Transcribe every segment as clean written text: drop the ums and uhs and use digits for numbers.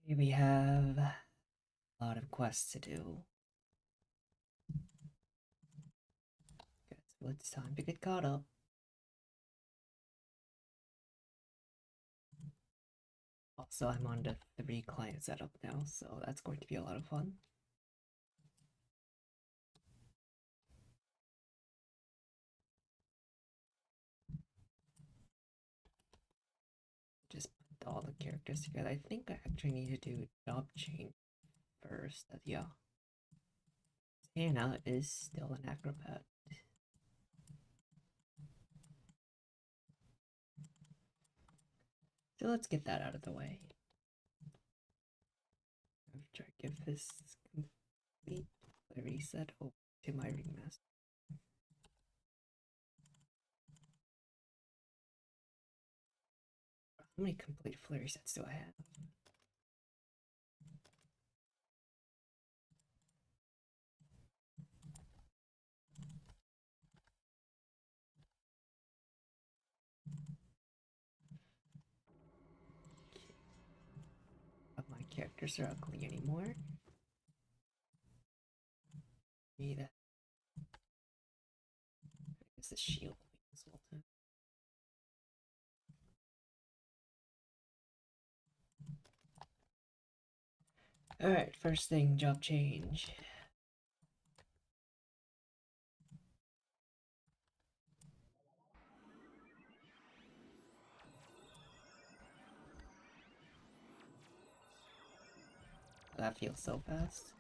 We have a lot of quests to do. Good, so it's time to get caught up. Also, I'm on the 3 client setup now, so that's going to be a lot of fun. Just put all the characters together. I think I actually need to do a job change first. Yeah. Hannah is still an acrobat. So let's get that out of the way. I'll try to give this complete reset over to my remaster. How many complete flurry sets do I have? But my characters are ugly anymore. Need a It's the shield as well too. Alright, first thing, job change. That feels so fast.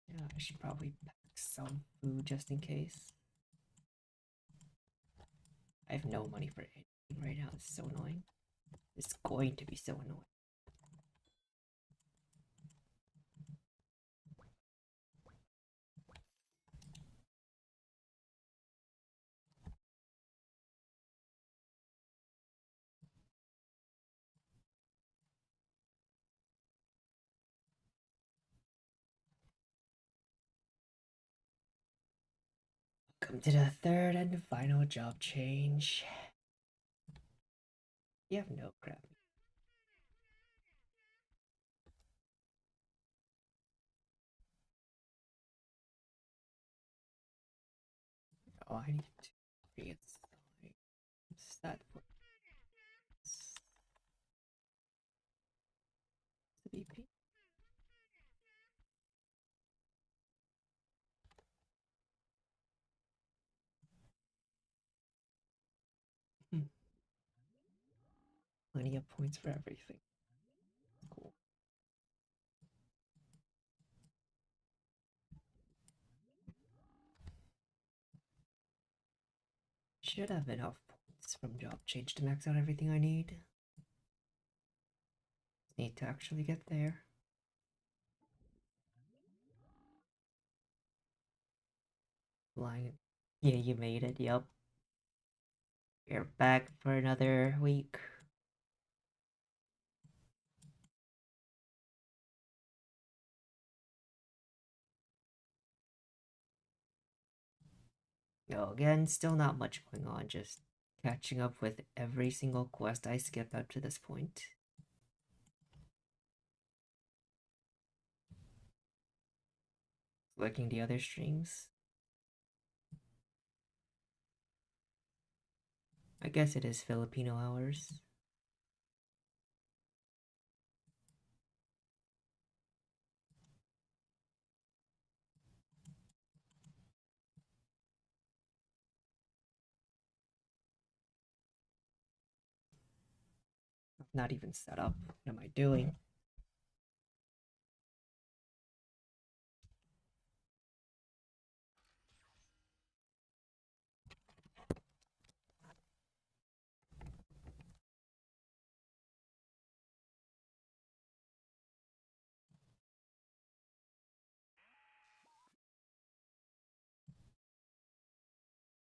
Yeah, I should probably pack some food just in case. I have no money for anything right now. It's so annoying. It's going to be so annoying. Welcome to the third and final job change. You have no crap. Oh, I need to read that VP. Plenty of points for everything. Cool. Should have enough points from job change to max out everything I need. Need to actually get there. Flying. Yeah, you made it. Yep. You're back for another week. No, again, still not much going on. Just catching up with every single quest I skipped up to this point. Working the other streams. I guess it is Filipino hours. I'm not even set up. What am I doing?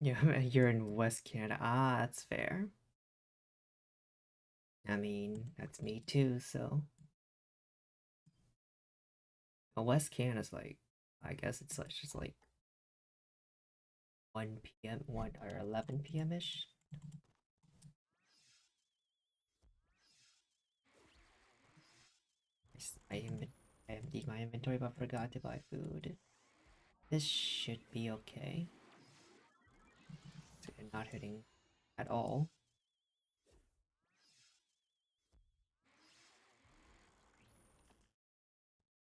Yeah, you're in West Canada. Ah, that's fair. I mean, that's me too, so. Well, West Canada's like, I guess it's like just like 1 p.m., 1 or 11 p.m. ish. I emptied my inventory but forgot to buy food. This should be okay. So you're not hitting at all.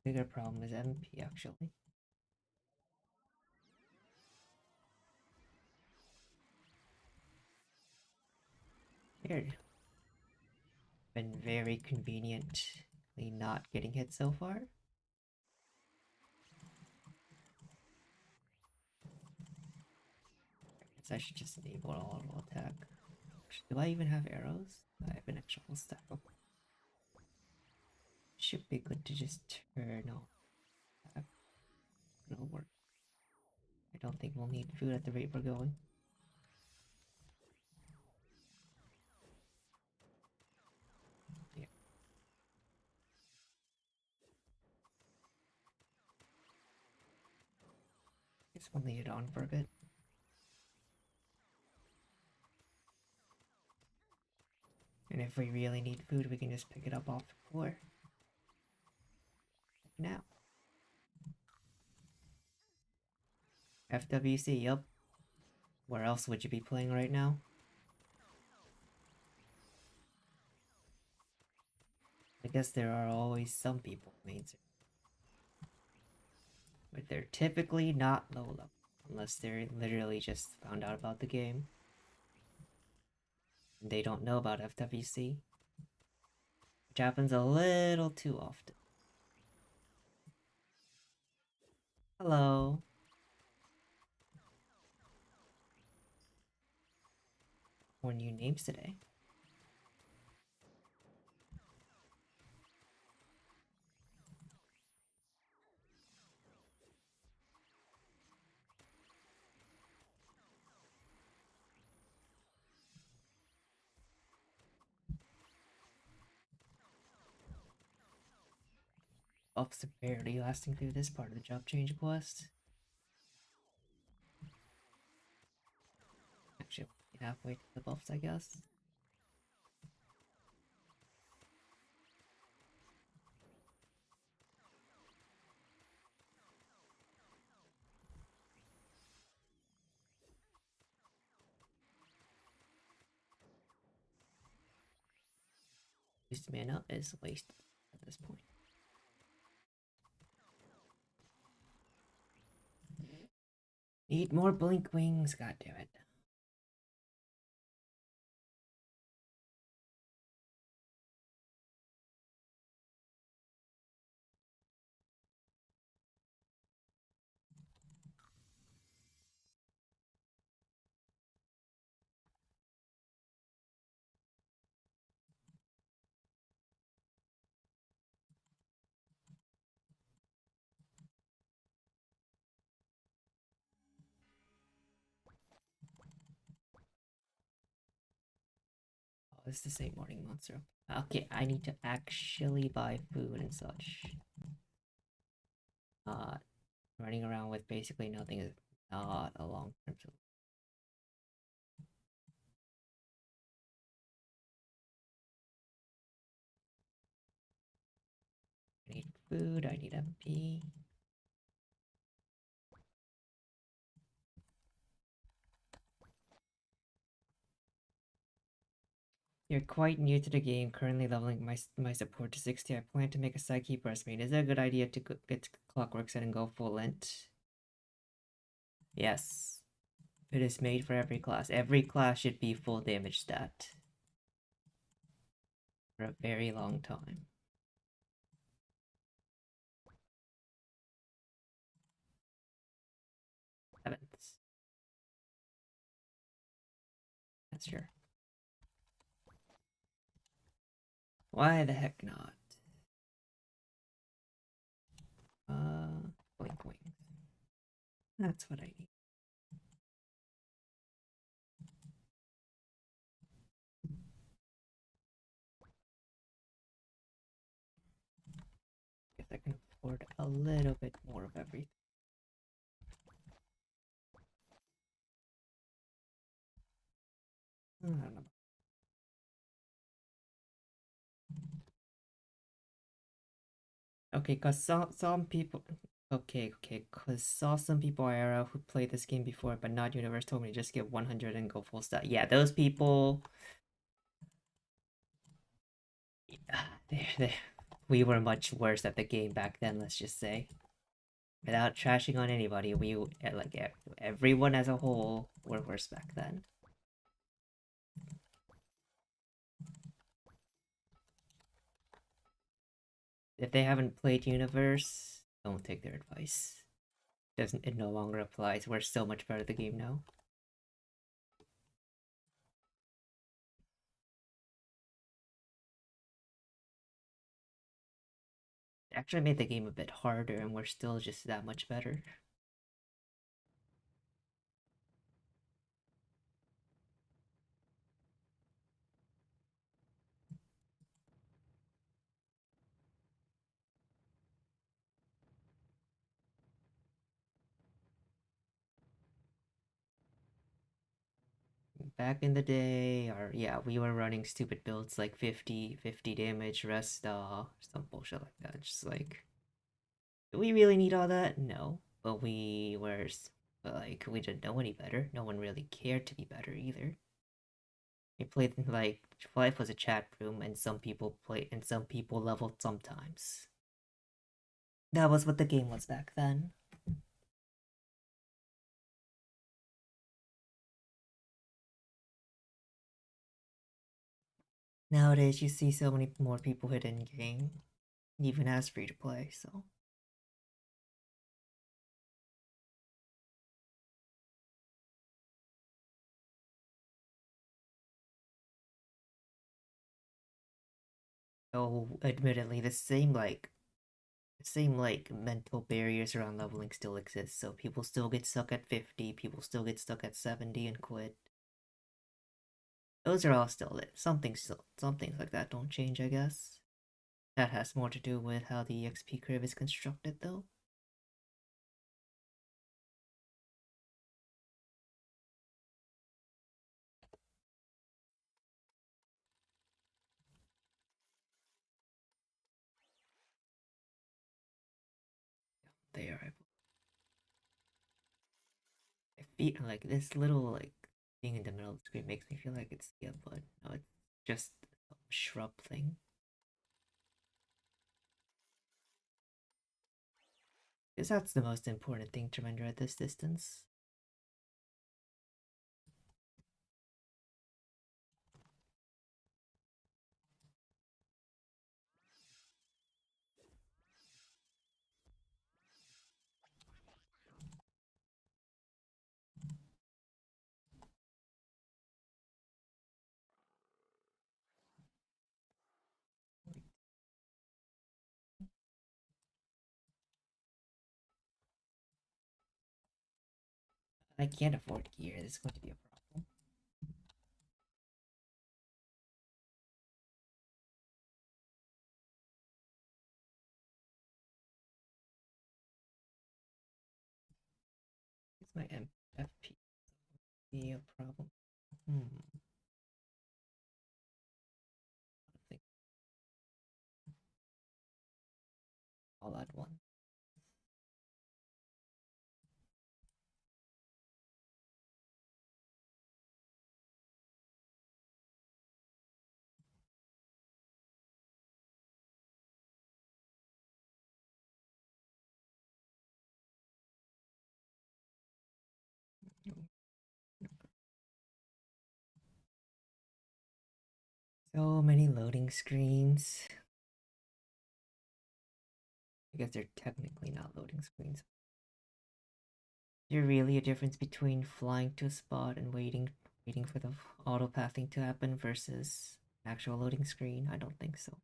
Bigger problem is MP actually. Weird. Been very conveniently not getting hit so far. Guess I should just enable auto attack. Do I even have arrows? I have an extra full stack. Oh, should be good to just turn off that. It'll work. I don't think we'll need food at the rate we're going. Yeah, guess we'll leave it on for a bit. And if we really need food, we can just pick it up off the floor. Now. FWC, yup. Where else would you be playing right now? I guess there are always some people main server, but they're typically not low level, unless they're literally just found out about the game. And they don't know about FWC, which happens a little too often. Hello. More new names today. Buffs are barely lasting through this part of the job change quest. Actually, halfway to the buffs, I guess. Used mana is wasted at this point. Need more blink wings, god damn it. Oh, it's the same morning monster. Okay, I need to actually buy food and such. Uh, Running around with basically nothing is not a long-term solution. I need food, I need MP. You're quite new to the game, currently leveling my support to 60. I plan to make a psyche burst main. Is it a good idea to get to Clockwork Set and go full lint? Yes. It is made for every class. Every class should be full damage stat. For a very long time. Heavens. That's sure. Why the heck not? Blink wings. That's what I need. I can afford a little bit more of everything. I don't know. Okay, cause some people. Okay, cause saw some people IRL who played this game before, but not Universe told me to just get 100 and go full stat. Yeah, those people. They we were much worse at the game back then. Let's just say, without trashing on anybody, we like everyone as a whole were worse back then. If they haven't played Universe, don't take their advice. Doesn't it no longer applies? We're so much better at the game now. It actually made the game a bit harder, and we're still just that much better. Back in the day, we were running stupid builds like 50 damage, rest, some bullshit like that. Just like, do we really need all that? No. But but like, we didn't know any better. No one really cared to be better either. We played like, life was a chat room, and some people leveled sometimes. That was what the game was back then. Nowadays, you see so many more people hit in game, even as free to play, so. Oh, admittedly, the same mental barriers around leveling still exist, so people still get stuck at 50, people still get stuck at 70 and quit. Those are all still it. Some things like that don't change, I guess. That has more to do with how the EXP curve is constructed, though. They are. I feel like this little like thing in the middle of the screen makes me feel like it's the but no, it's just a shrub thing. Because that's the most important thing to render at this distance. I can't afford gear. This is going to be a problem. Is my FP be a problem? I think all at once. So many loading screens. I guess they're technically not loading screens. Is there really a difference between flying to a spot and waiting for the auto pathing to happen versus actual loading screen? I don't think so.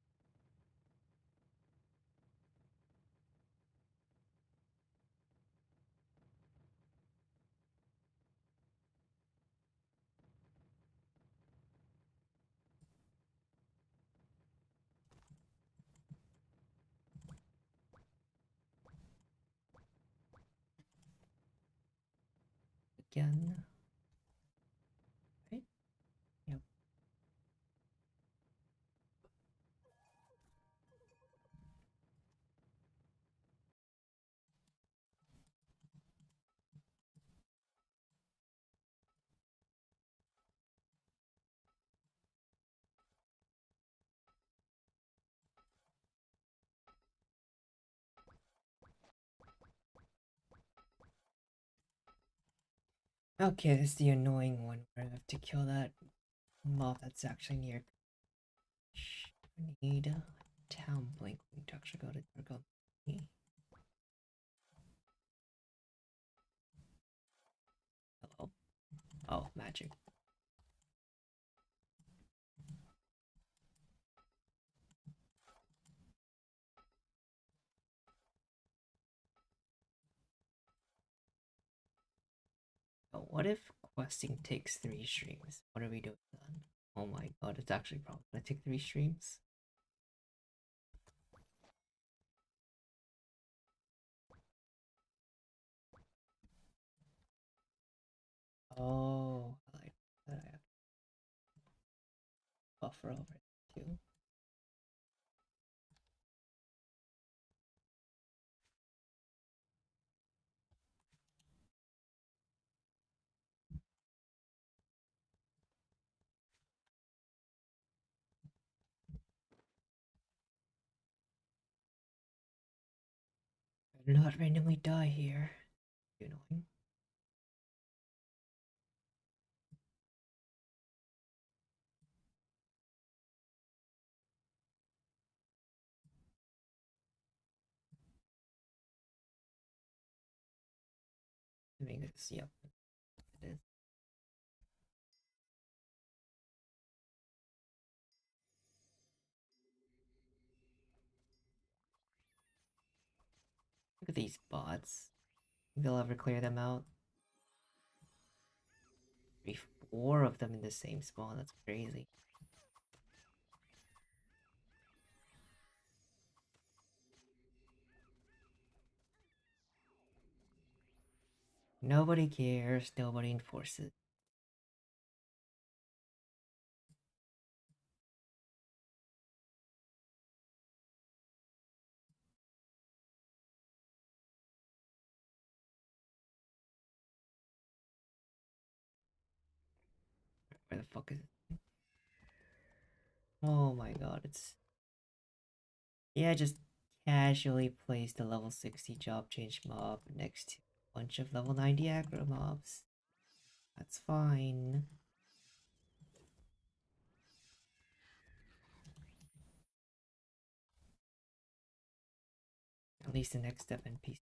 again. Right? Yep. Okay, this is the annoying one where I have to kill that mob that's actually near. I need a town blink to actually go to Durga. Hello. Oh, magic. Oh, what if questing takes 3 streams? What are we doing then? Oh my god, it's actually probably gonna take 3 streams. Oh, I like that. I have to buffer over it too. I do not randomly die here. You know. I think it's, yep, it is. Look at these bots. Think they'll ever clear them out? 4 of them in the same spawn, that's crazy. Nobody cares, nobody enforces. Where the fuck is it? Oh my god, it's... Yeah, just casually place the level 60 job change mob next to a bunch of level 90 aggro mobs. That's fine. At least the next step in peace.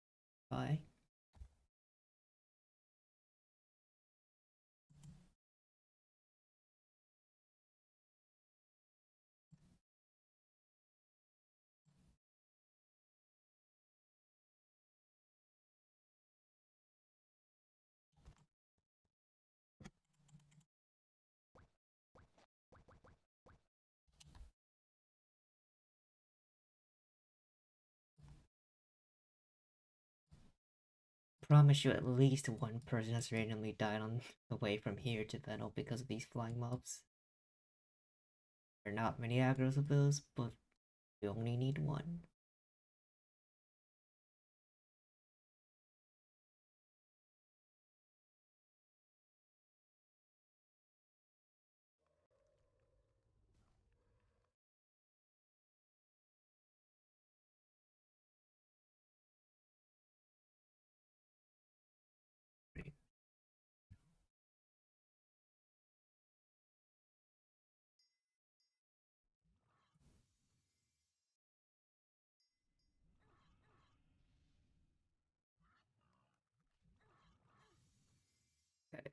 Bye. Promise you at least one person has randomly died on the way from here to Venal because of these flying mobs. There are not many aggros of those, but we only need one.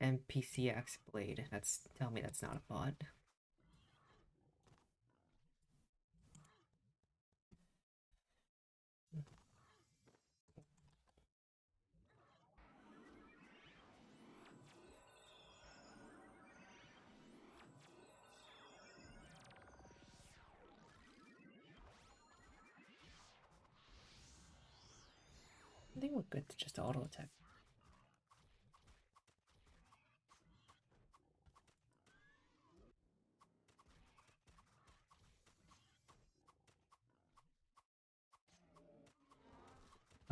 NPC Axe Blade. Tell me that's not a bot. I think we're good to just auto attack.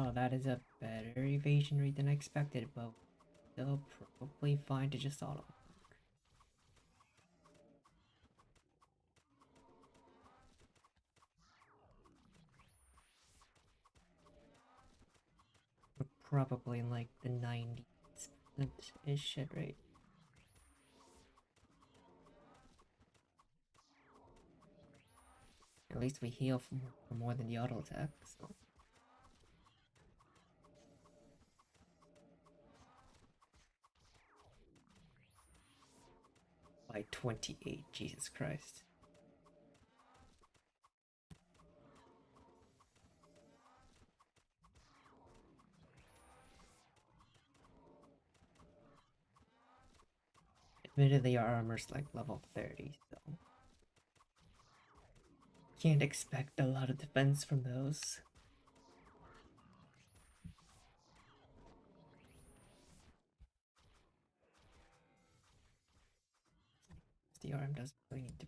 Oh, that is a better evasion rate than I expected, but still probably fine to just auto. We're probably in like the 90s-ish hit rate. At least we heal for more than the auto attack, so. By 28, Jesus Christ. Admittedly, our armor's like level 30, so can't expect a lot of defense from those. The arm doesn't really need to.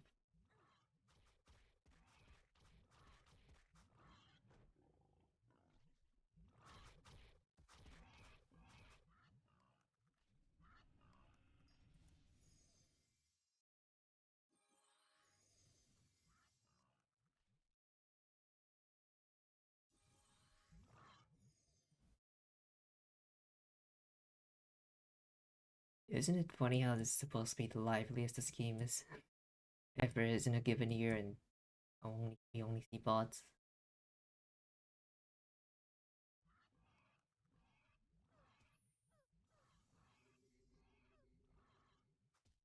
Isn't it funny how this is supposed to be the liveliest this game is ever is in a given year, and we only see bots?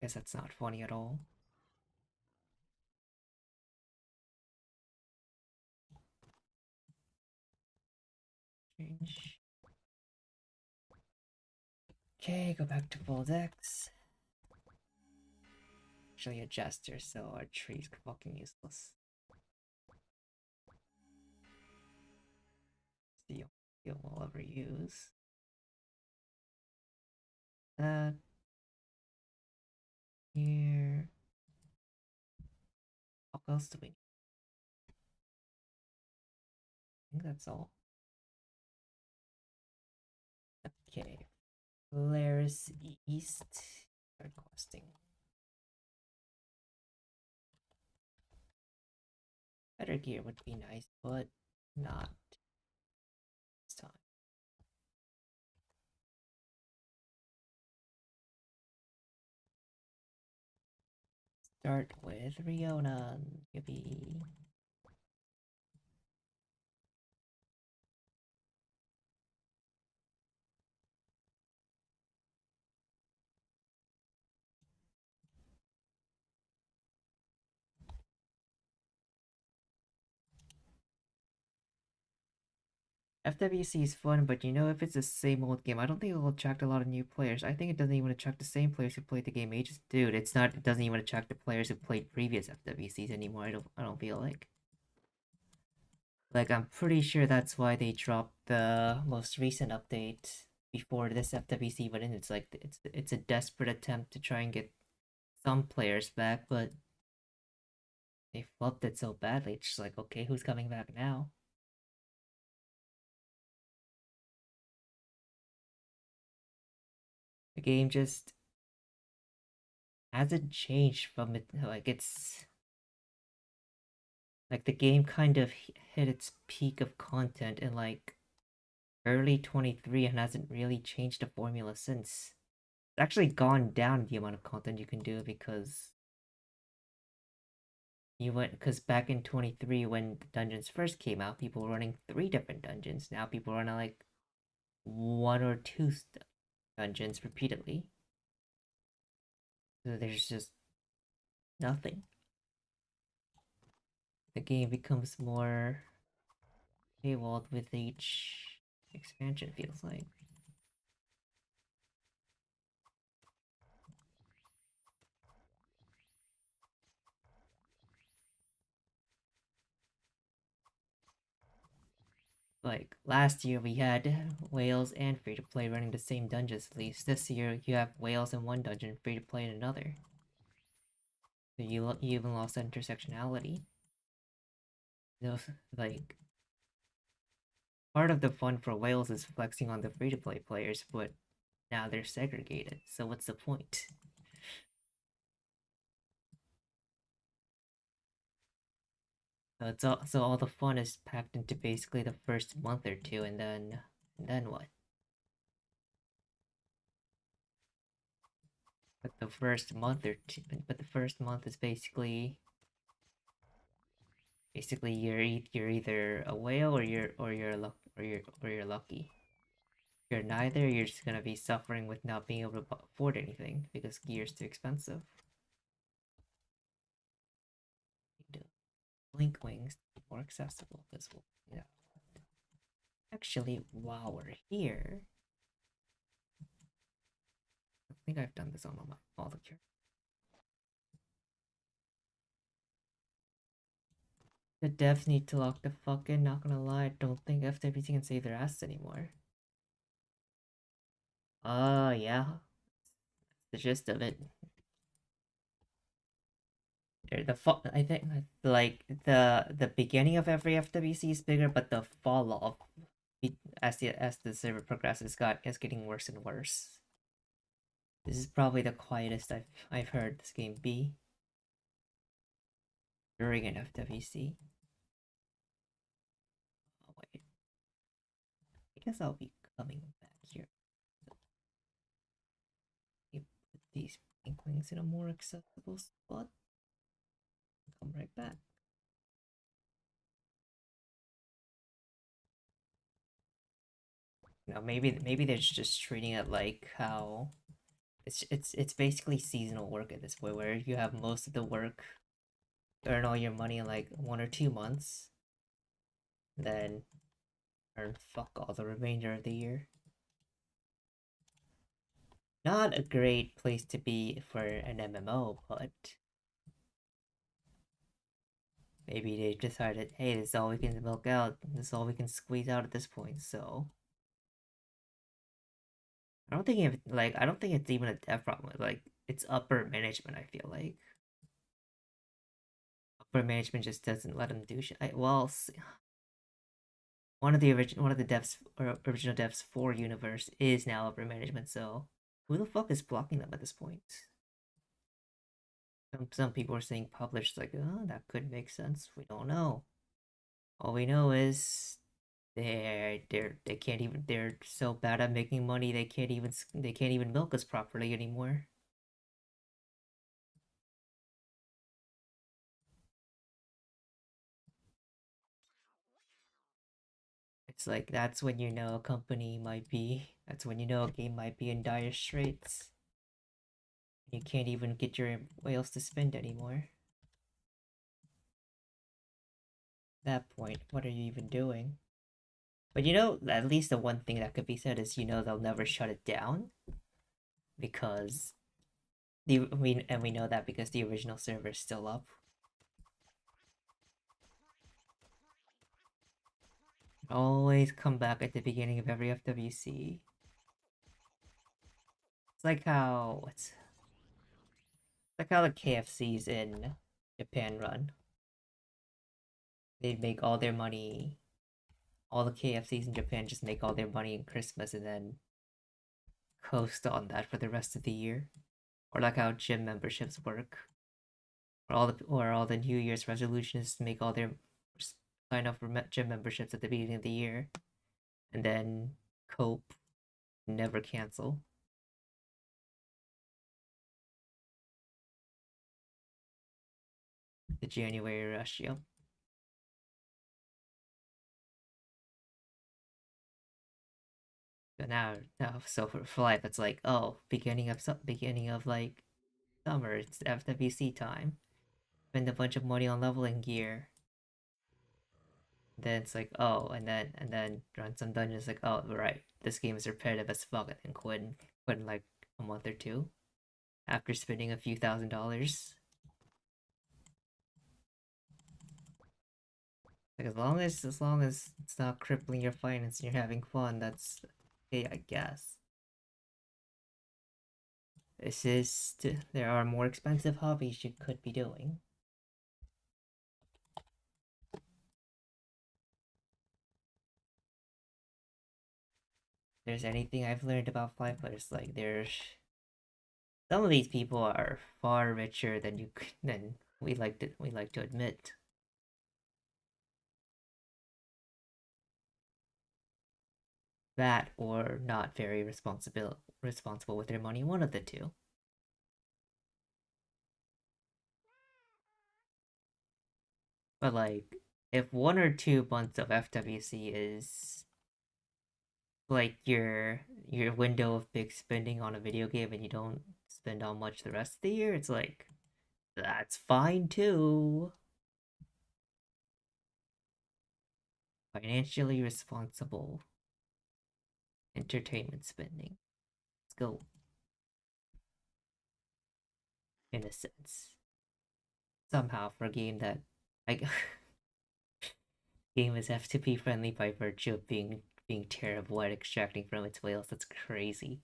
Guess that's not funny at all. Change. Okay, go back to full decks. Actually, a jester, so our tree's fucking useless. It's the only skill we'll ever use. That here. What else do we need? I think that's all. Okay. Polaris East. Start questing. Better gear would be nice, but not this time. Start with Riona. Yippee. FWC is fun, but you know, if it's the same old game, I don't think it'll attract a lot of new players. I think it doesn't even attract the same players who played the game ages. Dude, it's not. It doesn't even attract the players who played previous FWCs anymore. I don't feel like. Like, I'm pretty sure that's why they dropped the most recent update before this FWC went in. It's like it's a desperate attempt to try and get some players back, but they flubbed it so badly. It's just like, okay, who's coming back now? The game just hasn't changed from it. Like, it's like the game kind of hit its peak of content in like early 23 and hasn't really changed the formula since. It's actually gone down the amount of content you can do because you went because back in 23 when the dungeons first came out, people were running 3 different dungeons. Now people run like 1 or 2 dungeons repeatedly. So there's just nothing. The game becomes more paywalled with each expansion, feels like. Like last year we had whales and free to play running the same dungeons at least. This year you have whales in one dungeon, free to play in another. So you even lost intersectionality. Those like part of the fun for whales is flexing on the free-to-play players, but now they're segregated. So what's the point? So all the fun is packed into basically the first month or two, and then what? But the first month or two, but the first month is basically you're either a whale or you're lucky. If you're neither, you're just gonna be suffering with not being able to afford anything because gear's too expensive. Blink wings to be more accessible as well. Yeah. Actually, while we're here, I think I've done this on all the characters. The devs need to lock the fuck in, not gonna lie, I don't think FWC can save their ass anymore. Yeah. The gist of it. I think like the beginning of every FWC is bigger, but the fall off as the server progresses is getting worse and worse. This is probably the quietest I've heard this game be during an FWC. Oh wait, I guess I'll be coming back here. Put these inklings in a more accessible spot. Come right back. Now maybe they're just treating it like how it's basically seasonal work at this point, where you have most of the work, earn all your money in like 1 or 2 months, then earn fuck all the remainder of the year. Not a great place to be for an MMO, but maybe they decided, hey, this is all we can milk out. This is all we can squeeze out at this point. So I don't think it's even a dev problem. Like it's upper management. I feel like upper management just doesn't let them do shit. One of the devs or original devs for Universe is now upper management. So who the fuck is blocking them at this point? Some people are saying published, like, oh, that could make sense. We don't know. All we know is they can't even they're so bad at making money they can't even milk us properly anymore. It's like that's when you know a game might be in dire straits. You can't even get your whales to spend anymore. At that point, what are you even doing? But at least the one thing that could be said is they'll never shut it down because we know that because the original server is still up. Always come back at the beginning of every FWC. It's like how the KFCs in Japan run. They make all their money. All the KFCs in Japan just make all their money in Christmas and then coast on that for the rest of the year. Or like how gym memberships work. Or all the New Year's resolutions make all their sign up for gym memberships at the beginning of the year, and then cope, never cancel. The January rush, yep. So for life, it's like, oh, beginning of like summer, it's FWC time. Spend a bunch of money on leveling gear. Then it's like, oh, and then run some dungeons. Like, oh, right, this game is repetitive as fuck, and then quit in like a month or two after spending a few $1,000s. Like as long as it's not crippling your finance and you're having fun, that's okay, I guess. There are more expensive hobbies you could be doing. there's anything I've learned about five players, like there's some of these people are far richer than than we like to admit. That or not very responsible with their money, one of the two. But like, if 1 or 2 months of FWC is like your window of big spending on a video game and you don't spend on much the rest of the year, it's like that's fine too. Financially responsible entertainment spending. Let's go, in a sense. Somehow for a game that I game is FTP friendly by virtue of being terrible at extracting from its whales. That's crazy.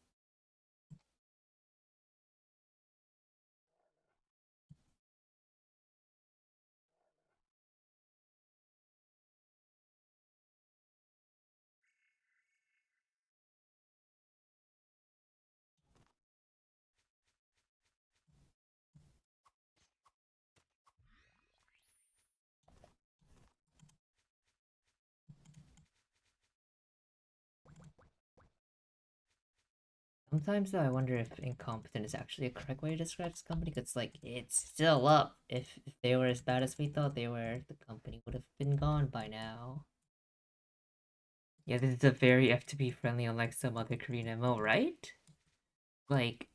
Sometimes though, I wonder if incompetent is actually a correct way to describe this company. Cause like it's still up. If they were as bad as we thought they were, the company would have been gone by now. Yeah, this is a very FTP friendly, unlike some other Korean MMO, right? Like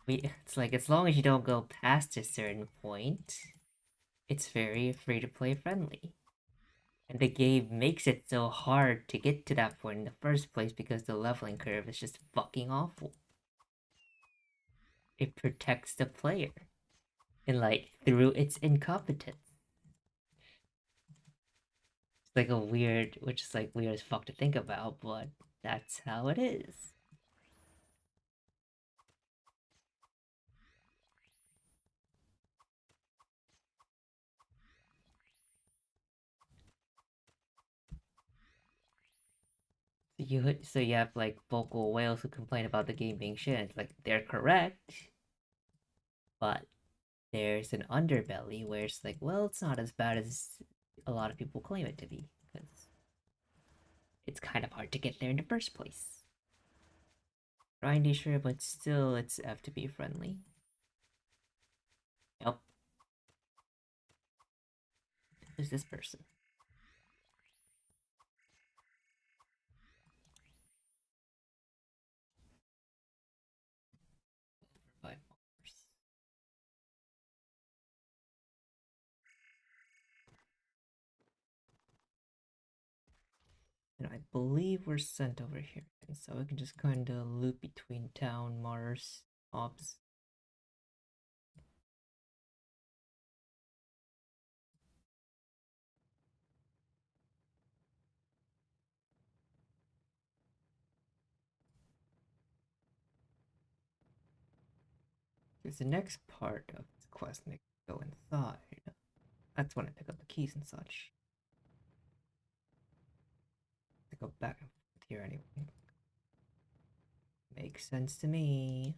it's like as long as you don't go past a certain point, it's very free to play friendly. And the game makes it so hard to get to that point in the first place because the leveling curve is just fucking awful. It protects the player. And like through its incompetence. It's like a weird, which is like weird as fuck to think about, but that's how it is. So you have like vocal whales who complain about the game being shit. It's like they're correct, but there's an underbelly where it's like, well, it's not as bad as a lot of people claim it to be because it's kind of hard to get there in the first place. Grindy sure, but still, it's FTP friendly. Yep. Who's this person? 5 hours. And I believe we're sent over here, and so we can just kind of loop between town, Mars, ops. Because the next part of this quest makes me go inside. That's when I pick up the keys and such. To go back and forth here anyway. Makes sense to me.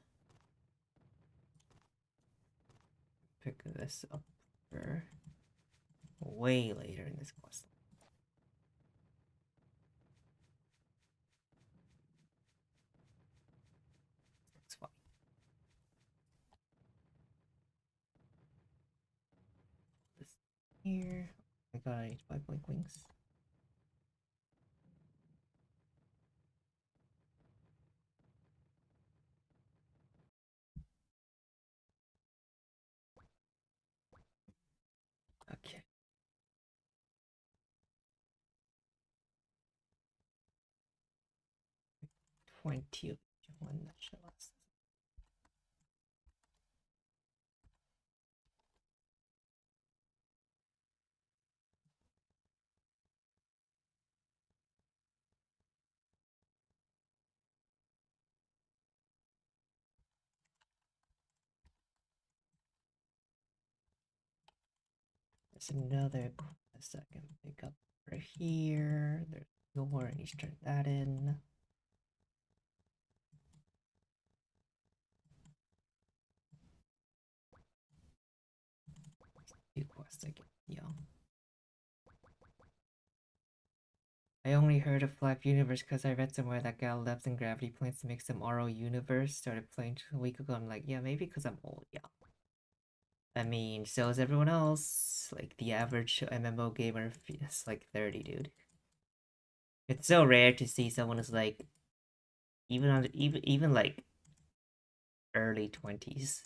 Pick this up for way later in this quest. It's fine. This here. I got 85 blink wings. Okay. 20 of one that shall last. There's another quest I can pick up right here. There's door, I need to turn that in. Two quests I get, yeah. I only heard of Life Universe because I read somewhere that Gal Labs and Gravity plans to make some RO Universe. Started playing a week ago. I'm like, yeah, maybe because I'm old, yeah. I mean, so is everyone else. Like, the average MMO gamer is like 30, dude. It's so rare to see someone who's like, even like early 20s.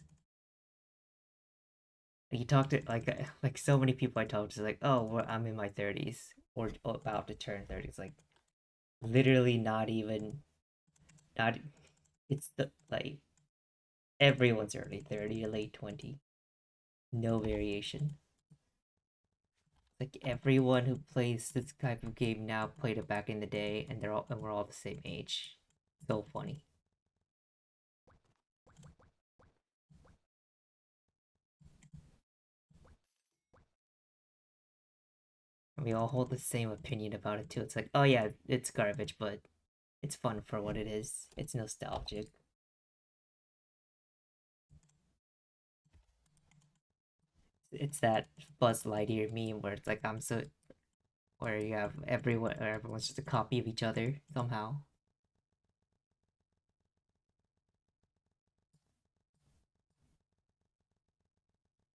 You talk to like so many people I talk to like, oh, well, I'm in my 30s or about to turn 30s. Like, literally not even not. It's the like everyone's early 30 to late 20. No variation. Like everyone who plays this type of game now played it back in the day, and we're all the same age. So funny. And we all hold the same opinion about it too. It's like, oh yeah, it's garbage, but it's fun for what it is. It's nostalgic. It's that Buzz Lightyear meme where it's like I'm so where you have everyone or everyone's just a copy of each other somehow.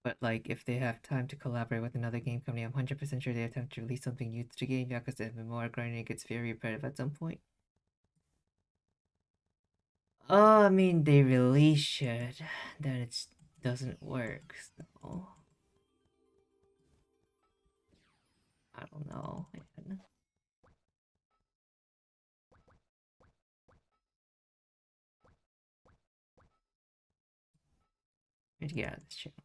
But like if they have time to collaborate with another game company, I'm 100% sure they have time to release something new to the game, yeah, because the MMO grinding gets very repetitive at some point. Oh, I mean they really should. Then it doesn't work, so I don't know, man. I need to get out of this channel.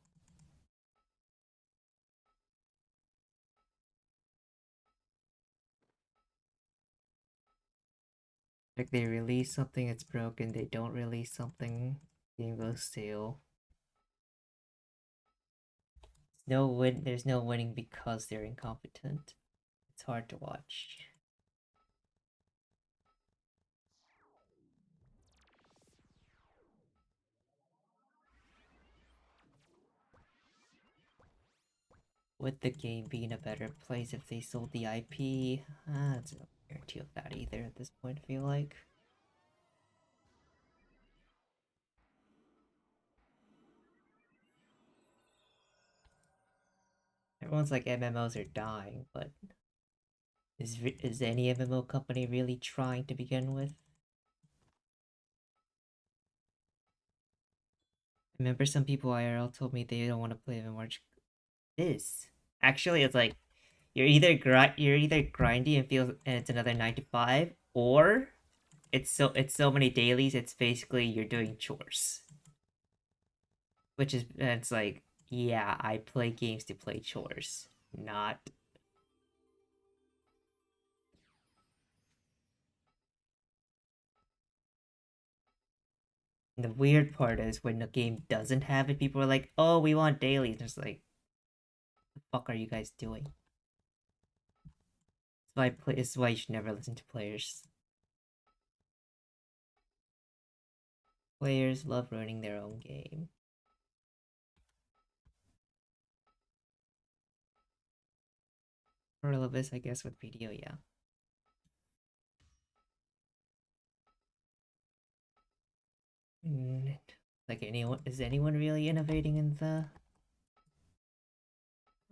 Like they release something, it's broken. They don't release something, game goes stale. No win. There's no winning because they're incompetent. It's hard to watch. Would the game be in a better place if they sold the IP? That's no guarantee of that either at this point, I feel like. Everyone's like MMOs are dying, but is any MMO company really trying to begin with? I remember some people IRL told me they don't want to play MMO. Is actually it's like you're either grindy and feel and it's another 9 to 5, or it's so many dailies. It's basically you're doing chores, which is it's like yeah, I play games to play chores, not. And the weird part is when the game doesn't have it, people are like, "Oh, we want dailies." And it's like, "The fuck are you guys doing?" That's why This is why you should never listen to players. Players love ruining their own game. For Relevus, I guess with video, yeah. Mm, like anyone, is anyone really innovating in the?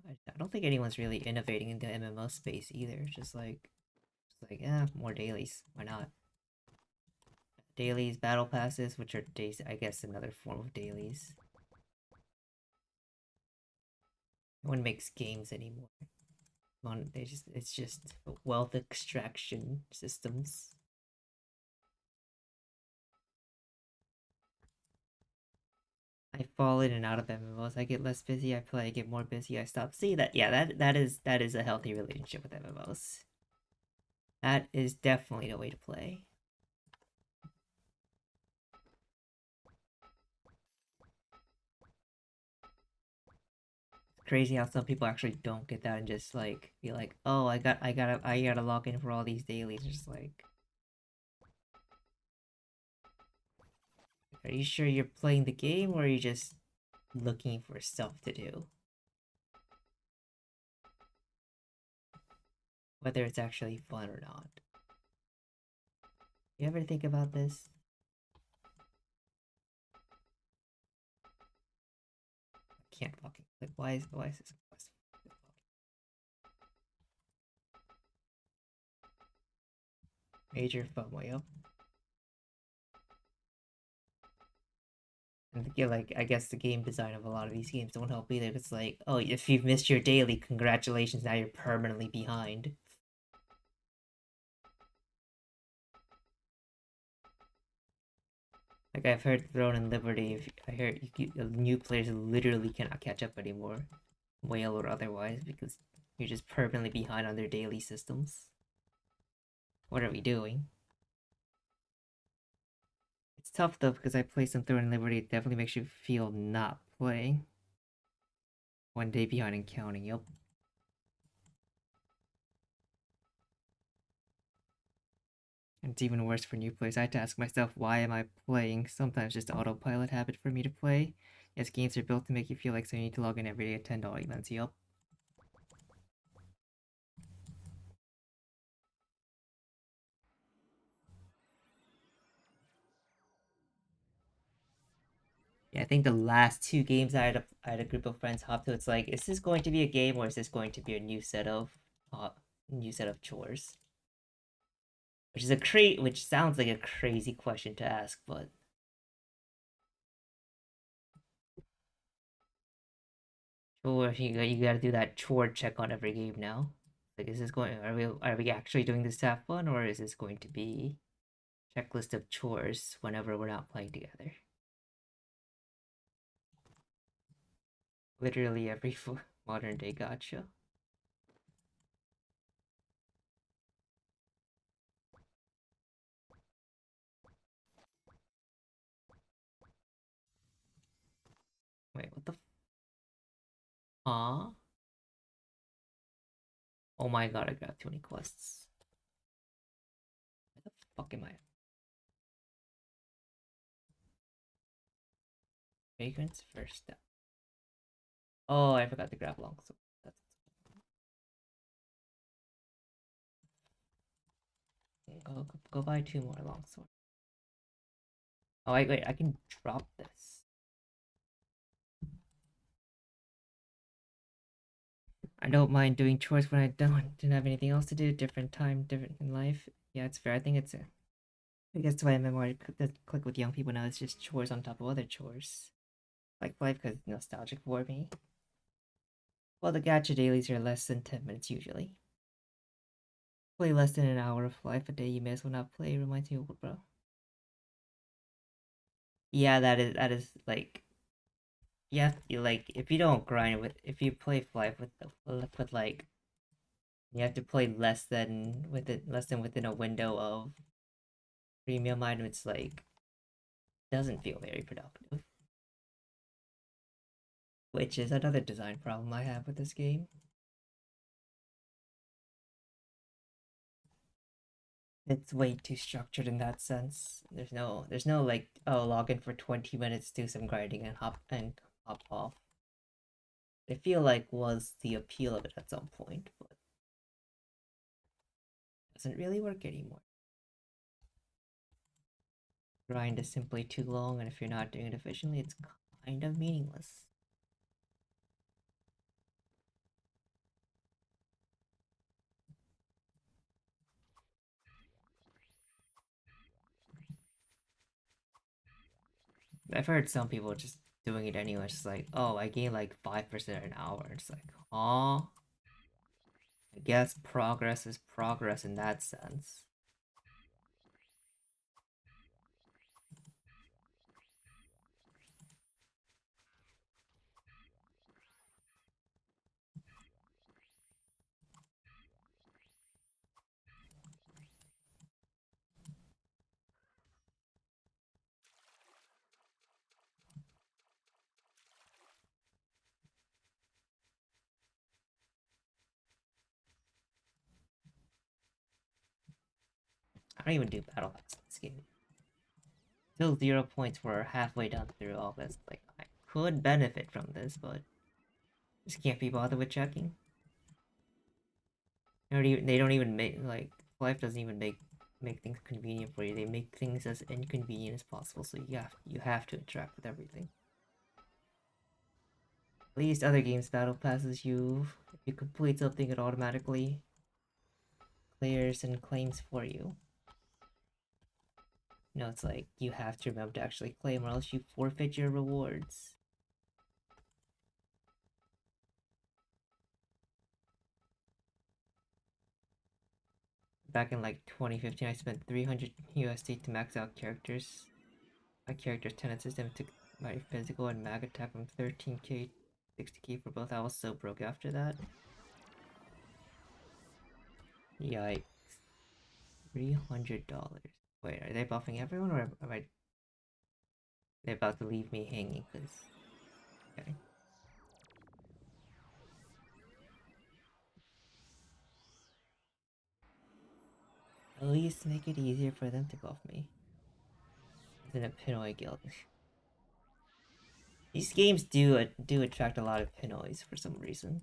I don't think anyone's really innovating in the MMO space either. Just like yeah, more dailies. Why not? Dailies, battle passes, which are days, I guess, another form of dailies. No one makes games anymore. It's just wealth extraction systems. I fall in and out of MMOs. I get less busy, I play, I get more busy, I stop. See that? Yeah, that is a healthy relationship with MMOs. That is definitely the way to play. crazy how some people actually don't get that and just like be like, oh, I gotta log in for all these dailies. Just like, are you sure you're playing the game or are you just looking for stuff to do? Whether it's actually fun or not. You ever think about this? I can't fucking click. Why is this quest? Major FOMO, yep. And yeah, like I guess the game design of a lot of these games don't help either. It's like, oh, if you've missed your daily, congratulations, now you're permanently behind. Like I've heard Throne and Liberty. If I heard new players literally cannot catch up anymore, whale or otherwise, because you're just permanently behind on their daily systems. What are we doing? It's tough though because I play some Throne and Liberty. It definitely makes you feel not playing. One day behind and counting. Yep. And it's even worse for new players. I had to ask myself, why am I playing? Sometimes just autopilot habit for me to play. Yes, games are built to make you feel like so you need to log in every day at $10 events. Yup. Yeah, I think the last two games I had a group of friends hop to. It's like, is this going to be a game or is this going to be a uh, new set of chores? Which sounds like a crazy question to ask, but sure, you gotta do that chore check on every game now. Like, is this going? Are we actually doing this to have fun, or is this going to be checklist of chores whenever we're not playing together? Literally every modern day gotcha. Wait, what the? Huh? Oh my god, I got too many quests. Where the fuck am I? Vagrant's first step. Oh, I forgot to grab long sword. That's go buy two more long sword. Oh wait, I can drop this. I don't mind doing chores when I didn't have anything else to do. Different time, different in life. Yeah, it's fair. I think it's a. I guess that's why I'm more click with young people now. It's just chores on top of other chores. Like life because nostalgic for me. Well, the gacha dailies are less than 10 minutes usually. Play less than an hour of life a day. You may as well not play. Reminds me of old bro. Yeah, that is like yeah. You like if you don't grind with if you play life with like you have to play less than within a window of premium item. It's like doesn't feel very productive, which is another design problem I have with this game. It's way too structured in that sense. There's no like oh log in for 20 minutes, do some grinding and hop off. I feel like was the appeal of it at some point, but doesn't really work anymore. Grind is simply too long, and if you're not doing it efficiently, it's kind of meaningless. I've heard some people just doing it anyway. It's just like, oh, I gain like 5% an hour. It's like, oh, I guess progress is progress in that sense. don't even do battle pass in this game. Still 0 points. We're halfway done through all this. Like, I could benefit from this, but just can't be bothered with checking. They don't even make, like, life doesn't even make things convenient for you. They make things as inconvenient as possible, so you have to interact with everything. At least other games battle passes you. If you complete something, it automatically clears and claims for you. You know, it's like you have to remember to actually claim, or else you forfeit your rewards. Back in like 2015, I spent 300 USD to max out characters. My character's tenant system took my physical and mag attack from 13k, 60k for both. I was so broke after that. Yikes. $300. Wait, are they buffing everyone, or am I... They're about to leave me hanging, because... Okay. At least make it easier for them to buff me. It's an Pinoy guild. These games do attract a lot of Pinoys for some reason.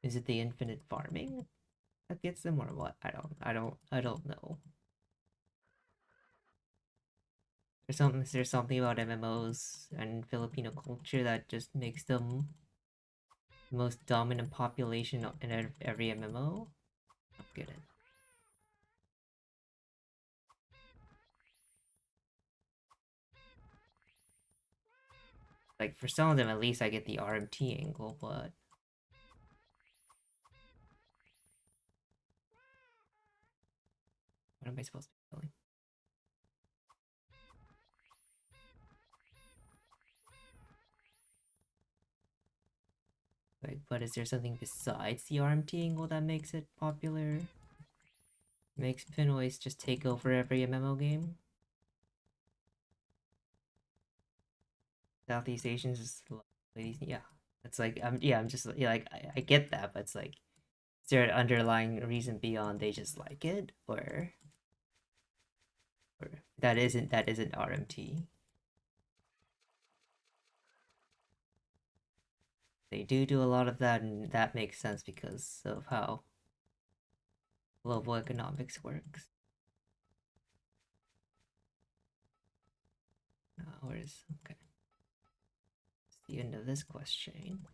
Is it the infinite farming that gets them, or what? I don't know. Is there something about MMOs and Filipino culture that just makes them the most dominant population in every MMO? I don't get it. Like, for some of them, at least I get the RMT angle, but... What am I supposed to be doing? Like, but is there something besides the RMT angle that makes it popular? Makes Pinoys just take over every MMO game? Southeast Asians just ladies, yeah. It's like I'm just yeah, like I get that, but it's like, is there an underlying reason beyond they just like it, or that isn't RMT? They do a lot of that, and that makes sense because of how global economics works. Where's okay? It's the end of this question.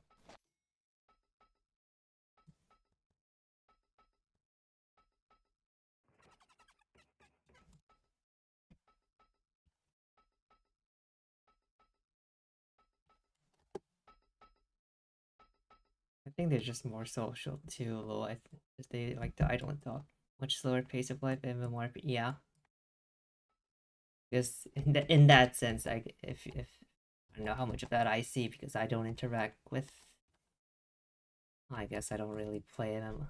I think they're just more social too, though. They like to idle and talk. Much slower pace of life, and more. Yeah, because in that sense, if I don't know how much of that I see because I don't interact with. I guess I don't really play them.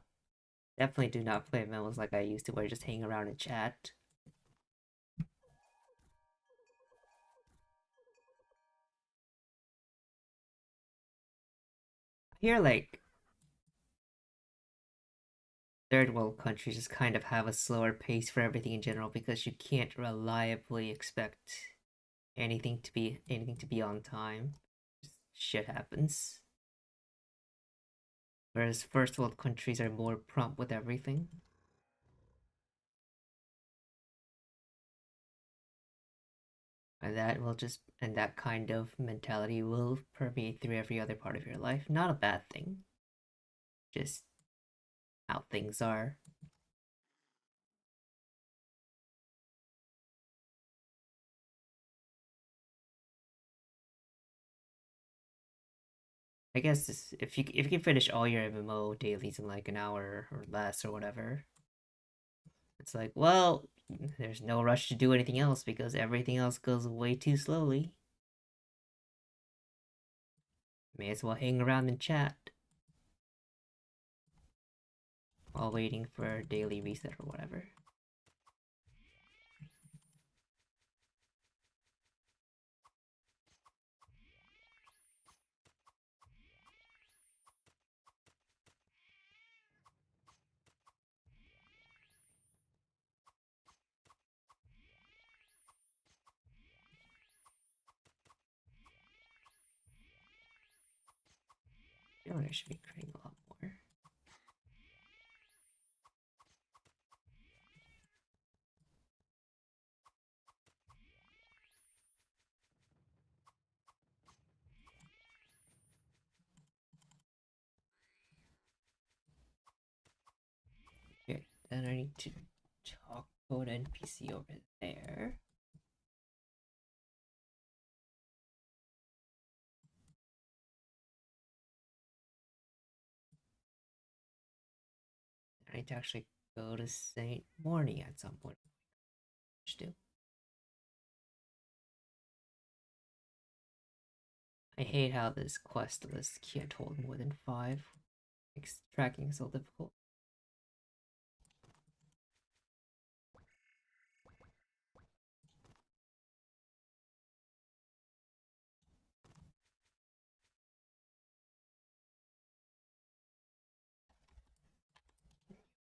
Definitely do not play MMOs like I used to, where I just hang around and chat. I hear like third world countries just kind of have a slower pace for everything in general because you can't reliably expect anything to be on time. Just shit happens. Whereas first world countries are more prompt with everything. And that kind of mentality will permeate through every other part of your life. Not a bad thing. Just how things are. I guess if you can finish all your MMO dailies in like an hour or less or whatever, it's like, well, there's no rush to do anything else because everything else goes way too slowly. May as well hang around and chat while waiting for a daily reset or whatever. Oh, I should be creating a lot more. Okay, then I need to talk to an NPC over there. I need to actually go to St. Morny at some point. Just do. I hate how this quest list can't hold more than 5. Makes tracking so difficult.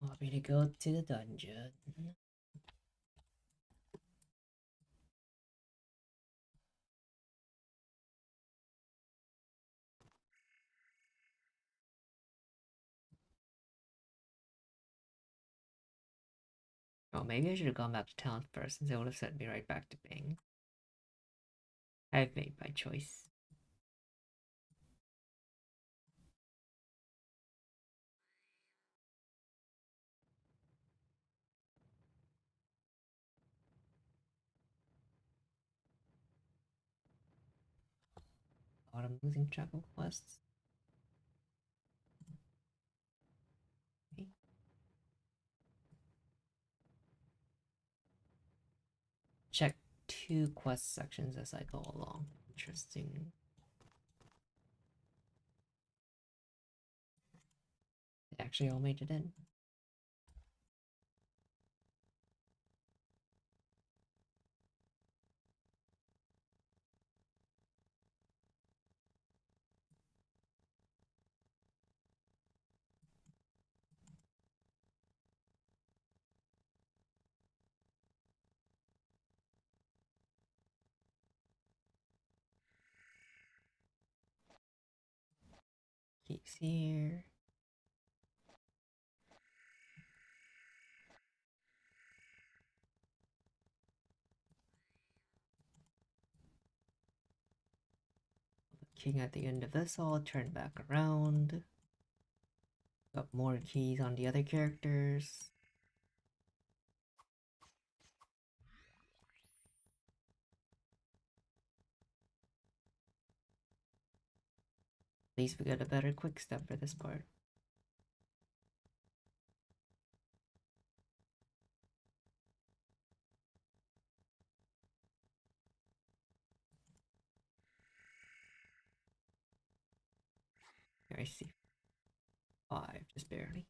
Want me to go to the dungeon? Oh, maybe I should have gone back to town first, since it would have sent me right back to Bing. I've made my choice. God, I'm losing track of quests. Okay. Check 2 quest sections as I go along. Interesting. They actually all made it in. Keys here. King at the end of this, I'll turn back around. Got more keys on the other characters. At least we got a better quick step for this part. Here I see 5, just barely.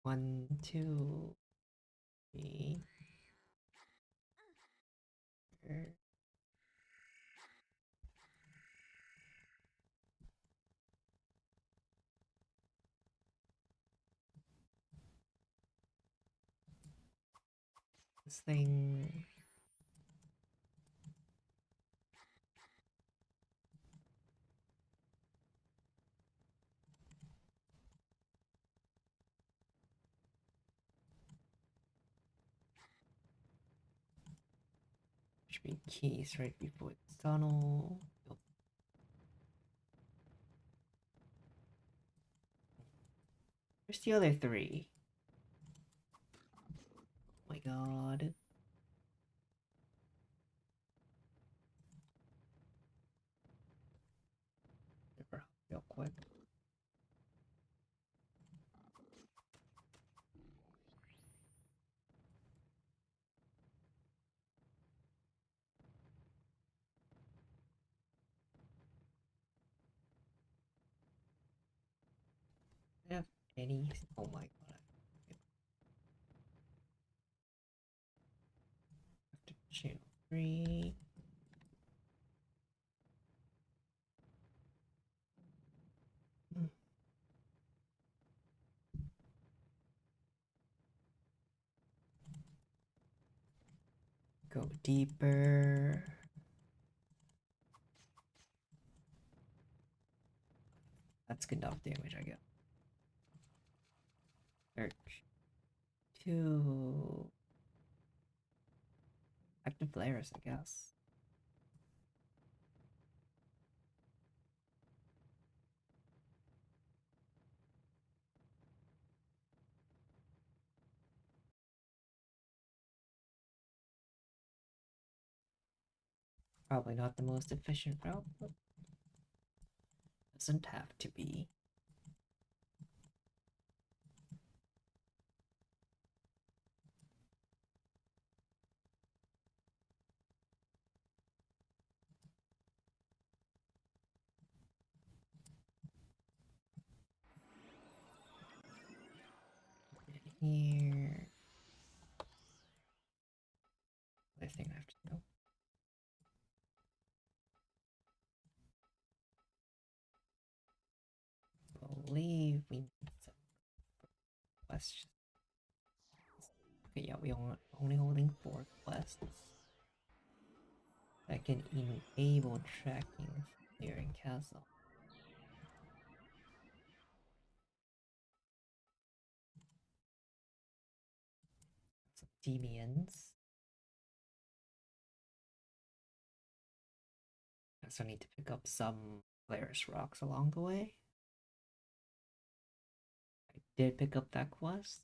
1, 2, 3. This thing. Should be keys right before the tunnel. Nope. Where's the other 3? Oh my god. Real quick. I have any. Oh my god. I have to channel 3. Go deeper. That's good enough damage, I get. Search. 2 active players, I guess. Probably not the most efficient route, but doesn't have to be. Here. I think I have to know. Believe we need some questions. Okay, yeah, we only holding 4 quests that can enable tracking here in castle. Some deviants. I also need to pick up some Polaris rocks along the way. I did pick up that quest.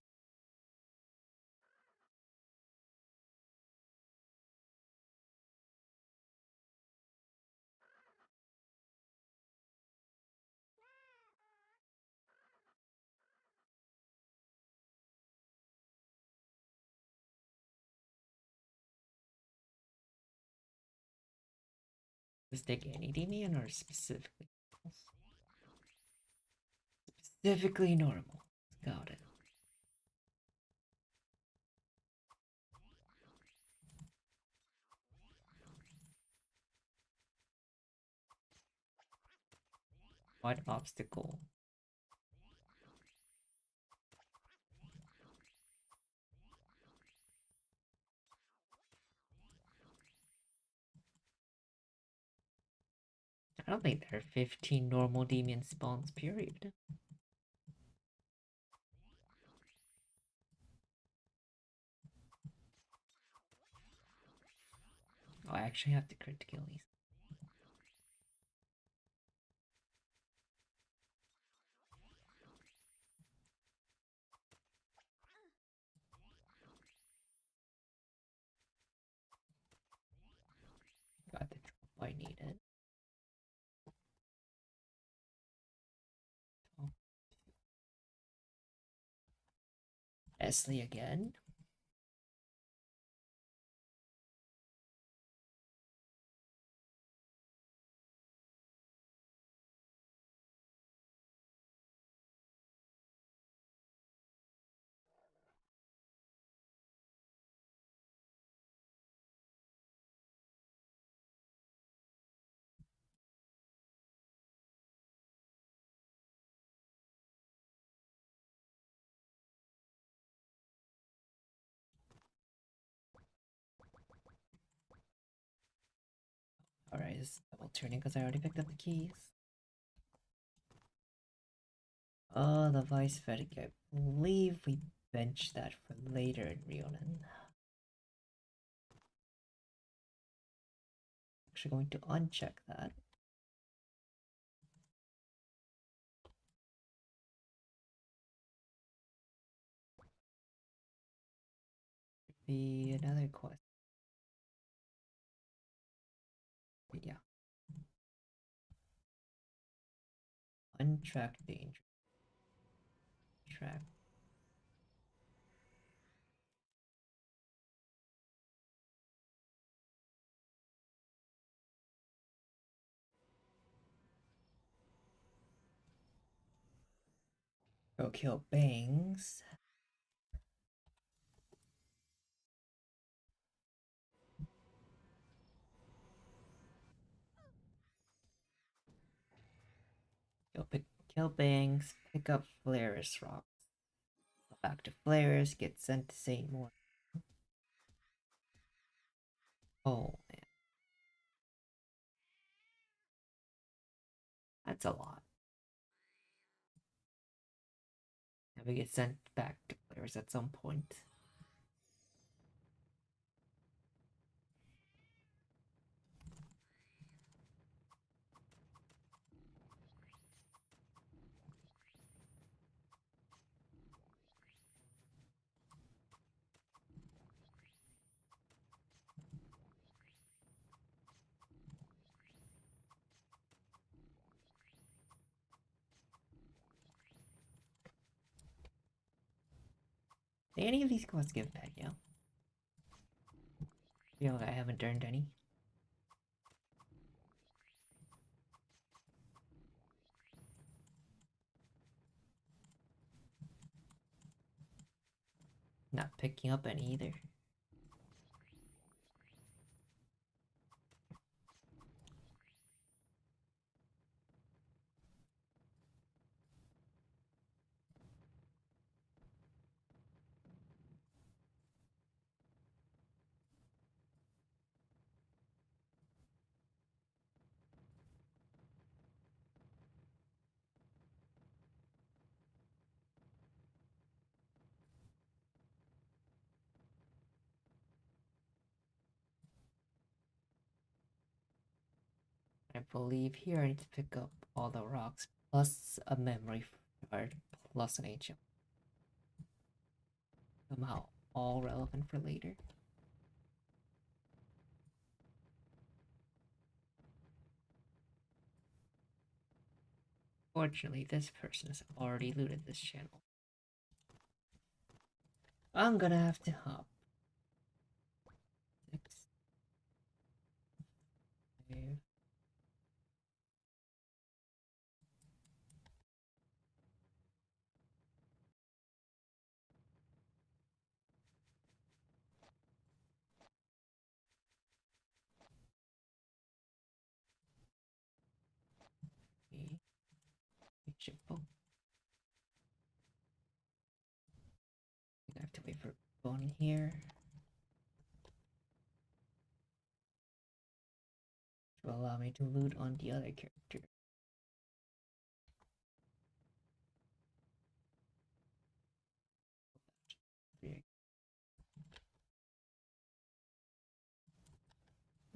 Just take any deviant or specifically? Specifically normal. Got it. What obstacle? I don't think there are 15 normal deviant spawns, period. Oh, I actually have to crit kill these. Got the drop I needed. Oh. Esley again. Alright, it's double turning because I already picked up the keys. Oh, the Vice Fetigue. I believe we benched that for later in Rionan. Actually going to uncheck that. Be another quest. But yeah. Untracked danger. Track. Go kill Bangs. Kill Bangs. Pick up Flare's rocks. Go back to Flare's. Get sent to Saint Moore. Oh man. That's a lot. we get sent back to players at some point. Do any of these quests give pet, yeah? Feel like I haven't earned any. Not picking up any either. I believe here I need to pick up all the rocks, plus a memory shard, plus an ancient. Somehow all relevant for later. Fortunately, this person has already looted this channel. I'm gonna have to hop. 6, 5, ancient book. I have to wait for bone here to allow me to loot on the other character.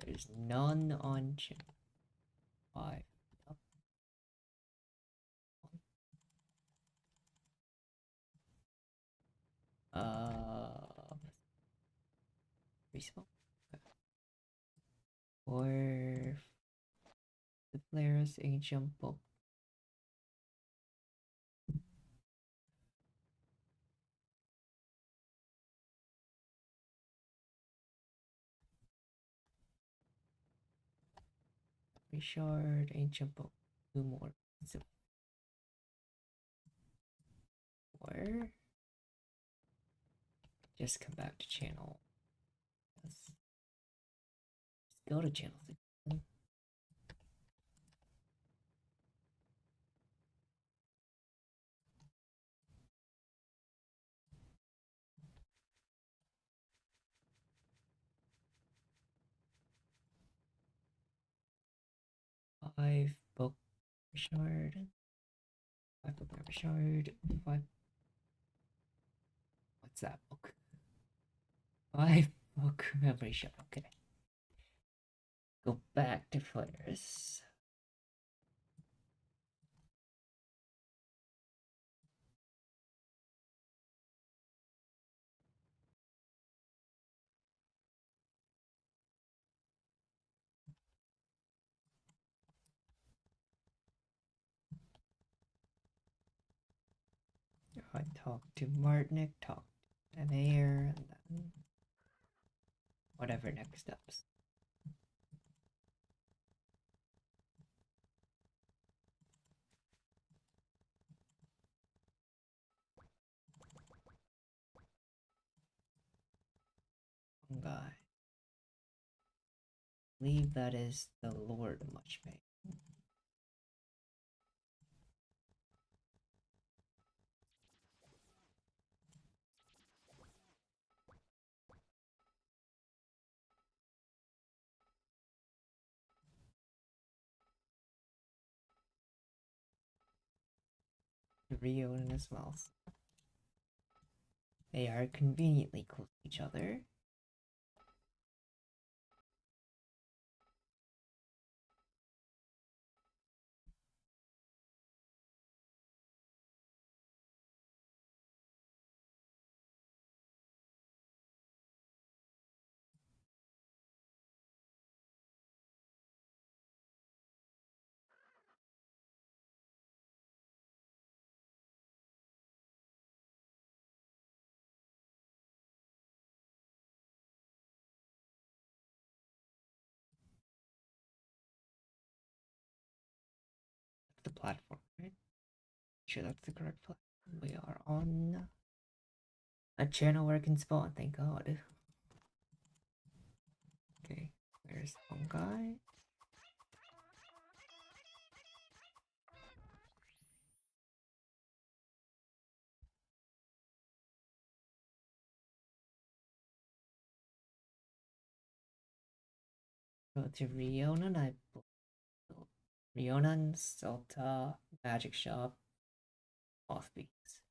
There's none on channel 5. Respawn. Or the player's ancient book. Shard, ancient book, 2 more. So, or just come back to channel. Yes. Just go to channel 6. 5 book shard. 5 book shard. 5. What's that book? 5 book memory shard. Okay. Go back to players. I talk to Martinic, talk to an air, and then whatever next steps. One guy. I believe that is the Lord Muchmate. Rio in his mouth. They are conveniently close to each other. That's the platform, right? Sure, that's the correct platform. We are on a channel where I can spawn, thank god. Okay, there's one guy. Go to Rionan, I believe. Rionan, Salta, Magic Shop, Mothbeats.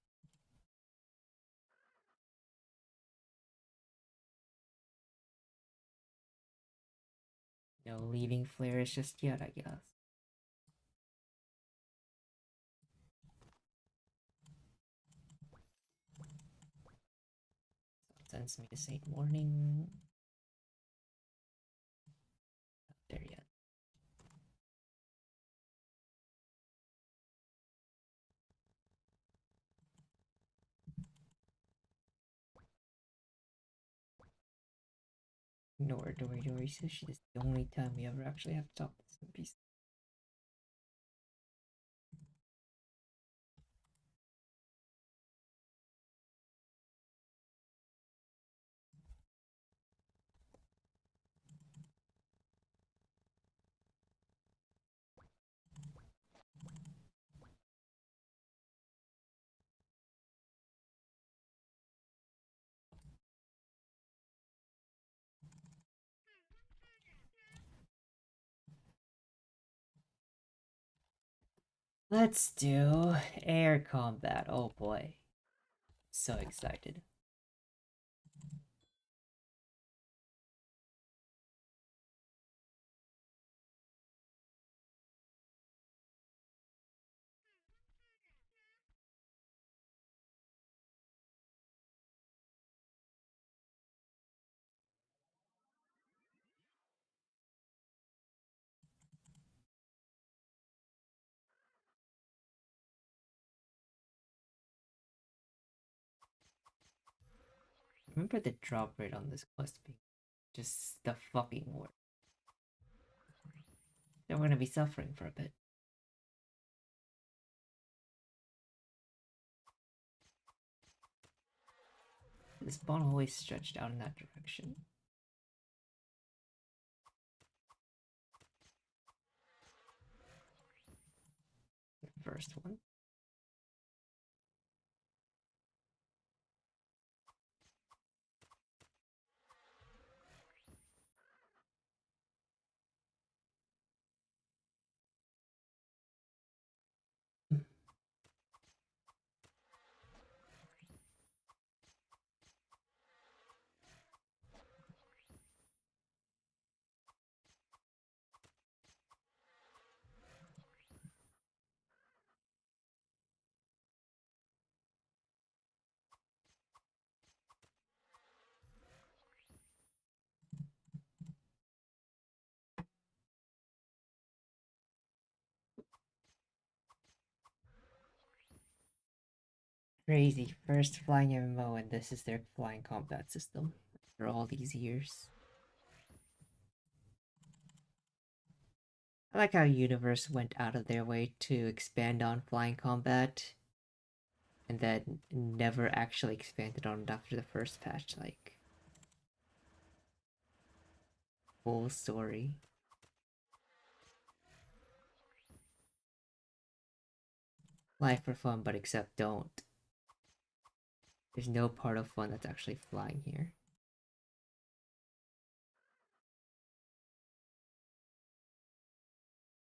No leaving flares just yet, I guess. Sends me to Saint Morning. Not there yet. Ignore Dory Dory Sushi. This is the only time we ever actually have to talk to some piece. Let's do air combat. Oh boy. So excited. Remember the drop rate on this quest being just the fucking worst. Then we're gonna be suffering for a bit. The spawn always stretched out in that direction. The first one. Crazy. First flying MMO, and this is their flying combat system for all these years. I like how Universe went out of their way to expand on flying combat and then never actually expanded on it after the first patch. Like, full story. Fly for fun, but except don't. There's no part of fun that's actually flying here.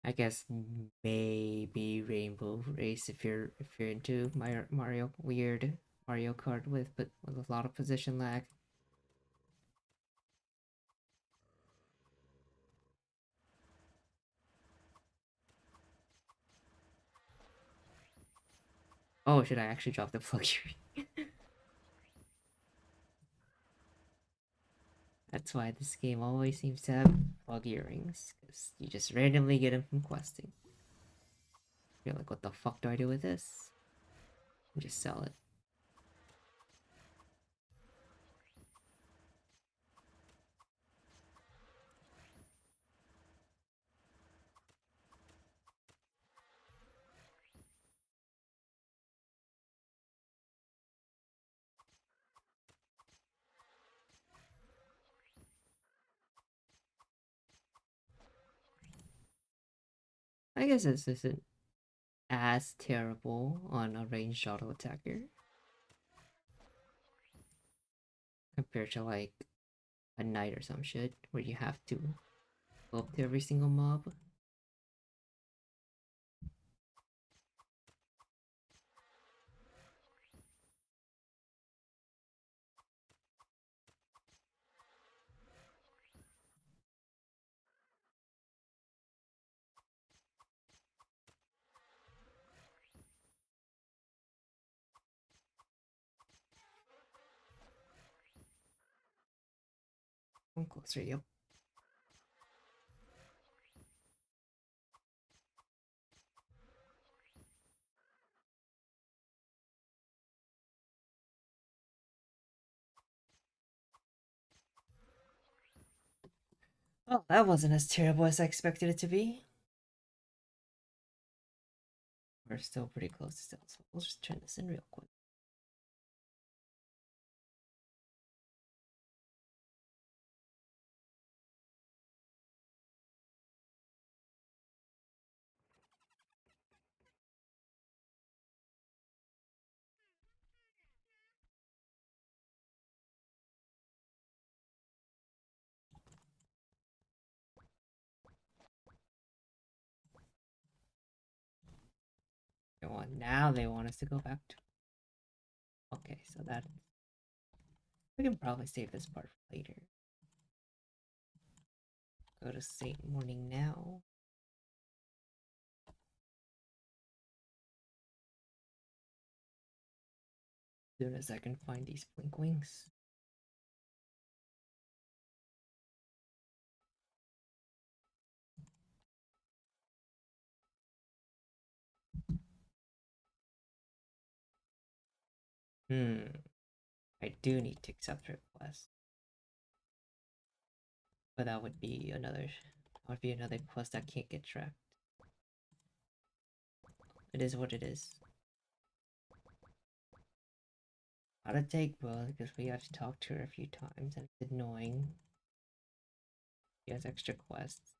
I guess maybe Rainbow Race if you're into Mario weird Mario Kart with a lot of position lag. Oh, should I actually drop the plug here? That's why this game always seems to have plug earrings, because you just randomly get them from questing. You're like, what the fuck do I do with this? And just sell it. I guess this isn't as terrible on a ranged auto attacker compared to like a knight or some shit where you have to go up to every single mob. I'm closer, yep. Oh, that wasn't as terrible as I expected it to be. We're still pretty close to still, so we'll just turn this in real quick. Now they want us to go back to. Okay, so that we can probably save this part for later. Go to Saint Morning now. As soon as I can find these blink wings. I do need to accept request. But that would be another quest that can't get tracked. It is what it is. Gotta take Will because we have to talk to her a few times and it's annoying. She has extra quests.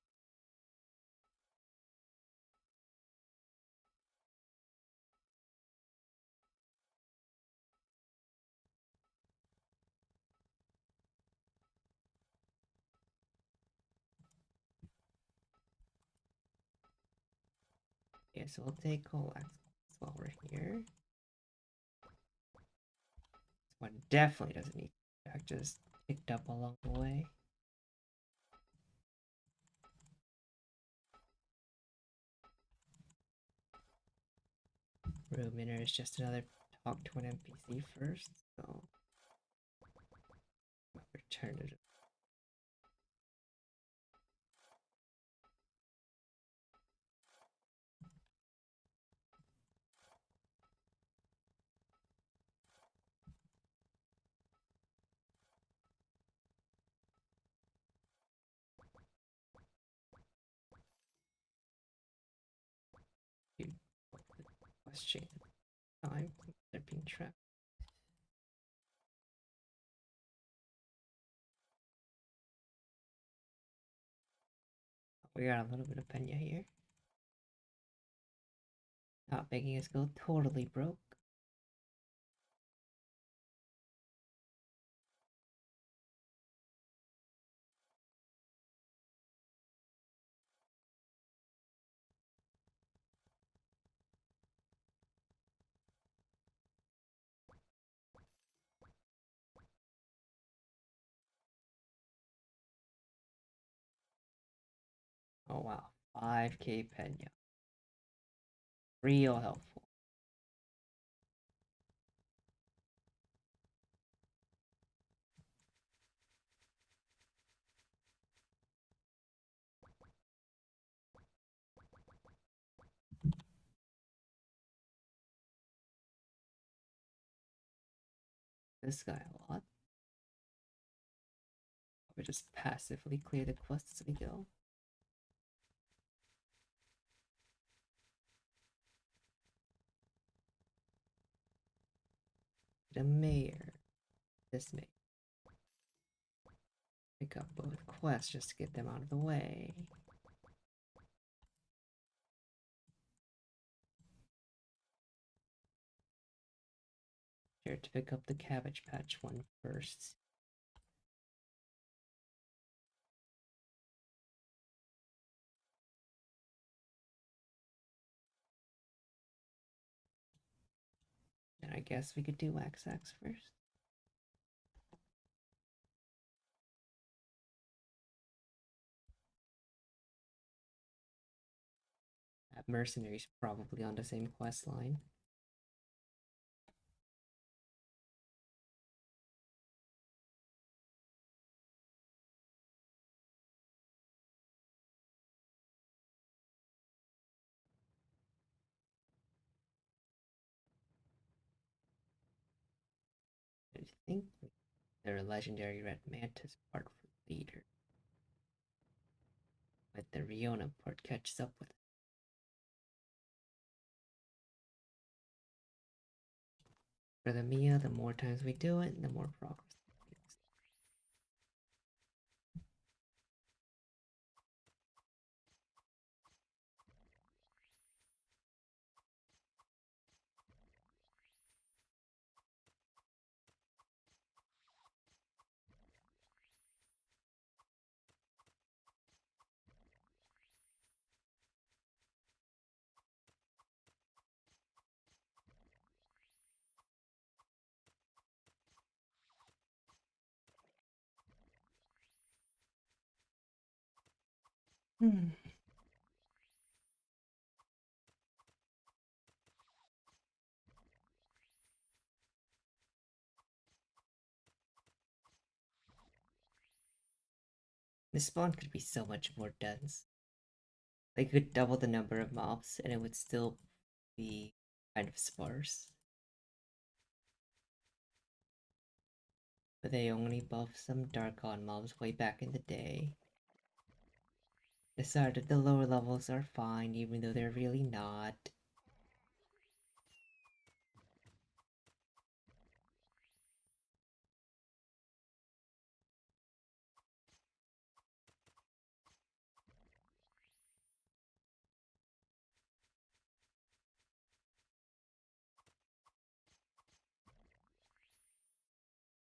Yeah, so we'll take Colax while we're here. This one definitely doesn't need back, just picked up along the way. Ruminator is just another talk to an NPC first, so I'll return it. Question time. They're being trapped. We got a little bit of Pena here. Not making us go totally broke. Oh wow, 5k Pena. Real helpful. This guy a lot. We just passively clear the quests as we go. The mayor. This mayor. Pick up both quests just to get them out of the way. Here to pick up the Cabbage Patch one first. And I guess we could do Wax Axe first. That mercenary's probably on the same quest line. I think their legendary red mantis part for leader. But the Riona part catches up with it. For the Mia, the more times we do it, the more progress it makes. Hmm. This spawn could be so much more dense. They could double the number of mobs and it would still be kind of sparse. But they only buffed some Darkon mobs way back in the day. Decided the lower levels are fine even though they're really not.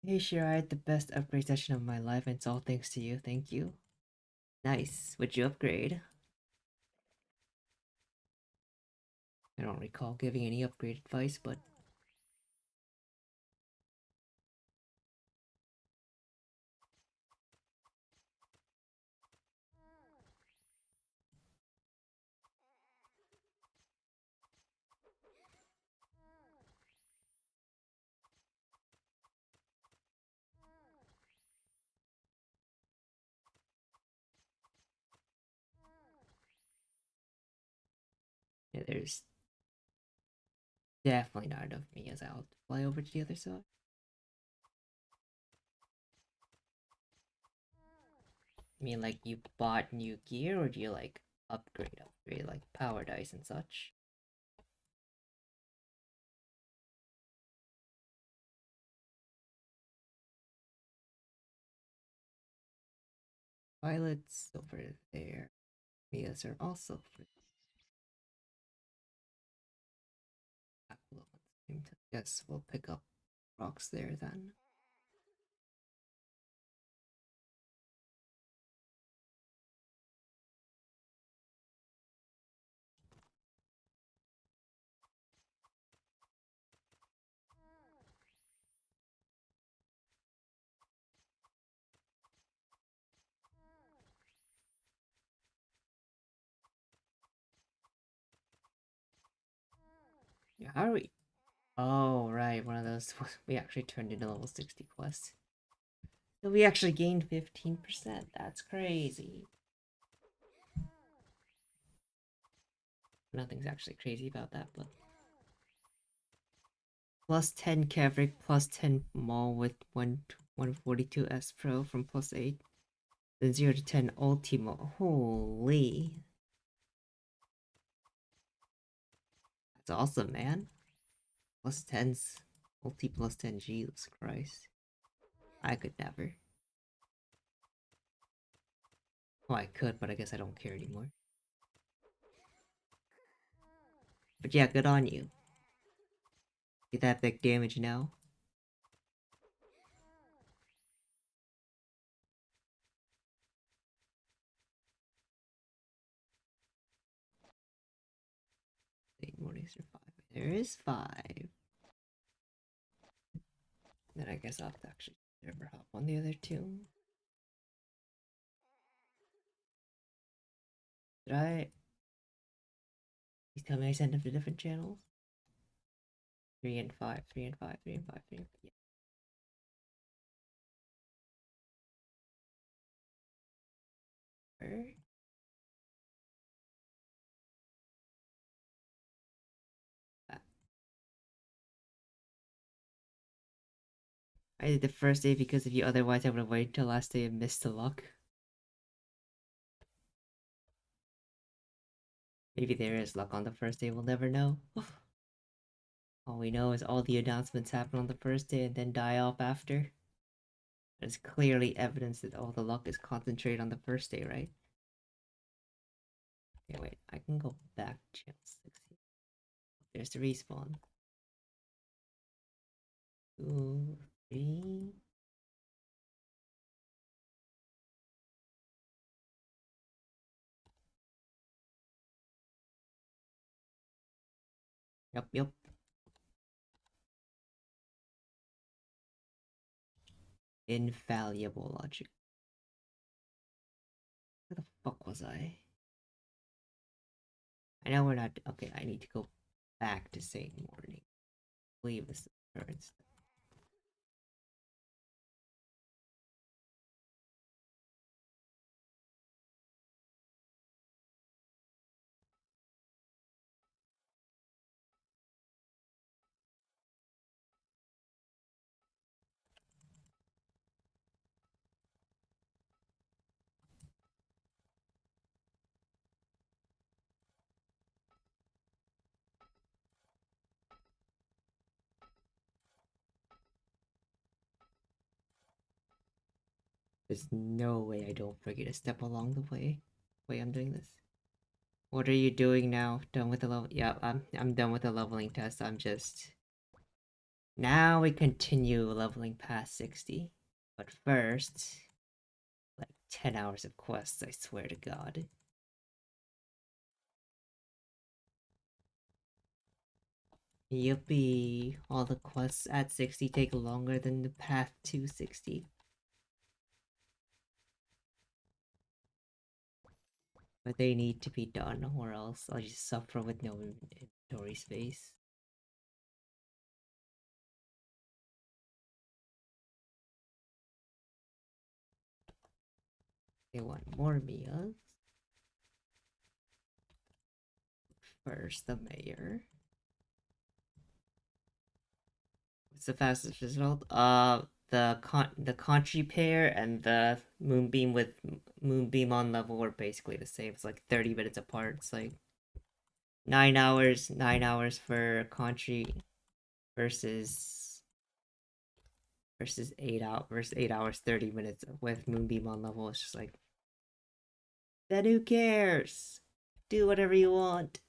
Hey sure, I had the best upgrade session of my life and it's all thanks to you, thank you. Nice, would you upgrade? I don't recall giving any upgrade advice, but yeah, there's definitely not enough me as I'll fly over to the other side. I mean, like, you bought new gear, or do you, like, upgrade, like, power dice and such? Pilots over there. Mias are also for that. Guess we'll pick up rocks there then. Yeah, how are we? Oh, right, one of those. We actually turned into level 60 quest. So we actually gained 15%. That's crazy. Nothing's actually crazy about that, but. Plus 10 Kavrik, plus 10 Maul with 142 S Pro from plus 8. Then 0 to 10 Ultimo. Holy. That's awesome, man. Plus 10s. Ulti plus 10, Jesus Christ. I could never. Well, I could, but I guess I don't care anymore. But yeah, good on you. Get that big damage now. Eight more days or 5. There is 5. Then I guess I'll have to actually never hop on the other two. Did I? Please tell me I sent them to different channels. 3 and 5, 3 and 5, 3 and 5, 3 and 5. Yeah. Where? I did the first day because of you, otherwise I would have waited till last day and missed the luck. Maybe there is luck on the first day, we'll never know. All we know is all the announcements happen on the first day and then die off after. There's clearly evidence that all the luck is concentrated on the first day, right? Okay, wait, I can go back to channel 60. There's the respawn. 2, 3. Yup, yup. Infallible logic. Where the fuck was I? I know we're not. Okay, I need to go back to Saint Morning. Leave this current stuff. There's no way I don't forget a step along the way. Wait, I'm doing this. What are you doing now? Done with the level? Yeah, I'm done with the leveling test. I'm just now we continue leveling past 60. But first, like 10 hours of quests, I swear to God. Yippee! All the quests at 60 take longer than the path to 60. But they need to be done, or else I'll just suffer with no inventory space. They want more Mias. First, the mayor. What's the fastest result? The Conchi pair and the Moonbeam with Moonbeam on level were basically the same. It's like 30 minutes apart. It's like 9 hours for Conchi versus 8 hours 30 minutes with Moonbeam on level. It's just like, then who cares? Do whatever you want.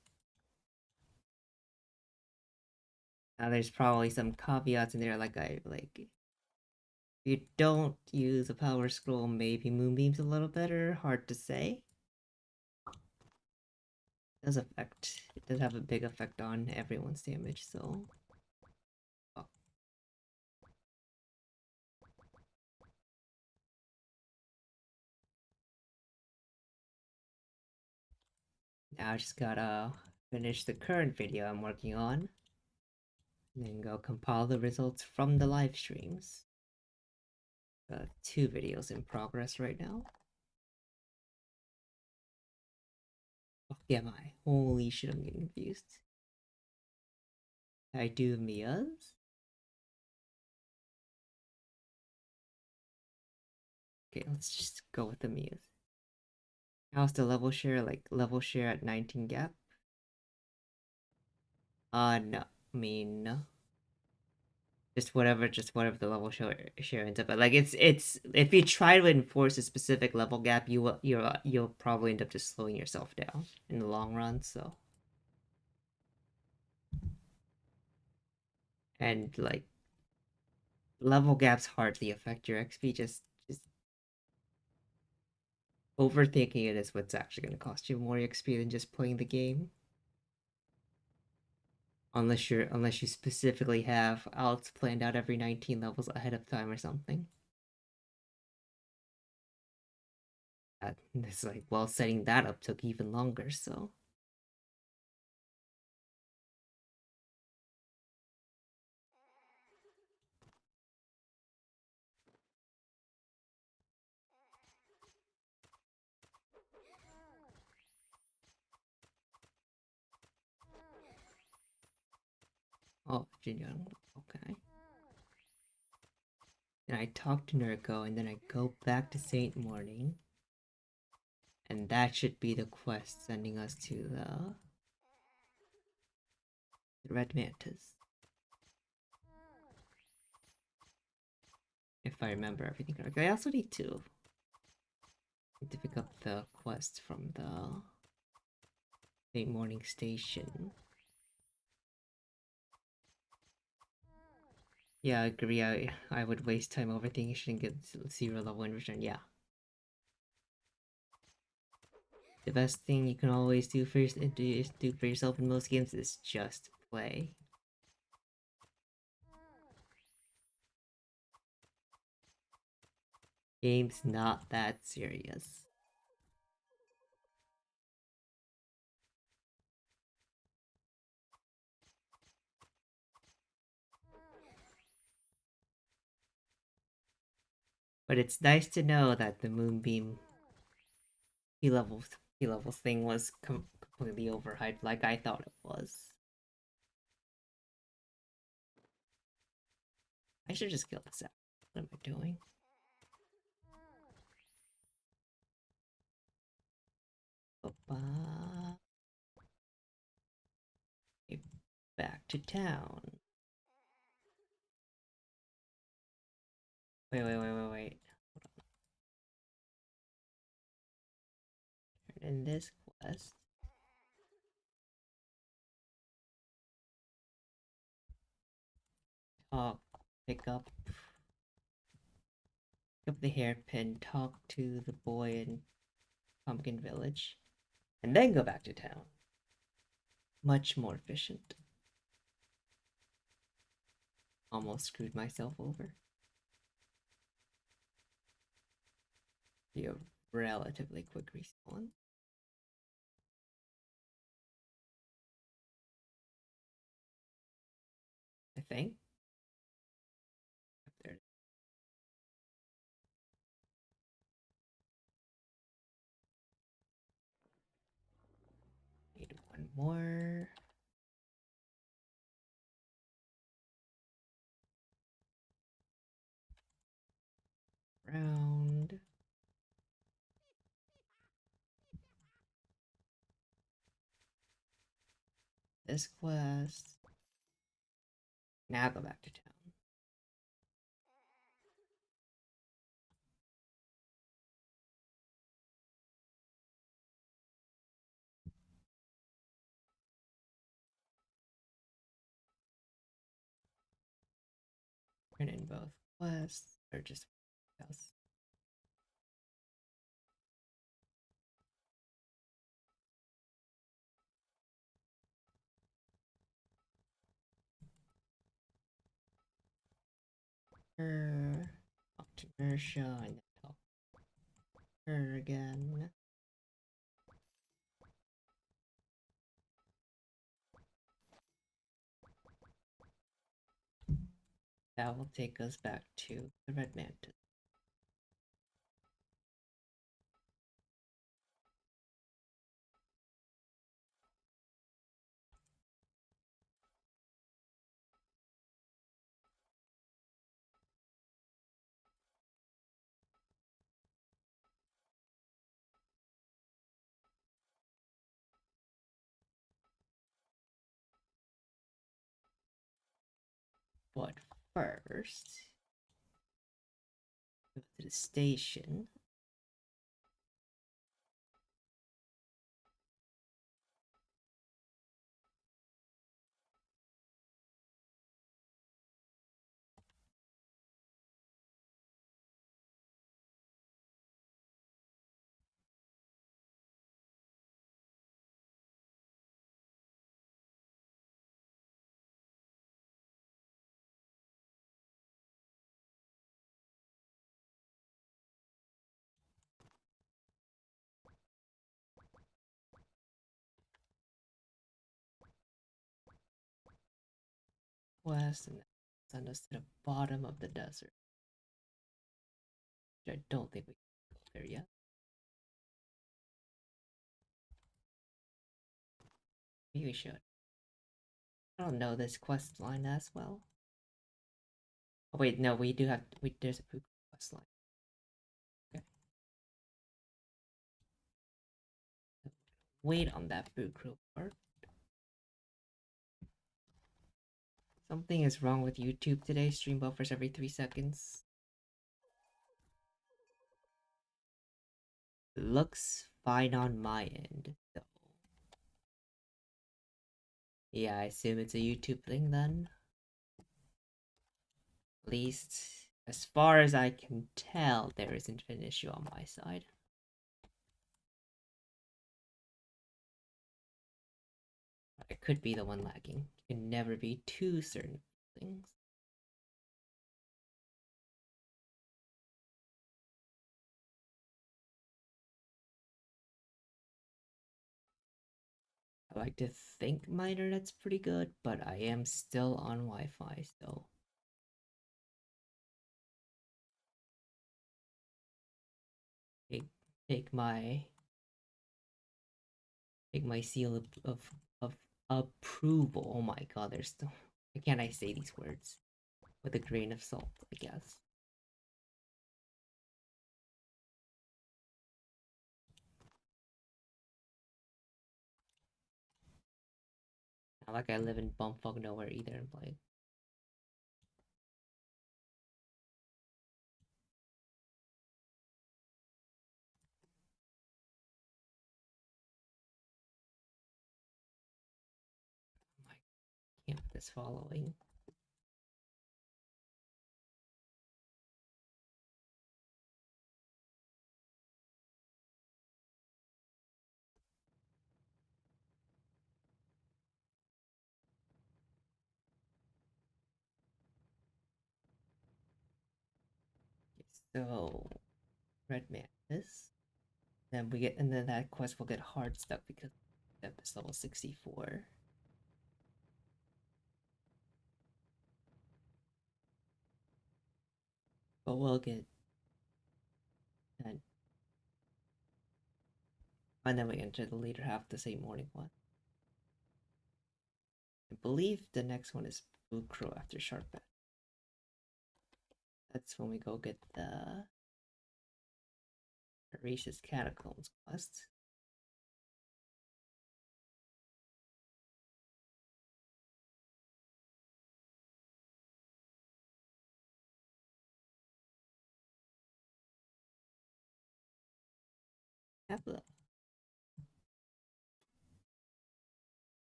Now there's probably some caveats in there, like if you don't use a power scroll, maybe Moonbeam's a little better. Hard to say. It does have a big effect on everyone's damage, so. Oh. Now I just gotta finish the current video I'm working on. And then go compile the results from the live streams. 2 videos in progress right now. Fuck am I? Holy shit, I'm getting confused. I do Mia's? Okay, let's just go with the Mia's. How's the level share? Like, level share at 19 gap? No. I mean, no. Just whatever the level share ends up at. Like, it's if you try to enforce a specific level gap, you'll probably end up just slowing yourself down in the long run. So, and like level gaps hardly affect your XP. Just overthinking it is what's actually going to cost you more XP than just playing the game. Unless you specifically have outs planned out every 19 levels ahead of time or something. It's like, well, setting that up took even longer, so. Oh, Jinyoung, okay. And I talk to Nurko, and then I go back to Saint Morning. And that should be the quest sending us to the Red Mantis. If I remember everything correctly. I also need to pick up the quest from the Saint Morning Station. Yeah, I agree. I would waste time overthinking shit and get 0 level in return. Yeah. The best thing you can always do for yourself in most games is just play. Game's not that serious. But it's nice to know that the Moonbeam P-level P-level thing was completely overhyped like I thought it was. I should just kill this out. What am I doing? Back to town. Wait. Turn in this quest. Talk. Pick up the hairpin. Talk to the boy in Pumpkin Village. And then go back to town. Much more efficient. Almost screwed myself over. Be a relatively quick respawn. I think. There. Need one more. Round. This quest. Now go back to town. Turn in both quests. Or just else. Talk to Mersha and then talk to her again. That will take us back to the Red Mantis. But first, go to the station. West and send us to the bottom of the desert. Which I don't think we can go there yet. Maybe we should. I don't know this quest line as well. Oh wait, no, we do have. There's a Pooh quest line. Okay. Wait on that Pooh Crew part. Something is wrong with YouTube today. Stream buffers every 3 seconds. Looks fine on my end. So, yeah, I assume it's a YouTube thing then. At least, as far as I can tell, there isn't an issue on my side. I could be the one lagging. You can never be too certain of things. I like to think my internet's pretty good, but I am still on Wi-Fi, so take, take my take my seal of approval. Oh my god, there's still why can't I say these words with a grain of salt, I guess. Not like I live in bumfuck nowhere either and like my camp is following. So Red Mantis. Then we get and then that quest will get hard stuck because that is level 64. But we'll get 10. And then we enter the later half the same morning one. I believe the next one is Blue Crow after Sharp Bat. That's when we go get the Heresius Catacombs quest. Apple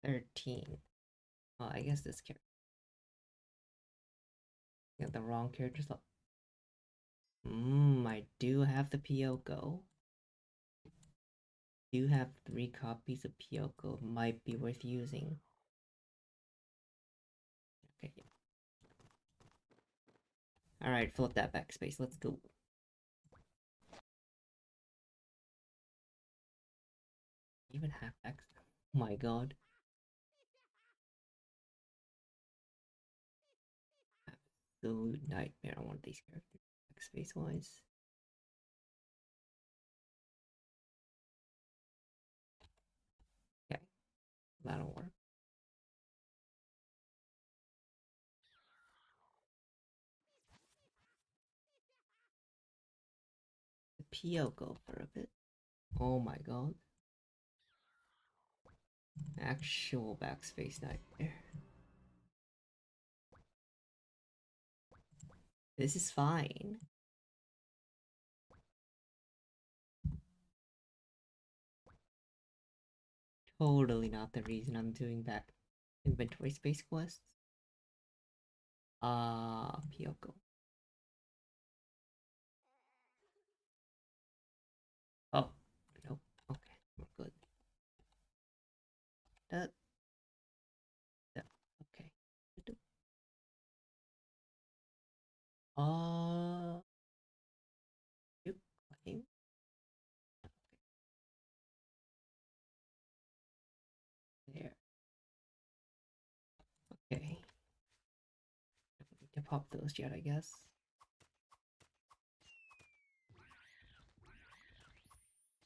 13. Oh, I guess this character. Got the wrong characters up. I do have the Pyoko. Do have 3 copies of Pyoko. Might be worth using. Okay. Alright, fill up that backspace. Let's go. Even half X. Oh my god. absolute nightmare on one of these characters, space wise. Okay, that'll work. The PO go for a bit. Oh my god. Actual backspace nightmare. This is fine. Totally not the reason I'm doing back inventory space quests. Pyoko. Oh, nope. Okay, we're good. That, that, okay. Uh, you claim? There. Okay. Don't need to pop those yet, I guess.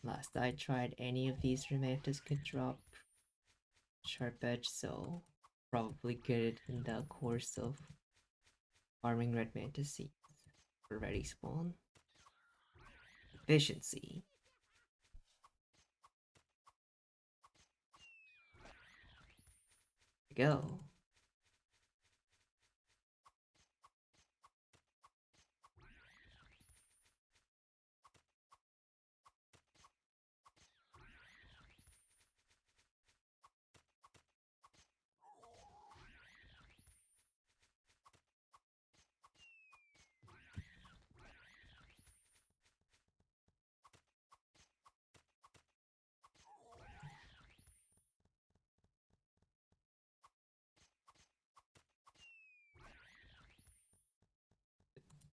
Last I tried, any of these Romantas could drop Sharp Edge, so probably good in the course of farming Red Mantis seeds for ready spawn. Efficiency. Go.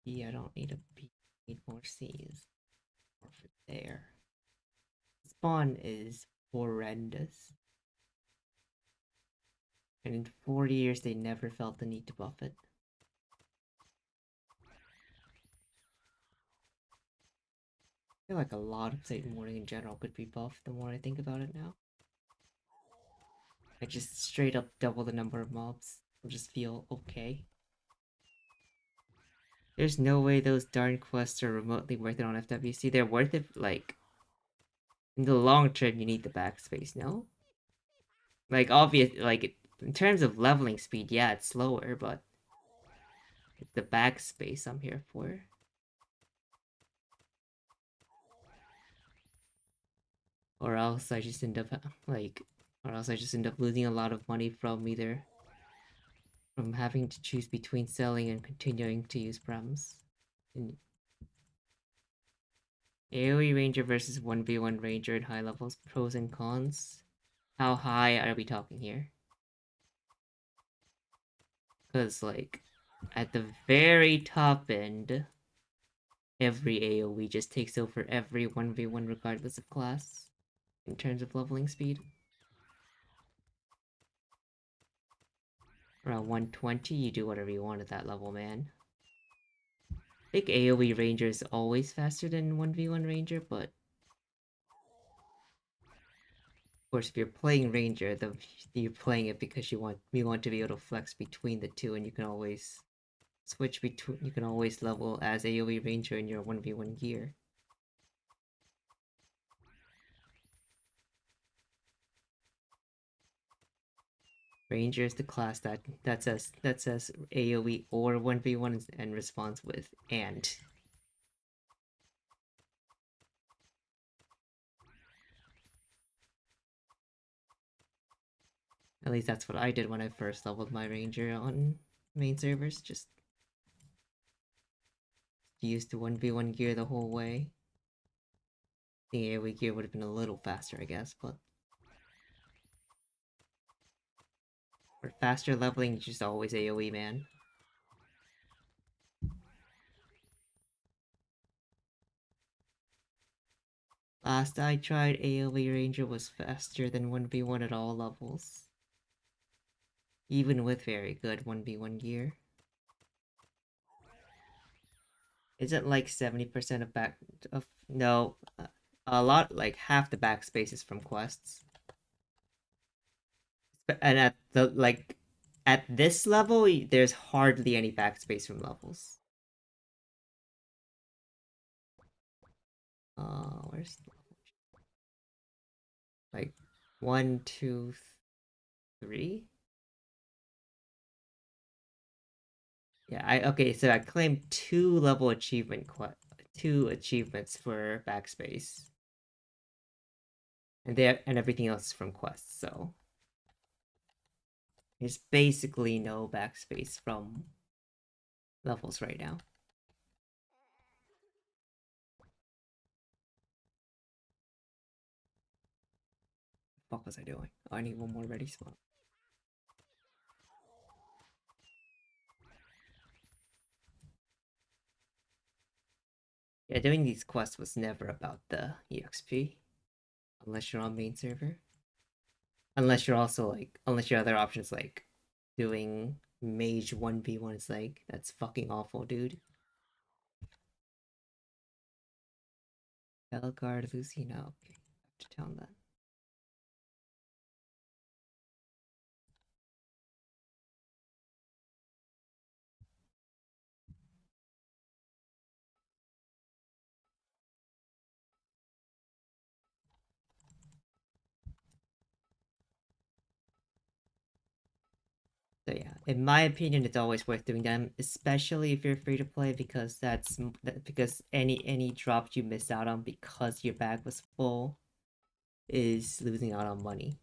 Yeah, I don't need a B. Need more C's. More for there. Spawn is horrendous. And in 40 years, they never felt the need to buff it. I feel like a lot of Satan Morning in general could be buffed the more I think about it now. I just straight up double the number of mobs. I'll just feel okay. There's no way those darn quests are remotely worth it on FWC. They're worth it, like, in the long term, you need the backspace, no? Like, obvious, like, in terms of leveling speed, yeah, it's slower, but it's the backspace I'm here for. Or else I just end up, like, or else I just end up losing a lot of money from either, from having to choose between selling and continuing to use Brems. And AoE Ranger versus 1v1 Ranger at high levels, pros and cons. How high are we talking here? Because, like, at the very top end, every AoE just takes over every 1v1 regardless of class, in terms of leveling speed. Around 120, you do whatever you want at that level, man. I think AoE Ranger is always faster than 1v1 Ranger, but of course, if you're playing Ranger, you're playing it because you want to be able to flex between the two, and you can always switch between. You can always level as AoE Ranger in your 1v1 gear. Ranger is the class that says AoE or 1v1 and responds with and. At least that's what I did when I first leveled my Ranger on main servers. Just used the 1v1 gear the whole way. The AoE gear would have been a little faster, I guess, but for faster leveling, just always AoE, man. Last I tried, AoE Ranger was faster than 1v1 at all levels. Even with very good 1v1 gear. Isn't like 70% of back of no, a lot like half the backspace is from quests. And at the like at this level, there's hardly any backspace from levels. Where's like one, two, three? Yeah, I okay. So I claimed two achievements for backspace, and everything else is from quests. So there's basically no backspace from levels right now. What the fuck was I doing? Oh, I need one more ready spot. Yeah, doing these quests was never about the EXP, unless you're on main server. Unless you're also like, unless your other options like doing mage 1v1 is like, that's fucking awful, dude. Belgard, Lucina, okay. I have to tell him that. So yeah, in my opinion, it's always worth doing them, especially if you're free to play, because because any drop you miss out on because your bag was full is losing out on money.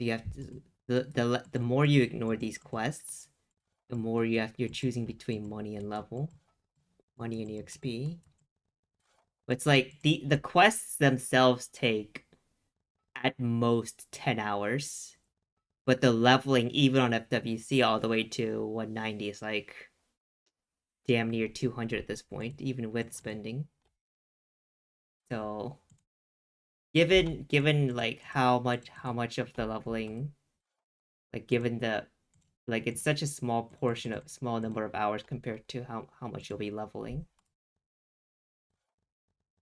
You have to the more you ignore these quests, the more you're choosing between money and level, money and EXP. It's like the quests themselves take at most 10 hours, but the leveling even on FWC all the way to 190 is like damn near 200 at this point, even with spending. So given like how much of the leveling, like given the like it's such a small number of hours compared to how much you'll be leveling.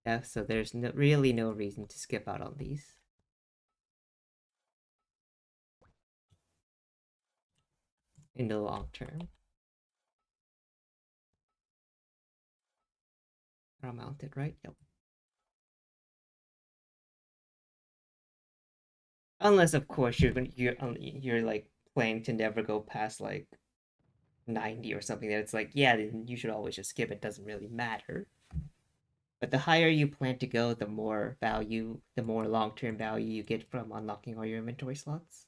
Yeah, so there's really no reason to skip out on these in the long term. Are mounted, right? Yep. Unless of course you're like planning to never go past like 90 or something that it's like, yeah, then you should always just skip it. Doesn't really matter. But the higher you plan to go, the more long term value you get from unlocking all your inventory slots.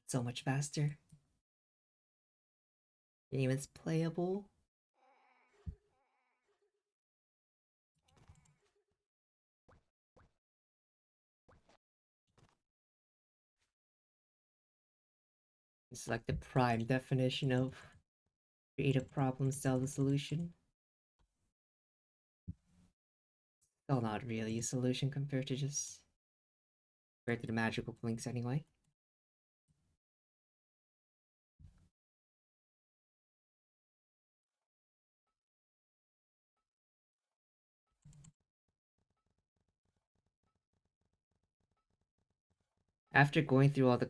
So much faster. Game is playable. It's like the prime definition of creative problem, sell the solution. Still not really a solution compared to the magical blinks anyway. After going through all the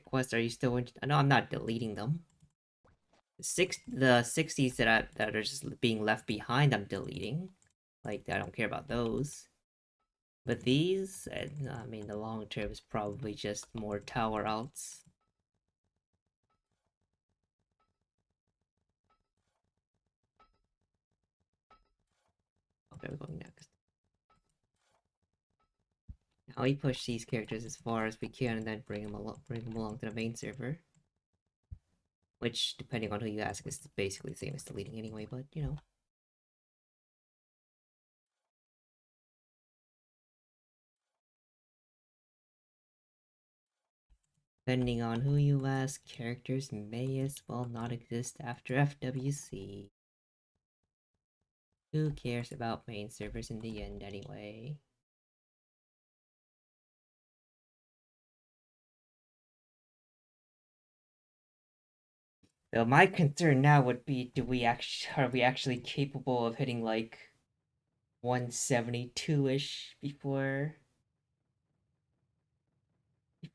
quests, are you still interested? No, I'm not deleting them. The 60s that are just being left behind, I'm deleting. Like I don't care about those. But these, I mean, the long term is probably just more tower outs. Okay, we're going next. Now we push these characters as far as we can, and then bring them along to the main server. Which, depending on who you ask, is basically the same as deleting anyway. But you know, depending on who you ask, characters may as well not exist after FWC. Who cares about main servers in the end anyway? My concern now would be, do we actually are we actually capable of hitting like 172-ish before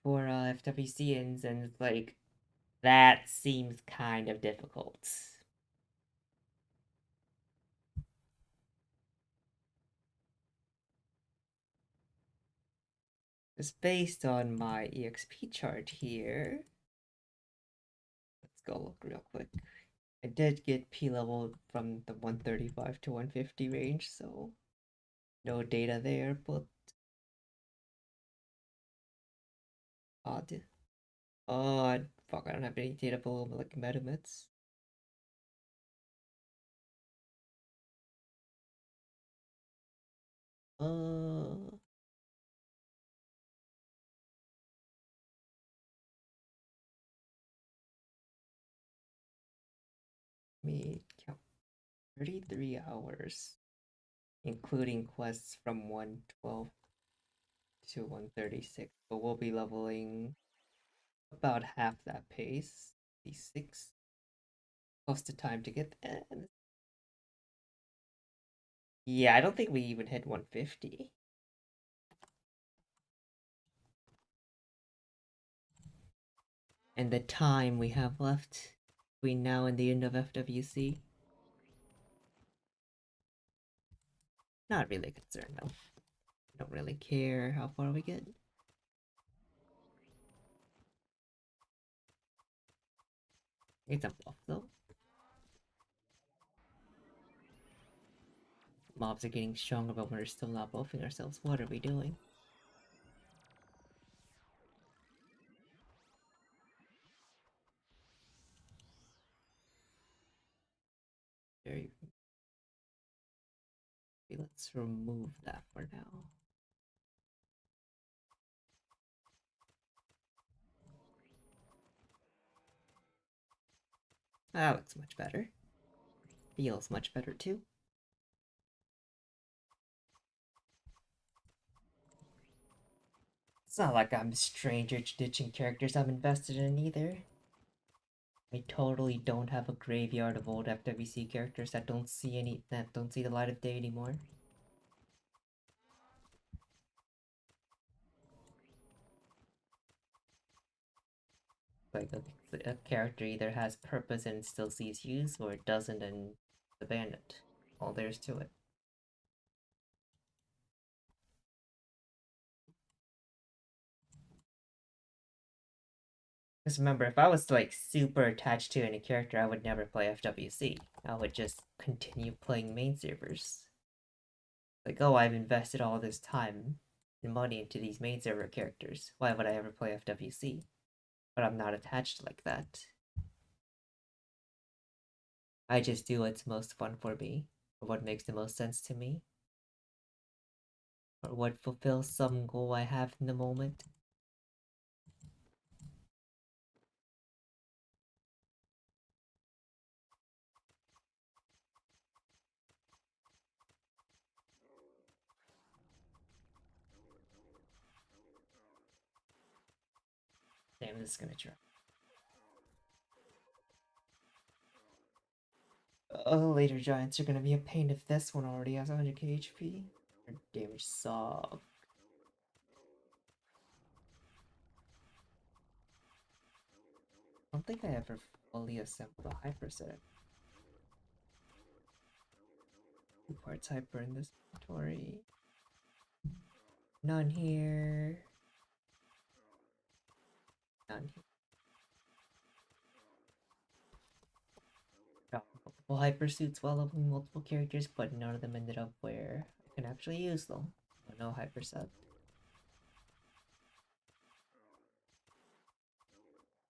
FWC ends, and it's like that seems kind of difficult. Just based on my EXP chart here, let's go look real quick. I did get P level from the 135 to 150 range, so no data there, but odd. Oh, fuck, I don't have any data below like metamits. Uh, me count 33 hours, including quests from 112 to 136, but we'll be leveling about half that pace. D6 plus the time to get there. Yeah, I don't think we even hit 150. And the time we have left between now and the end of FWC. Not really concerned though. Don't really care how far we get. It's a buff though. Mobs are getting stronger, but we're still not buffing ourselves. What are we doing? Very. Let's remove that for now. That looks much better. Feels much better too. It's not like I'm a stranger to ditching characters I'm invested in either. I totally don't have a graveyard of old FWC characters that don't see the light of day anymore. Like a character either has purpose and still sees use, or it doesn't and abandon it. All there is to it. Because remember, if I was like super attached to any character, I would never play FWC. I would just continue playing main servers. Like, oh, I've invested all this time and money into these main server characters. Why would I ever play FWC? But I'm not attached like that. I just do what's most fun for me, or what makes the most sense to me, or what fulfills some goal I have in the moment. Damn, this is gonna try. Later giants are gonna be a pain if this one already has 100k HP. Her damage sucks. I don't think I ever fully assembled a hyper set. 2 parts hyper in this inventory. None here. None here. Got multiple hyper suits while leveling multiple characters, but none of them ended up where I can actually use them. So no hyper set.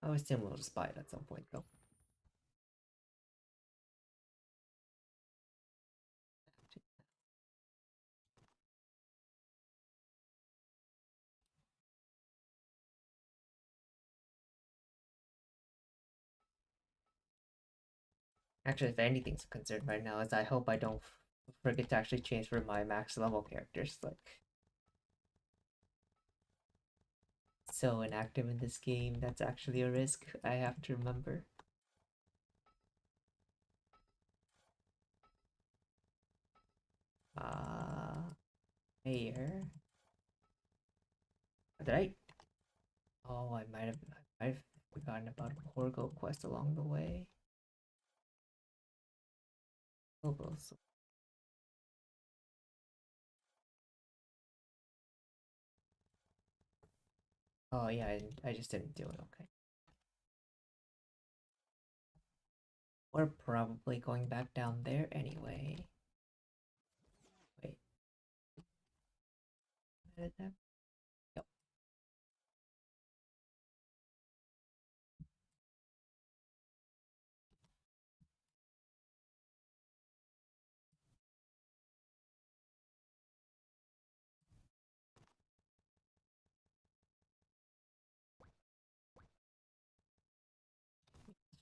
I always assume we'll just buy it at some point though. Actually, if anything's a concern right now is I hope I don't forget to actually change for my max level characters. Like, so inactive in this game, that's actually a risk I have to remember. Uh, Mayor. Did I? Oh, I might have forgotten about a Porgo quest along the way. Porgo's. Oh yeah, I just didn't do it. Okay. We're probably going back down there anyway. Wait, did that? Yep.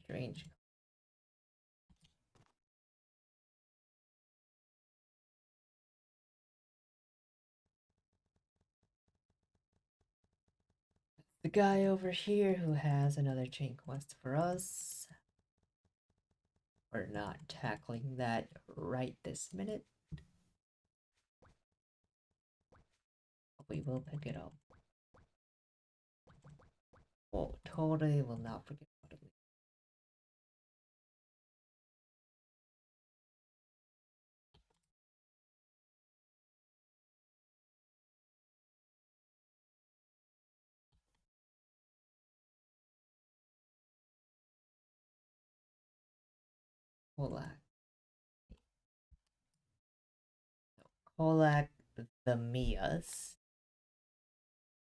Strange. The guy over here who has another chain quest for us. We're not tackling that right this minute. We will pick it up. Oh, totally will not forget about it. Kolak. Kolak the Mias.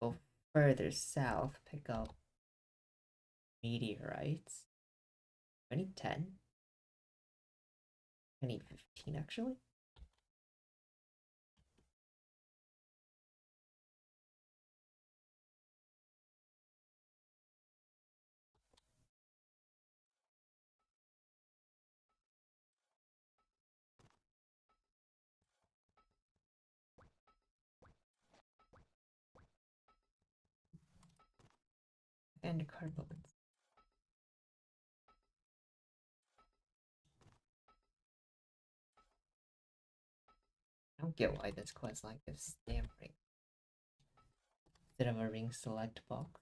Go further south, pick up meteorites. 2010? 2015 actually? And cardboards. I don't get why this quest line gives stamp ring instead of a ring select box.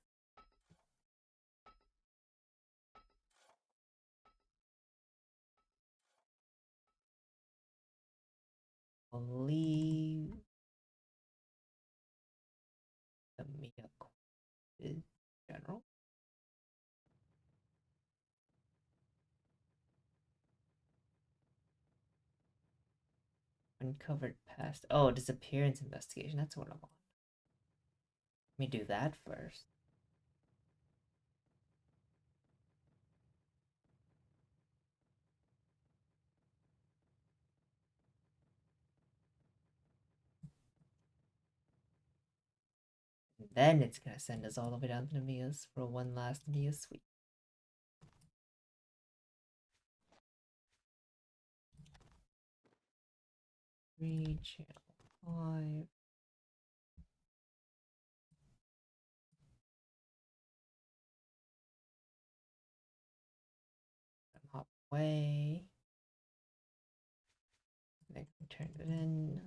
Believe the Mia is general. Uncovered past. Oh, disappearance investigation. That's what I want. Let me do that first. And then it's gonna send us all the way down to Mia's for one last Mia sweep. Three, channel 5. Hop away. Then turn it in.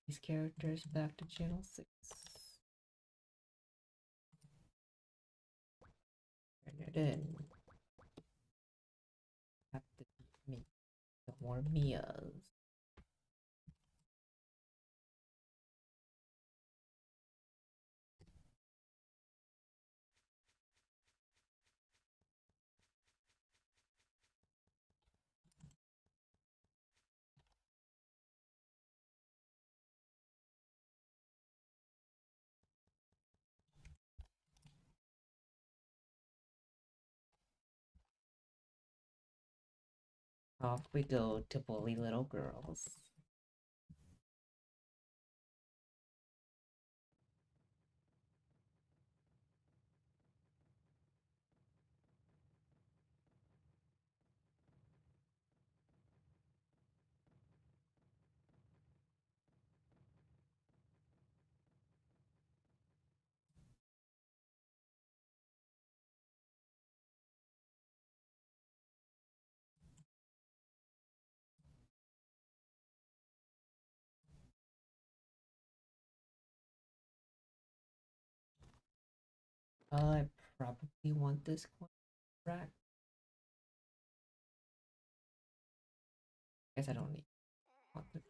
These characters back to channel 6. Turn it in. Have to meet the more Mias. Off we go to bully little girls. I probably want this rack. Guess I don't need want the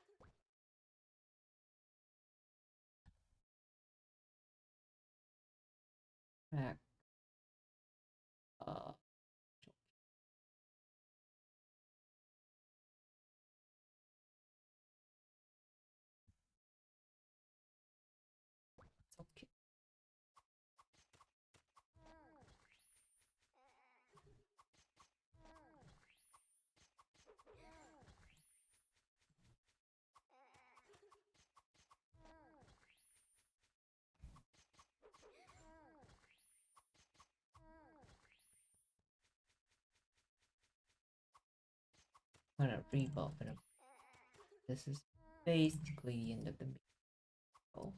rack. Uh, it's okay. I'm gonna rebuff it. This is basically the end of the meal.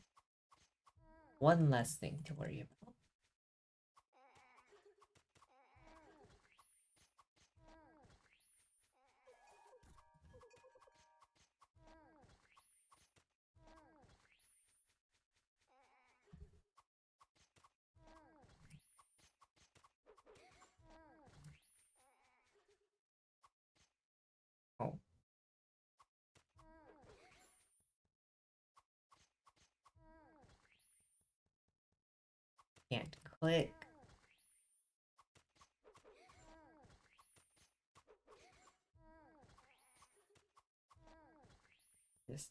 One less thing to worry about. Oh, can't click. Just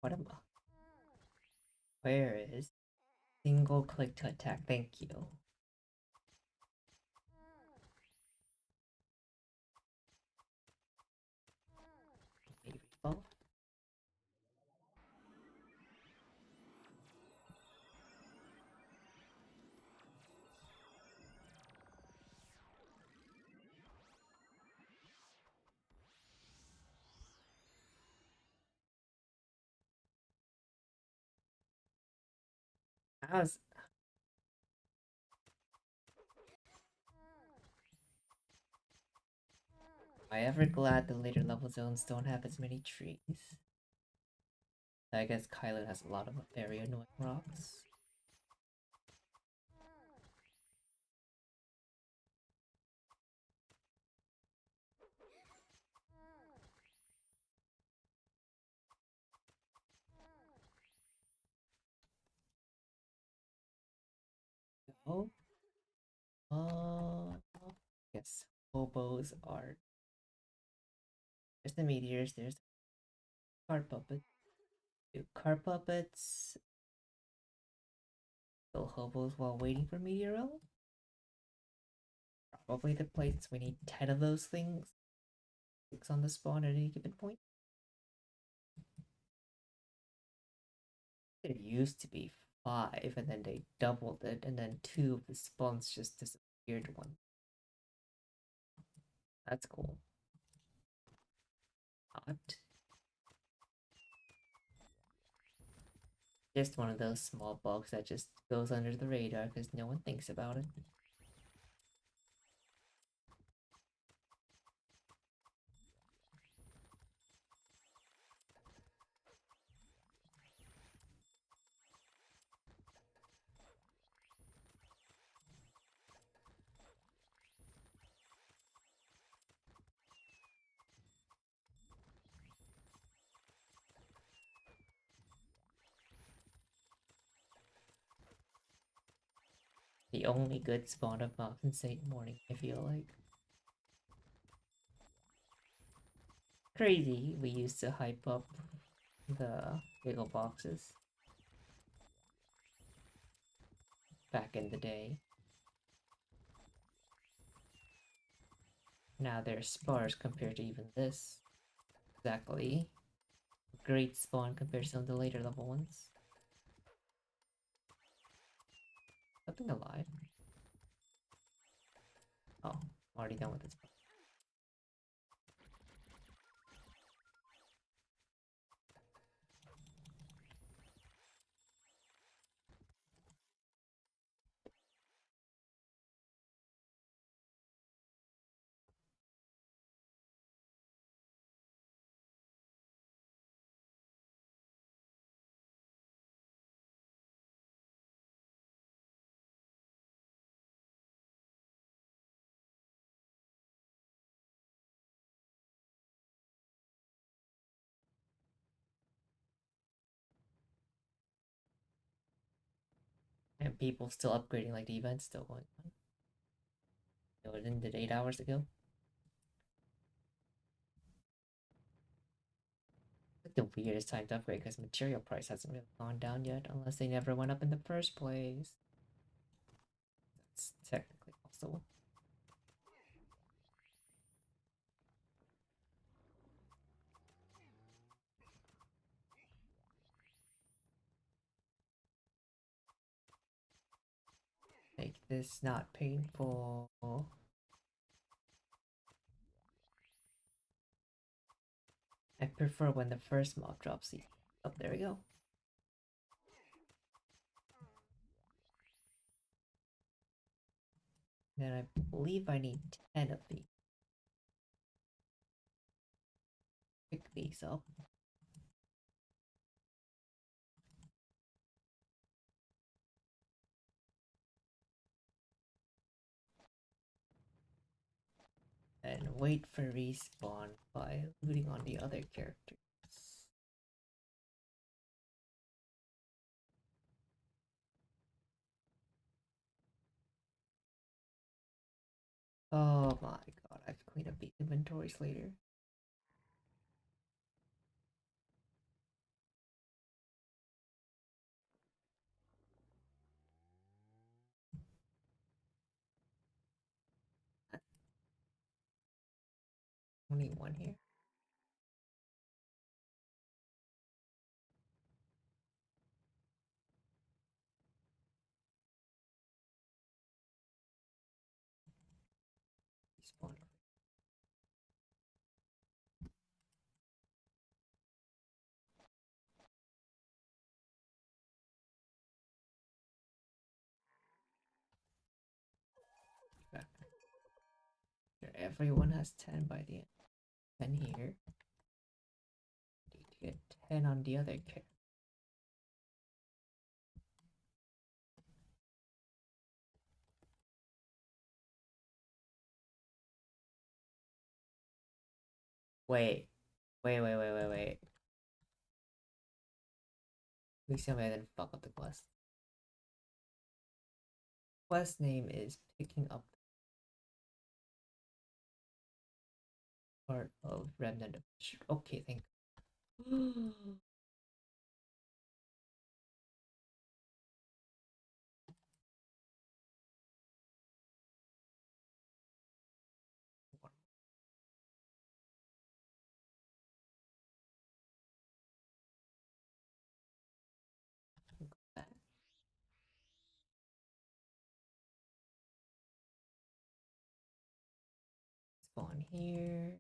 what am I? Where is single click to attack? Thank you. Maybe rebuff. How's am I ever glad the later level zones don't have as many trees? I guess Kylo has a lot of very annoying rocks. Oh, uh, yes, hobos are. There's the meteors. There's the card puppets. Do card puppets kill hobos while waiting for meteor? Probably the place we need 10 of those things. 6 on the spawn at any given point. There used to be 5, and then they doubled it, and then 2 of the spawns just disappeared one. That's cool. Not. Just one of those small bugs that just goes under the radar because no one thinks about it. The only good spawn of Mountain Saint Morning, I feel like. Crazy, we used to hype up the wiggle boxes back in the day. Now they're sparse compared to even this. Exactly. Great spawn compared to some of the later level ones. Something alive. Oh, I'm already done with this. And people still upgrading, like the event's still going on. It ended 8 hours ago. Like the weirdest time to upgrade because material price hasn't really gone down yet, unless they never went up in the first place. That's technically possible. Make this not painful. I prefer when the first mob drops the. Oh, there we go. Then I believe I need 10 of these. Pick these up. And wait for respawn by looting on the other characters. Oh my god, I have to clean up the inventories later. Only one here. Respawn. Back. Everyone has 10 by the end. 10 here. Need to get 10 on the other character. Wait. Wait. Please tell me I didn't fuck up the quest. Quest name is picking up part of Remnant of. Okay, thank you. Spawn here.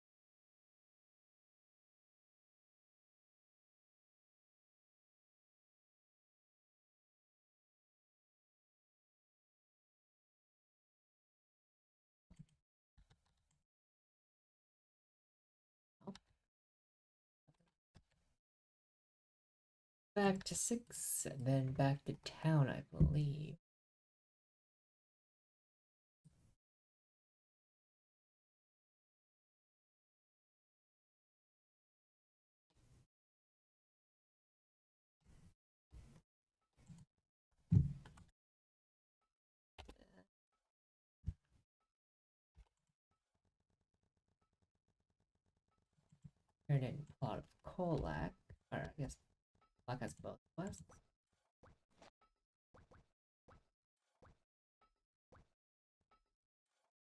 Oh, back to 6, and then back to town, I believe. Turn in plot of Kolak. Or I guess Kolak has both quests.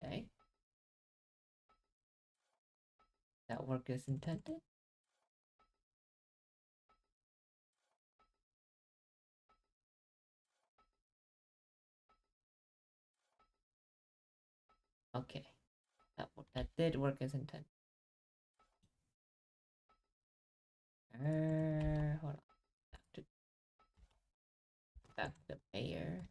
Okay. That work is intended. Okay. That did work as intended. Hold on. Back to the mayor.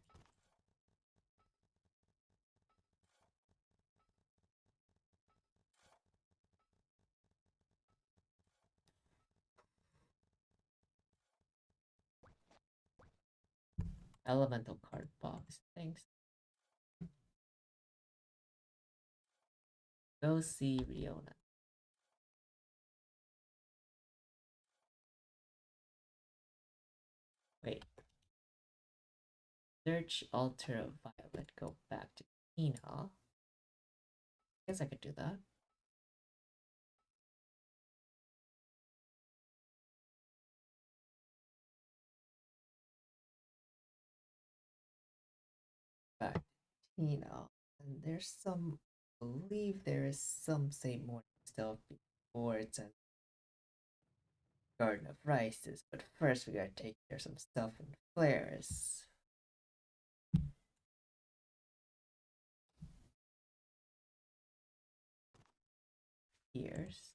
Elemental card box. Thanks. Go see Riona. Wait. Search ultraviolet. Go back to Tina. Guess I could do that. Back to Tina. And there's some, I believe there is some St. Morning stuff before it's a Garden of Rices. But first we gotta take care of some stuff in Flares. Here's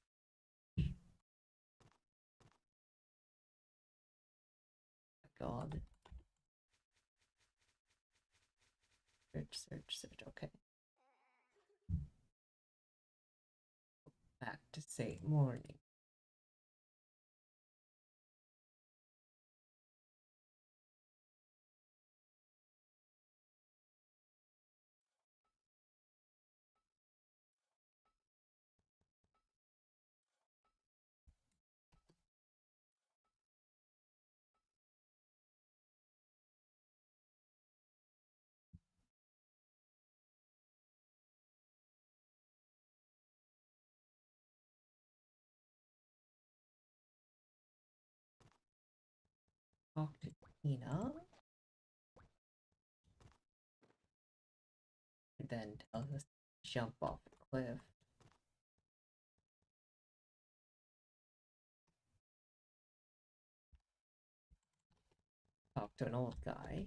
God. Search. Okay. Back to St. Morning. Talk to Tina. And then tells us to jump off the cliff. Talk to an old guy.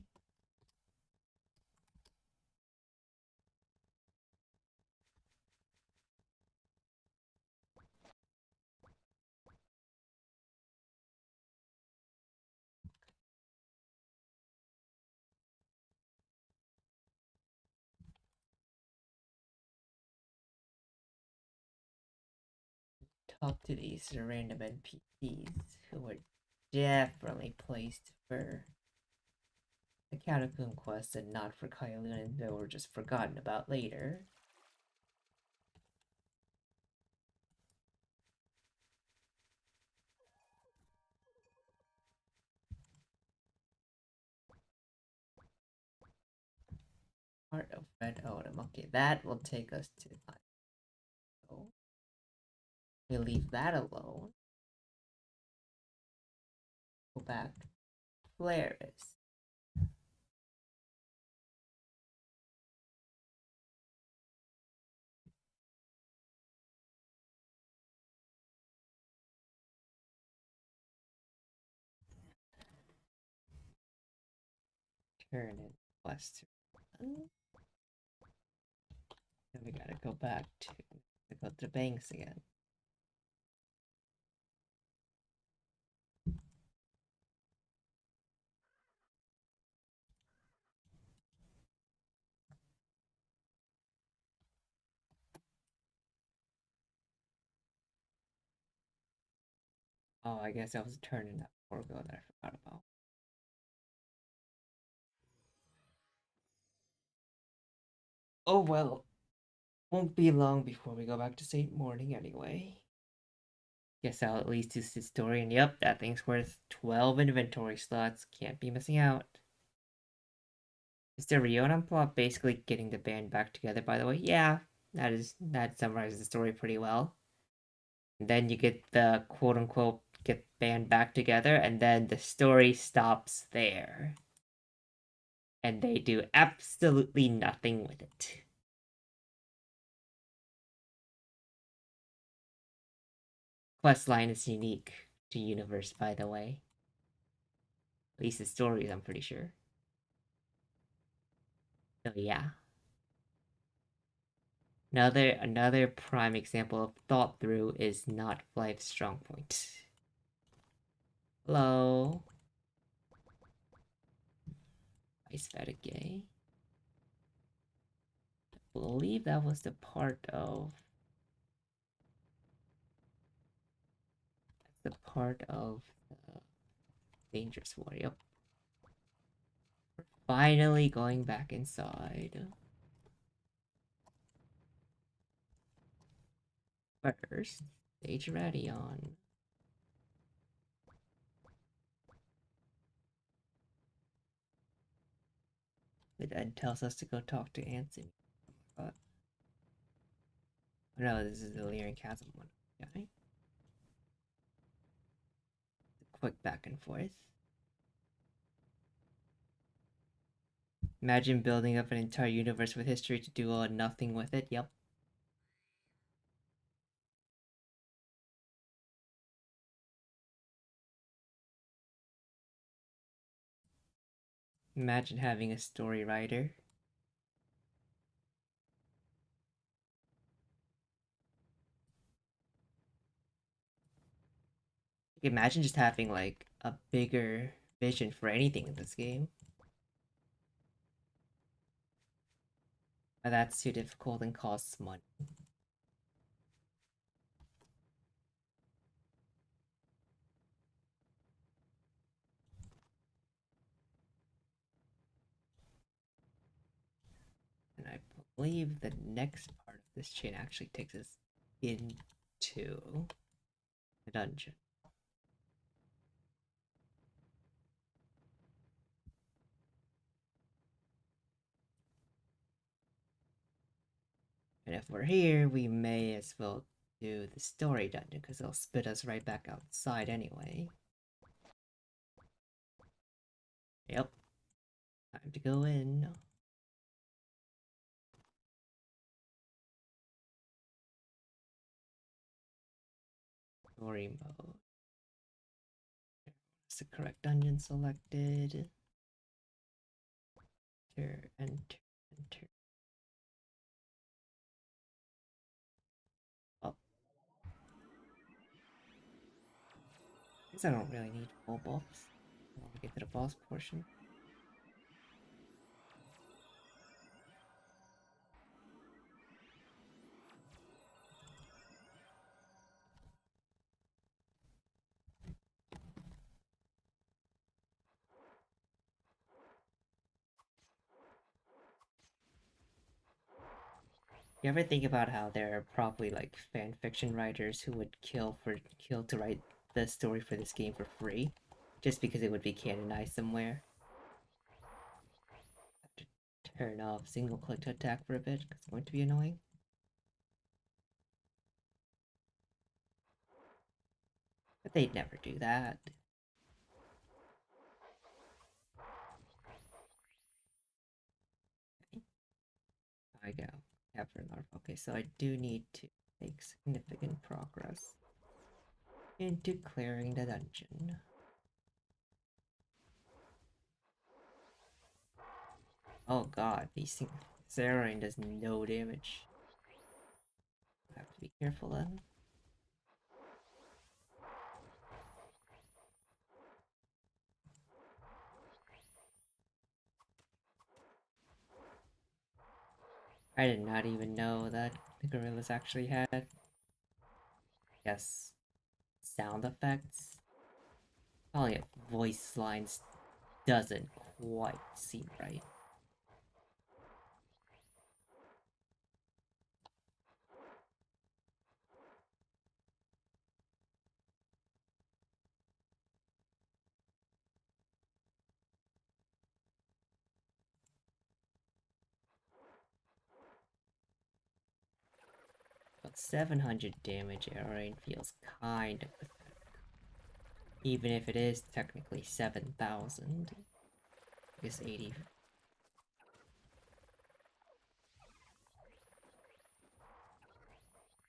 Talk to these random NPCs who are definitely placed for the Catacomb quest and not for Kylun, and they were just forgotten about later. Heart of Red Odom. Okay, that will take us to so we leave that alone. Go back. Flares. Turn it west. And we gotta go back to the banks again. Oh, I guess I was turning that Orgo that I forgot about. Oh well, won't be long before we go back to St. Morning anyway. Guess I'll at least do Historian. Yep, that thing's worth 12 inventory slots. Can't be missing out. Is the Rionan plot basically getting the band back together, by the way? Yeah, that summarizes the story pretty well. And then you get the quote unquote get band back together, and then the story stops there. And they do absolutely nothing with it. Questline is unique to universe, by the way. At least the stories, I'm pretty sure. So yeah. Another prime example of thought through is not life's strong point. Hello. Ice Gay. I believe that was the part of the Dangerous War. Yep. We're finally going back inside. First, stage ready on. It then tells us to go talk to Anthony. But oh, no, this is the Lyrian Chasm one. Okay. Quick back and forth. Imagine building up an entire universe with history to do nothing with it. Yep. Imagine having a story writer. Imagine just having like a bigger vision for anything in this game. But that's too difficult and costs money. And I believe the next part of this chain actually takes us into the dungeon. And if we're here, we may as well do the story dungeon, because it'll spit us right back outside anyway. Yep. Time to go in. Story mode. Is the correct dungeon selected? Enter, enter, enter. Oh. I guess I don't really need full buffs. I want to get to the boss portion. You ever think about how there are probably like fan fiction writers who would kill to write the story for this game for free, just because it would be canonized somewhere? Have to turn off single click to attack for a bit because it's going to be annoying. But they'd never do that. I go. Okay, so I do need to make significant progress into clearing the dungeon. Oh god, these things. Zerain does no damage. I have to be careful then. I did not even know that the gorillas actually had, yes, sound effects. Calling it voice lines doesn't quite seem right. But 700 damage Arain feels kind of pathetic. Even if it is technically 7,000. I guess 80.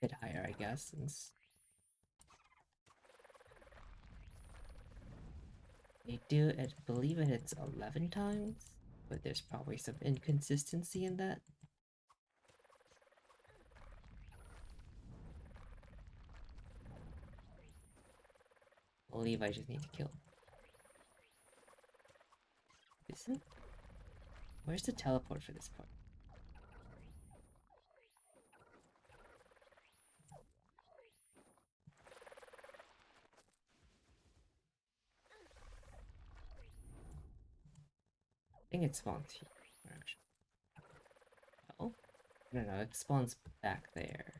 A bit higher, I guess, since they do it, I believe it's 11 times, but there's probably some inconsistency in that. I believe I just need to kill. Is it? Where's the teleport for this part? I think it spawns here, actually. Oh? No, it spawns back there.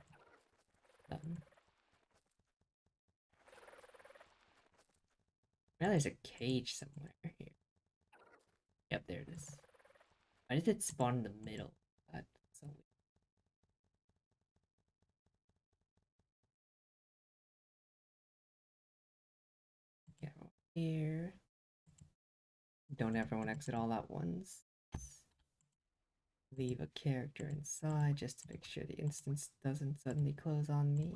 Now there's a cage somewhere here. Yep, there it is. Why did it spawn in the middle? That's so weird. Get over here. Don't everyone exit all at once. Leave a character inside just to make sure the instance doesn't suddenly close on me.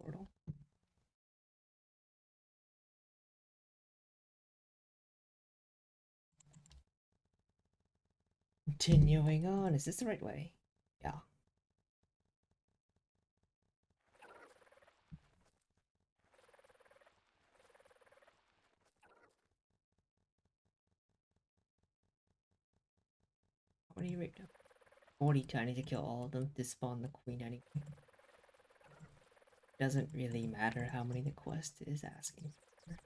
Portal. Continuing on, is this the right way? Yeah. How many right now? 42. I need to kill all of them to spawn the queen anyway. Doesn't really matter how many the quest is asking for.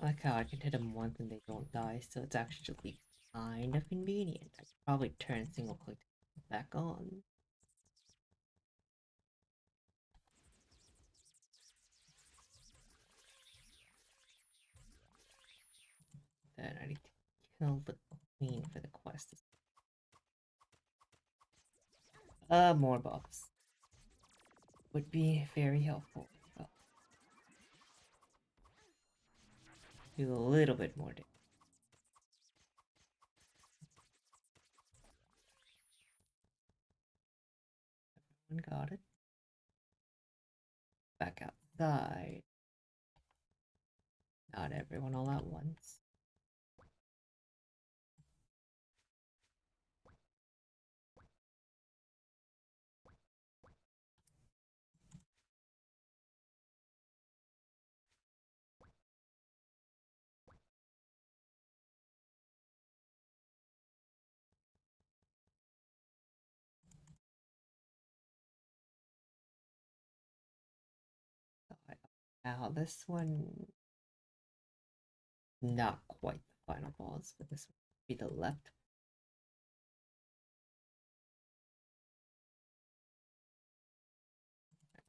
I like how I can hit them once and they don't die, so it's actually kind of convenient. I could probably turn single click back on. Then I need to kill the queen for the quest. More buffs would be very helpful. Well, do a little bit more damage. Everyone got it. Back outside. Not everyone all at once. Now this one, not quite the final boss, but this would be the left.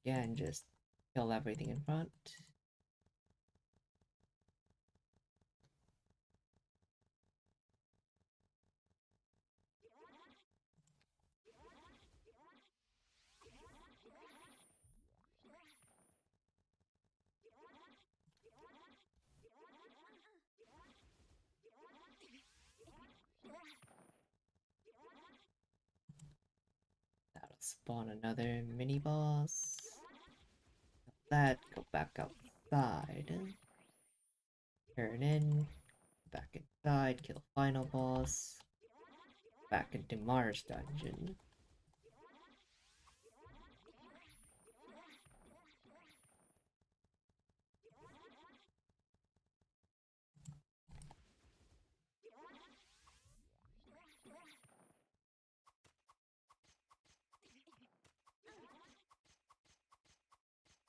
Again, just kill everything in front. That'll spawn another mini boss. That, go back outside. Turn in, back inside, kill final boss. Back into Mars dungeon.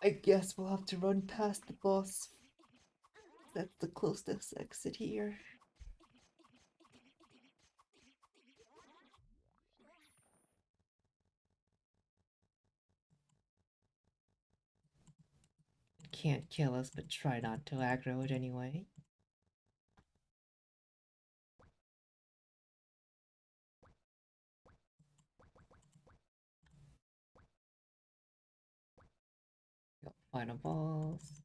I guess we'll have to run past the boss. That's the closest exit here. Can't kill us, but try not to aggro it anyway. Got final boss.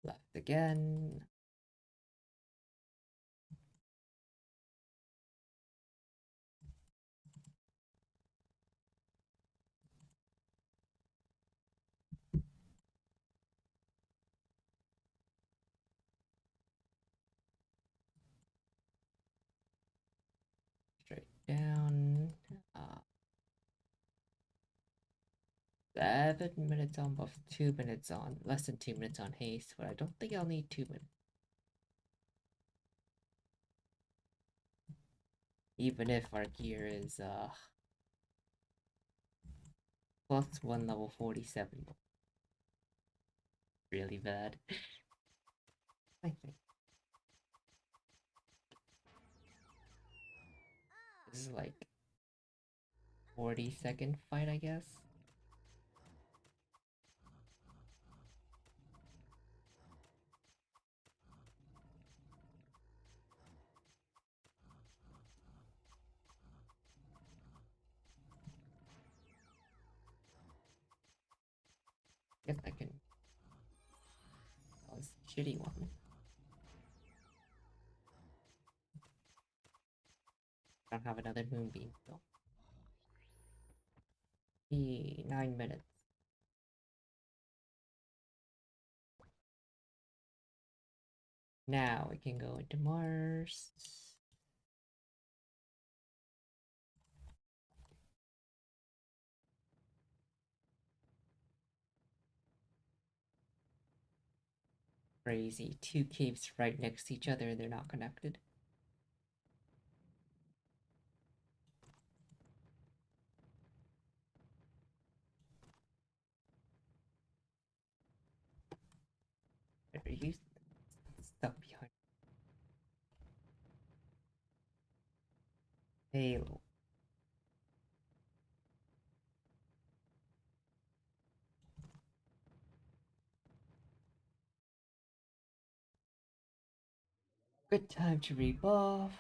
Left. again. Straight down. 7 minutes on buff, 2 minutes on, less than 2 minutes on haste, but I don't think I'll need 2 minutes. Even if our gear is +1 level 47. Really bad. I think. This is like 40-second fight, I guess. Guess I can. That was a shitty one. I don't have another moonbeam though. 9 minutes. Now we can go into Mars. Crazy. Two caves right next to each other and they're not connected. Better use stuff behind. Halo. Good time to rebuff.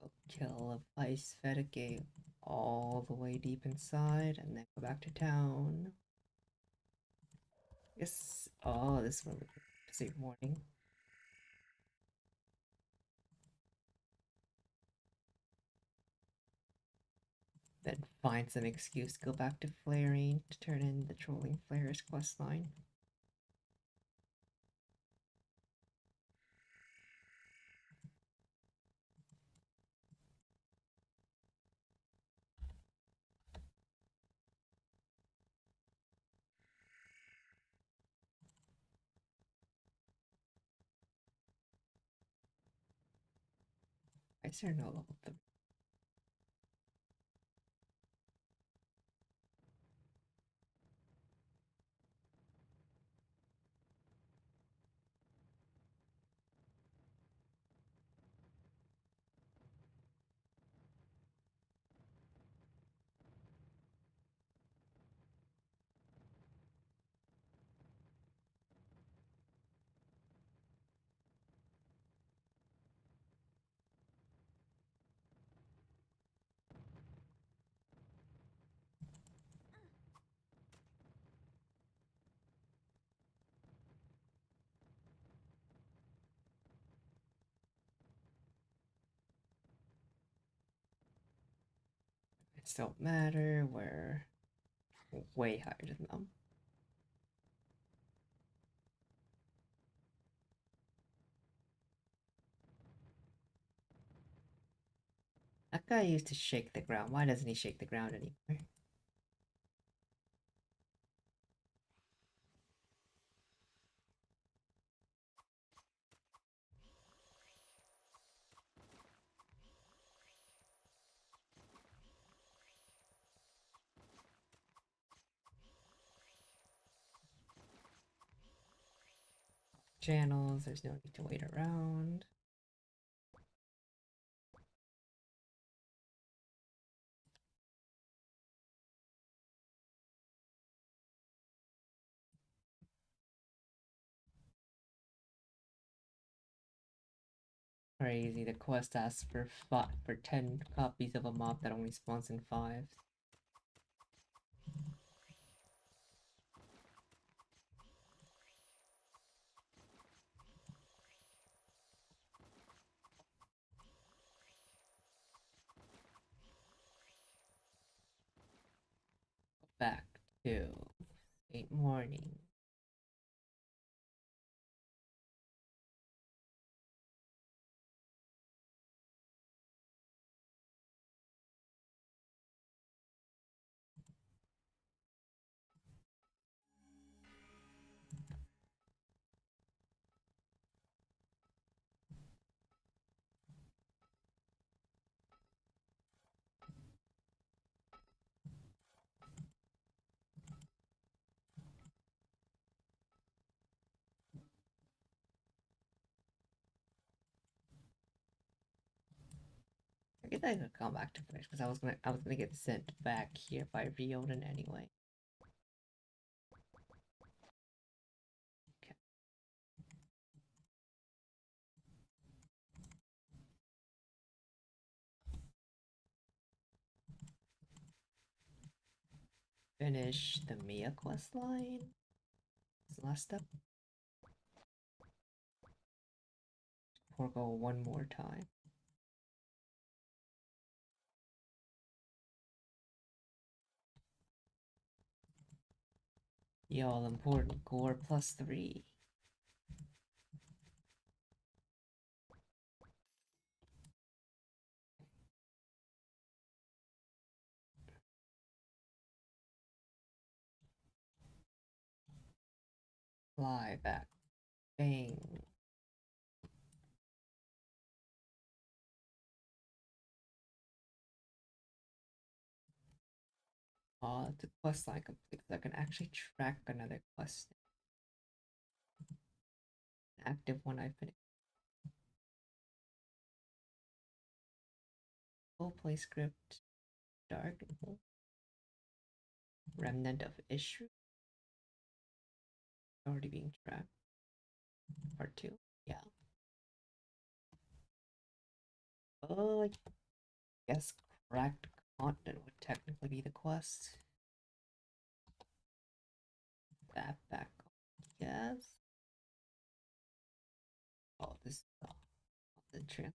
I'll kill a ice Fetake all the way deep inside and then go back to town. Yes. Oh, this one would save morning. Then find some excuse, go back to flaring to turn in the trolling flares questline. I still no level 3. It don't matter, we're way higher than them. That guy used to shake the ground. Why doesn't he shake the ground anymore? Channels, there's no need to wait around. Crazy. The quest asks for 10 copies of a mob that only spawns in 5. Back to late morning. I guess I could come back to finish because I was gonna get sent back here by Rioden anyway. Okay. Finish the Mia quest line. This last step. Or go one more time. The all important gore +3. Fly back. Bang. The quest line complete. So I can actually track another quest. Active one I finished. Full play script. Dark. Remnant of Issue. Already being tracked. Part 2. Yeah. Oh, I guess cracked content would technically be the quest. That back. Yes. Oh, this is the trip.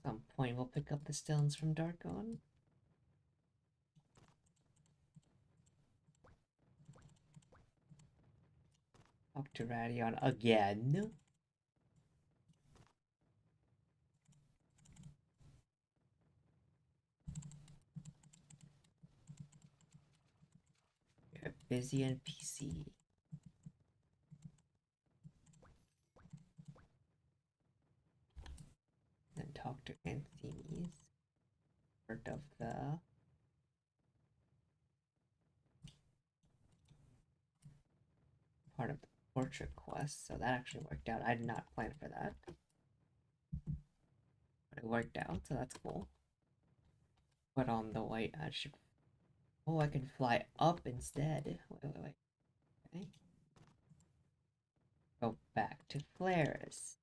Some point we'll pick up the stones from Darkon. Talk to Radion again. You're busy NPC. Then talk to Anthony's. Part of the portrait quest, so that actually worked out. I did not plan for that, but it worked out, so that's cool. Put on the white. I should. Oh, I can fly up instead. Wait. Okay. Go back to Flares.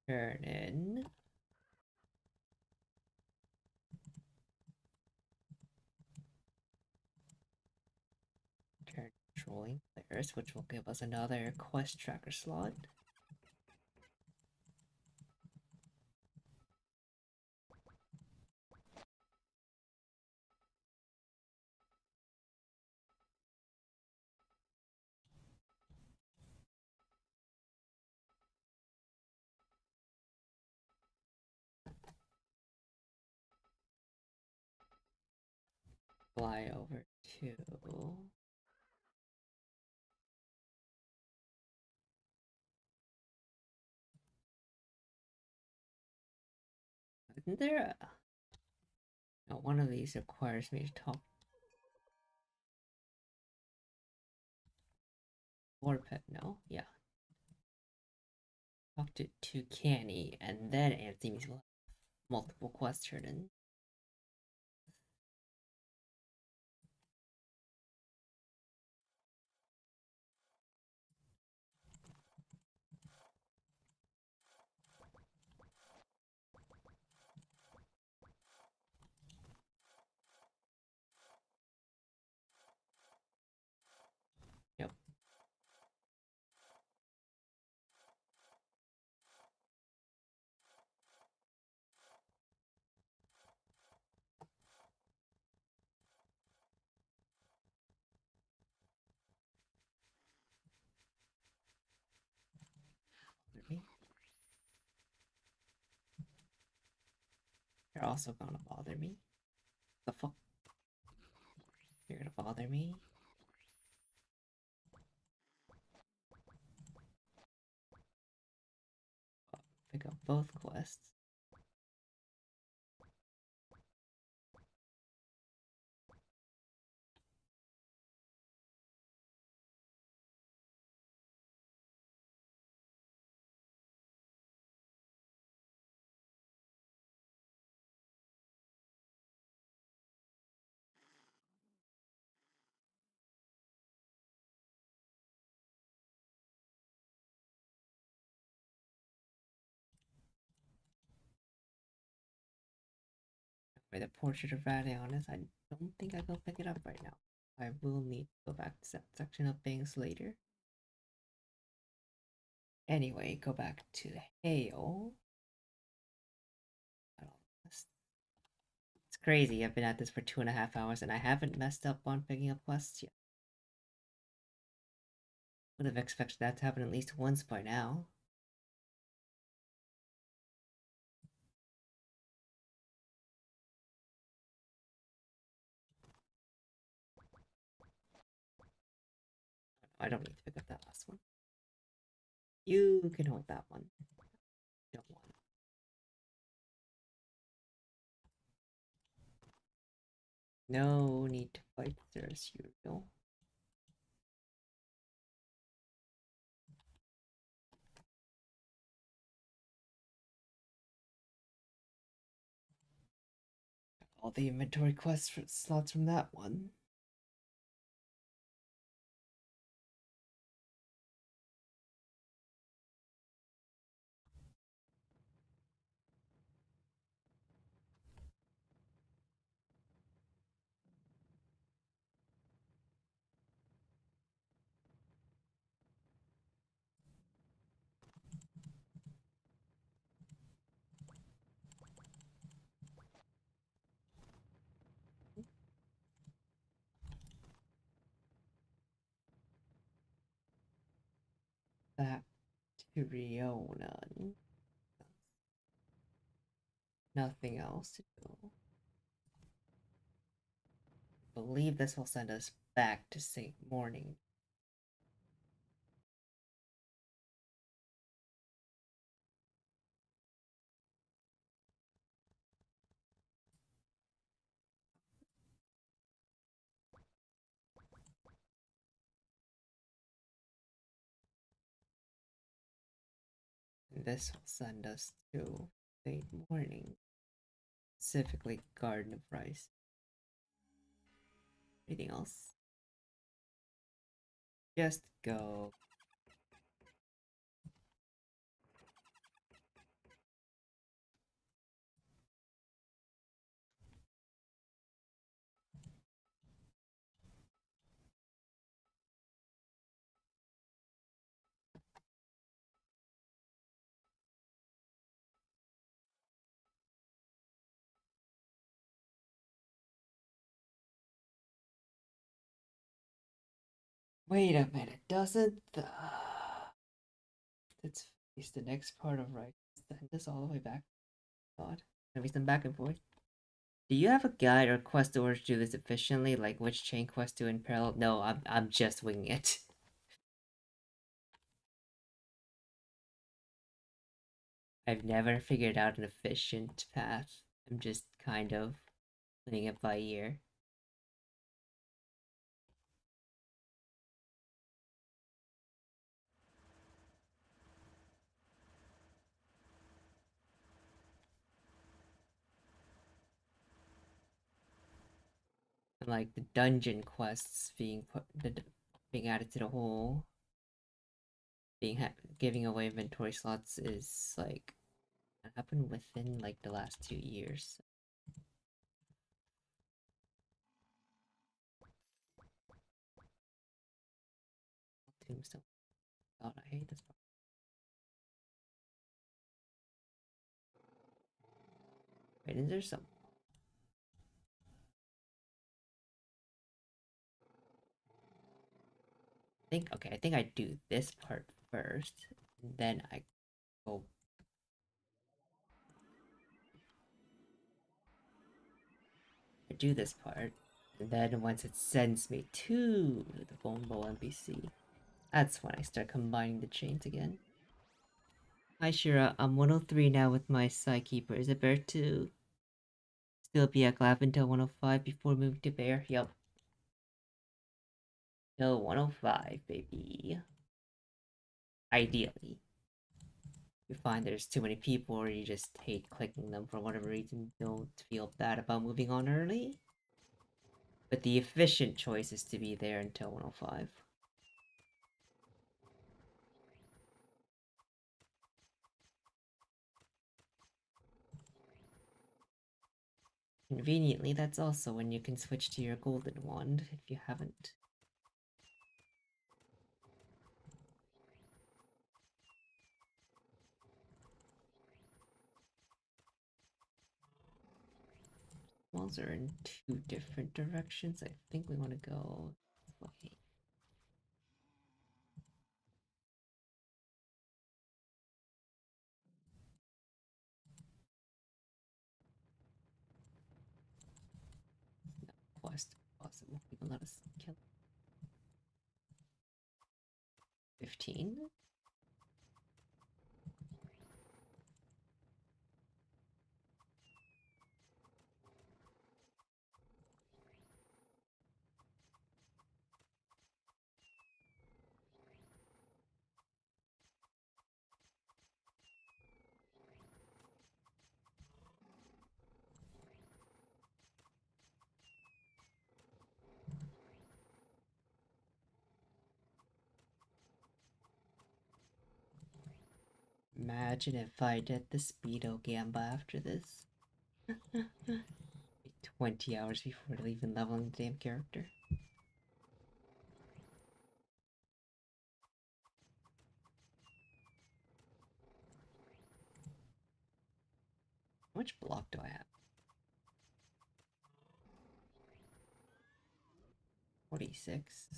Turn in. Turn controlling players, which will give us another quest tracker slot. Fly over to. I Isn't there a... No, one of these requires me to talk or pet, no? Yeah. Talk to Canny, and then Anthony's will have multiple quests turned in. Yep. Me. You're also gonna bother me. The fuck? You're gonna bother me? Pick up both quests. By the portrait of Radianus, I don't think I can pick it up right now. I will need to go back to that section of things later. Anyway, go back to Hail. It's crazy. I've been at this for 2.5 hours and I haven't messed up on picking up quests yet. Would have expected that to happen at least once by now. I don't need to pick up that last one. You can hold that one. Don't want it. No need to fight there as usual. All the inventory quests for slots from that one. Back to Riona. Nothing else to do. I believe this will send us back to St. Morning. This will send us to St. Morning, specifically Garden of Rice. Anything else? Just go. Wait a minute, doesn't the... Let's face the next part of right. Send us all the way back. God. Maybe some back and forth. Do you have a guide or quest order to do this efficiently? Like which chain quest to in parallel? No, I'm just winging it. I've never figured out an efficient path. I'm just kind of playing it by ear. And like the dungeon quests being added to the whole giving away inventory slots is like happened within like the last 2 years. Tombstone. God, I hate this part. Wait, is there some? I think I do this part first, and then I go. I do this part, and then once it sends me to the vulnerable NPC, that's when I start combining the chains again. Hi Shira, I'm 103 now with my Psykeeper. Is it better to still be at Glav until 105 before moving to Bear? Yup. Till 105, baby. Ideally. You find there's too many people or you just hate clicking them for whatever reason, don't feel bad about moving on early. But the efficient choice is to be there until 105. Conveniently, that's also when you can switch to your golden wand if you haven't. Walls are in two different directions. I think we want to go this way. Quest possible. Even let us kill 15. Imagine if I did the Speedo Gamba after this. 20 hours before even leveling the damn character. How much block do I have? 46.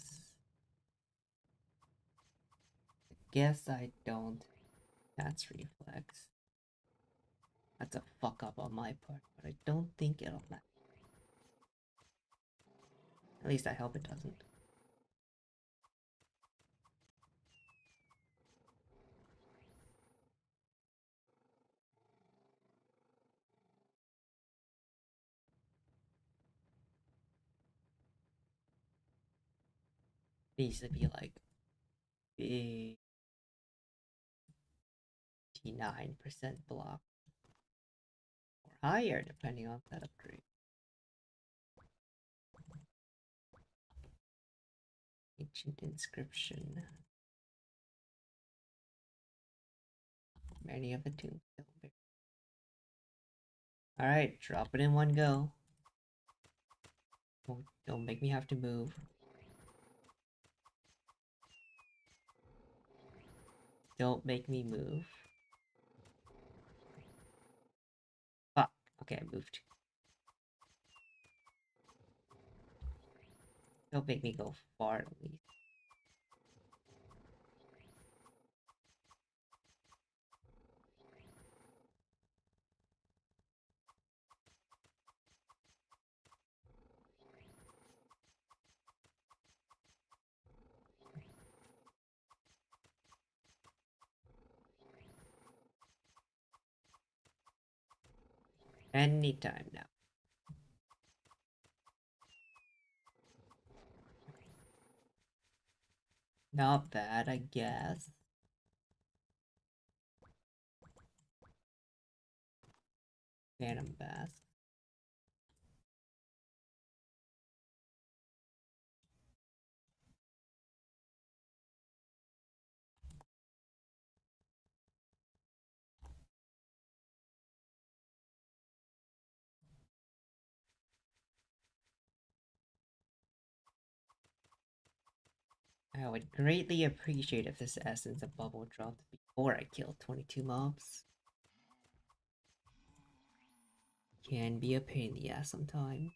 Guess I don't. That's reflex. That's a fuck up on my part, but I don't think it'll matter. At least I hope it doesn't. It needs to be like 59% block or higher, depending on that upgrade. Ancient inscription. Many of the tombstones. Alright, drop it in one go. Don't make me have to move. Don't make me move. Fuck. Okay, I moved. Don't make me go far at least. Anytime now. Not bad, I guess. Phantom Bass. I would greatly appreciate if this essence of bubble dropped before I killed 22 mobs. Can be a pain in the ass sometimes.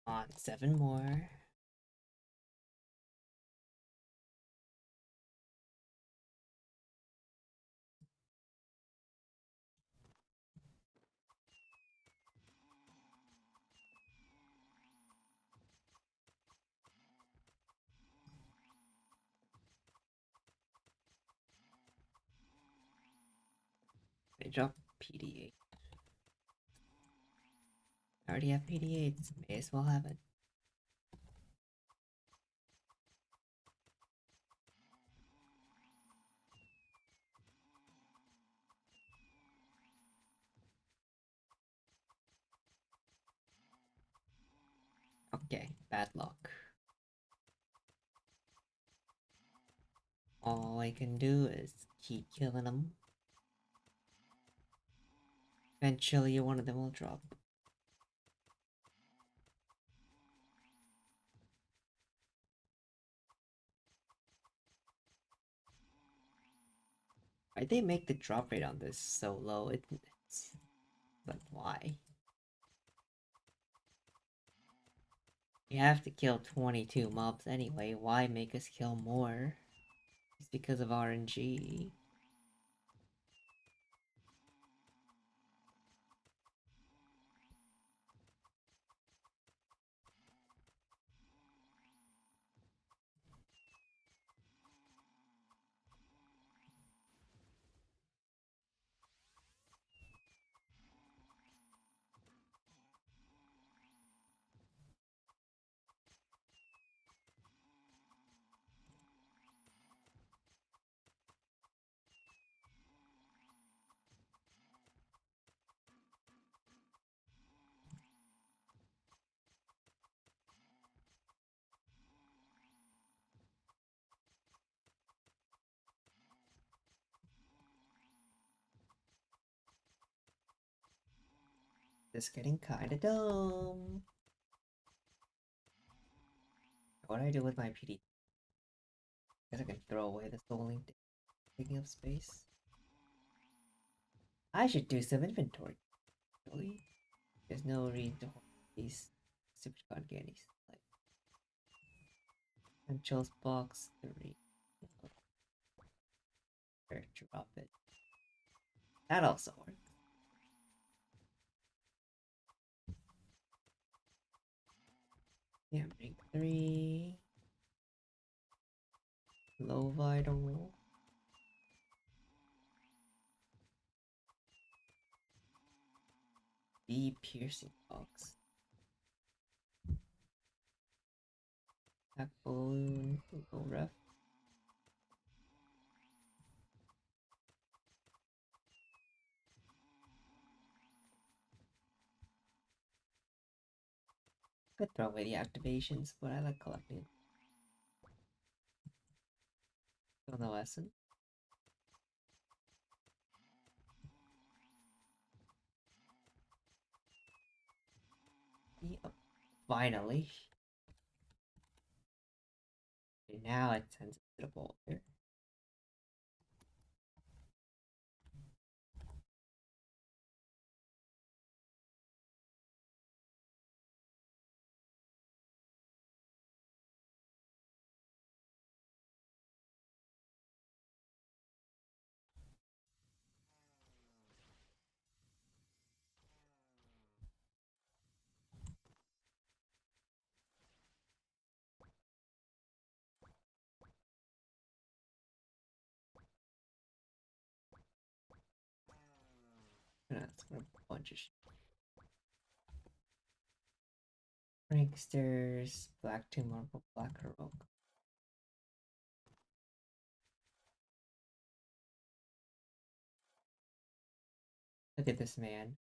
On 7 more. They drop PD8. I already have PD8s. May as well have it. Okay, bad luck. All I can do is keep killing them. Eventually, one of them will drop. Why'd they make the drop rate on this so low? It's like, why? You have to kill 22 mobs anyway. Why make us kill more? It's because of RNG. Just getting kinda dumb. What do I do with my PD? Guess I can throw away the soul link, taking up space. I should do some inventory. Really? There's no reason to hold these super god candies. Like Essentials box 3. Or drop it. That also works. Yeah, make 3. Low vital. B piercing box. Pack balloon. Low ref. Could throw away the activations, but I like collecting. On the lesson. Yep. Finally. And now it sends it to the boulder. That's a bunch of pranksters, black two marble, black heroic. Look at this man.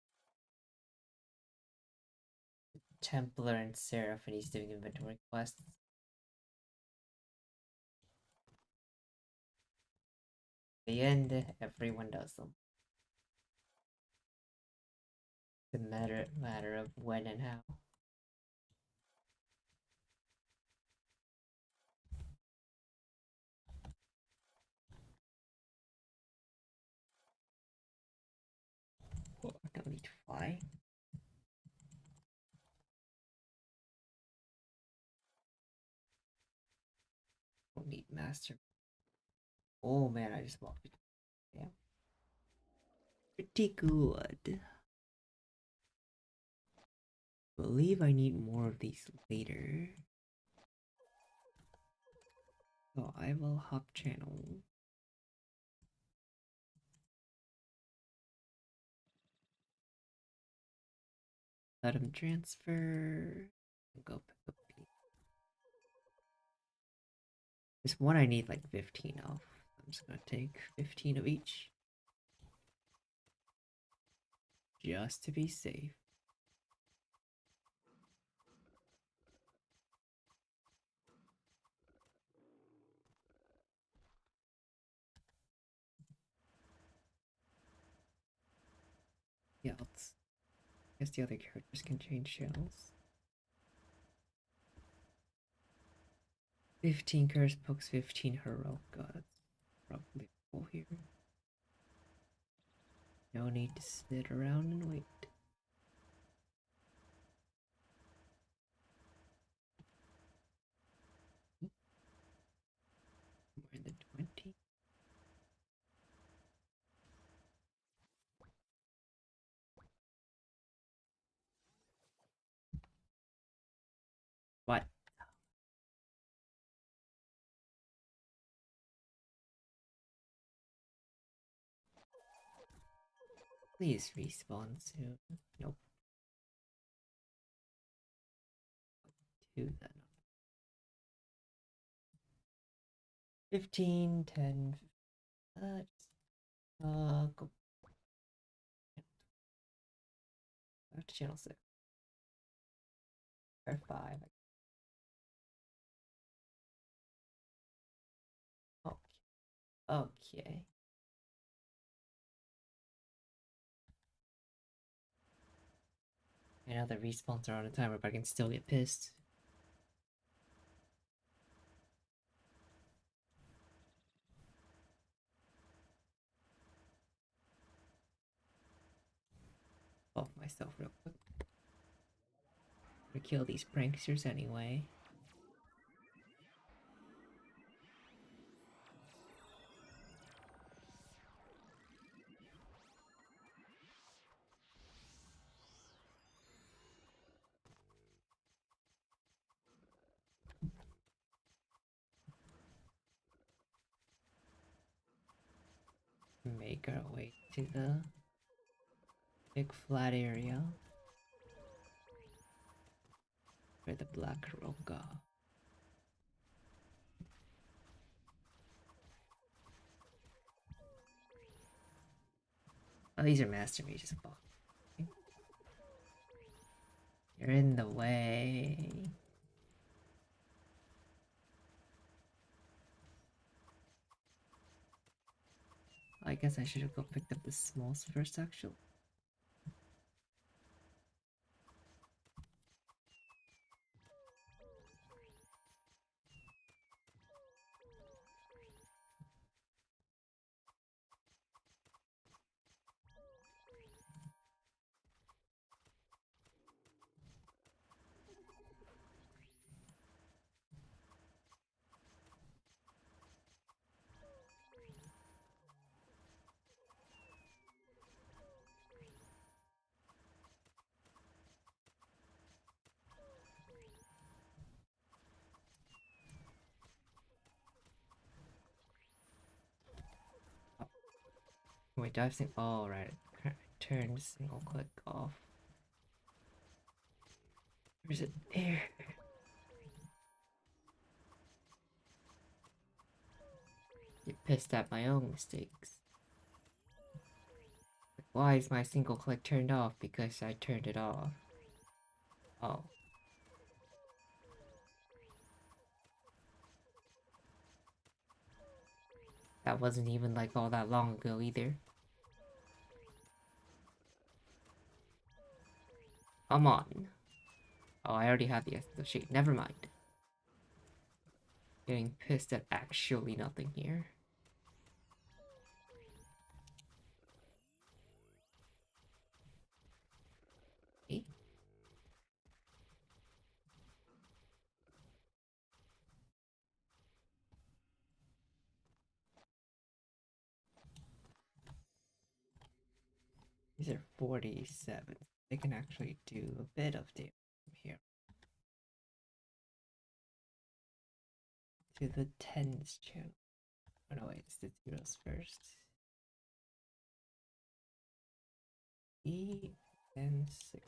Templar and Seraph, and he's doing inventory quests. The end, everyone does them. It's a matter of when and how. Oh, I don't need to fly. Don't need master. Oh man, I just walked it. Yeah. Pretty good. Believe I need more of these later. So I will hop channel. Let him transfer. Go pick up. This one I need like 15 of. I'm just gonna take 15 of each. Just to be safe. Yeah, I guess the other characters can change shells. 15 curse books, 15 heroic gods. Probably full here. No need to sit around and wait. More than 20. What? Please respawn soon. Nope. Two then. 15, 10. Go back to channel 6. Or 5. Okay. Okay. I know the respawns are on a timer, but I can still get pissed. Off myself real quick. I'm gonna kill these pranksters anyway. Make our way to the big flat area where the black roga. Oh, these are master mages. You're in the way. I guess I should have go picked up the smalls first, actually. Oh, wait, do I have sing? Oh, right. Turn single click off. Or is it there? Get pissed at my own mistakes. Why is my single click turned off? Because I turned it off. Oh. That wasn't even like all that long ago either. Come on. Oh, I already had the essence of shade. Never mind. Getting pissed at actually nothing here. Hey. These are 47. They can actually do a bit of damage from here. To the tens channel. Oh no, wait, it's the zeros first. E and 6.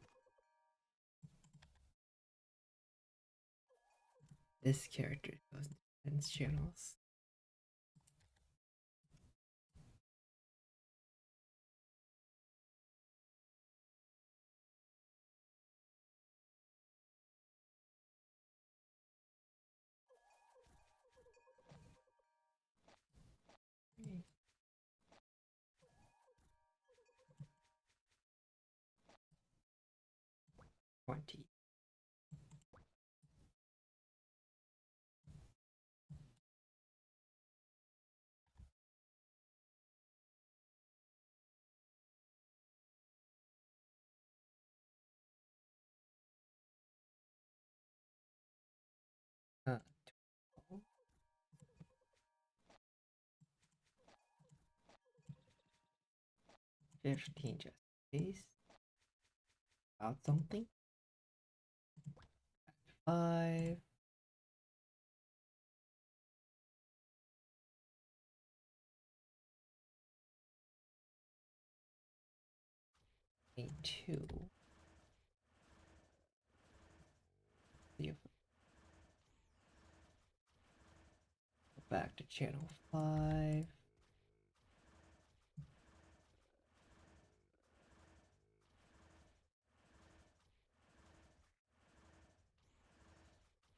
This character goes to tens channels. Okay. 20. Uh, 12. 15 just please. About something. 5. 2. Go back to channel 5.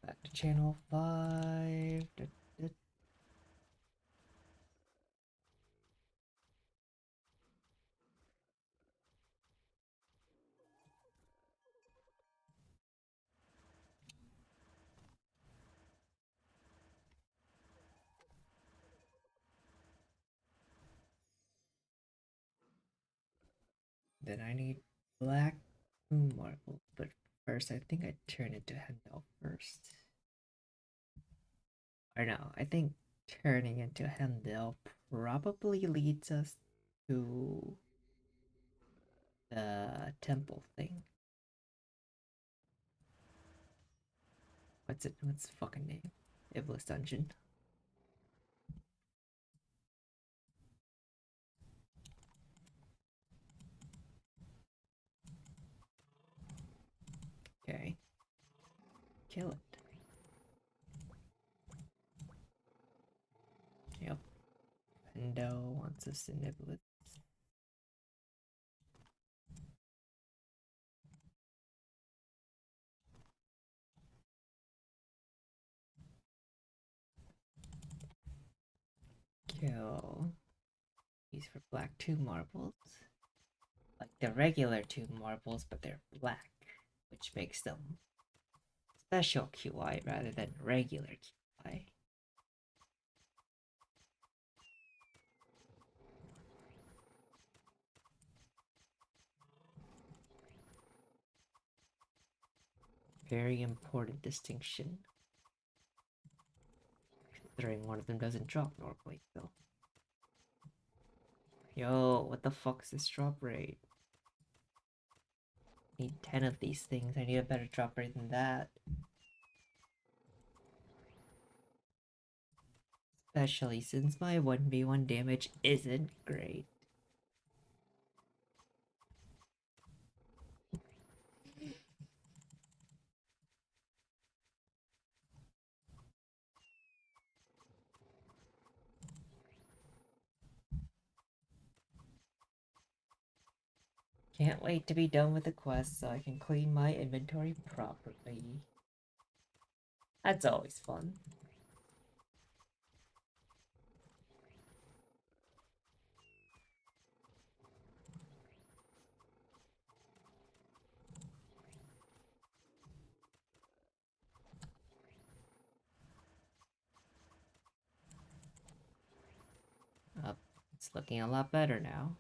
Back to channel 5. Then I need black marble, but first I think I turn it to Hendel first. Or no, I think turning into Hendel probably leads us to the temple thing. What's it? What's the fucking name? Iblis Dungeon. Okay. Kill it. Yep. Hendo wants us to nibble it. Yo, these for black 2 marbles. Like the regular 2 marbles, but they're black, which makes them special QI rather than regular QI. Very important distinction. Considering one of them doesn't drop normally, though. Yo, what the fuck is this drop rate? Need 10 of these things. I need a better drop rate than that. Especially since my 1v1 damage isn't great. Can't wait to be done with the quest so I can clean my inventory properly. That's always fun. It's looking a lot better now.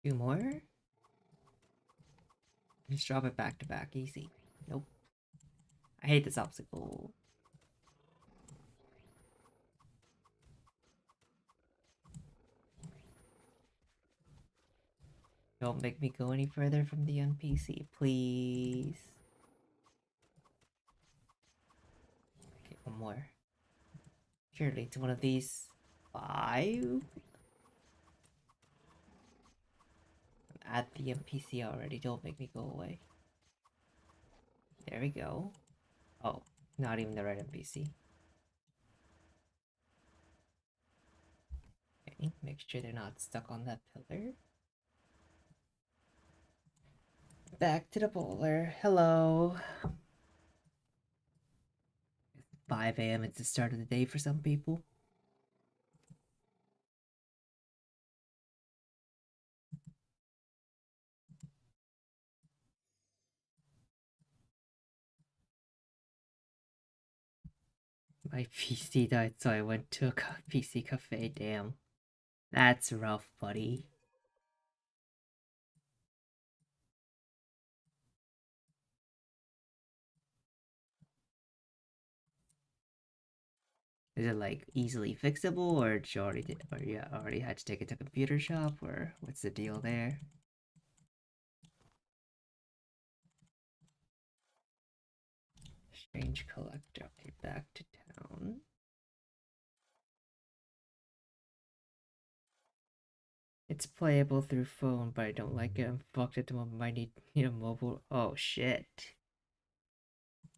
Two more? Just drop it back to back, easy. Nope. I hate this obstacle. Don't make me go any further from the NPC, please. Okay, one more. Surely it's one of these 5? I'm at the NPC already, don't make me go away. There we go. Oh, not even the right NPC. Okay, make sure they're not stuck on that pillar. Back to the bowler. Hello. 5 a.m. It's the start of the day for some people. My PC died, so I went to a PC cafe. Damn. That's rough, buddy. Is it like easily fixable, or did you already did, or you already had to take it to computer shop, or what's the deal there? Strange collector. Okay, back to town. It's playable through phone, but I don't like it. I'm fucked at the moment. I need a mobile. Oh shit.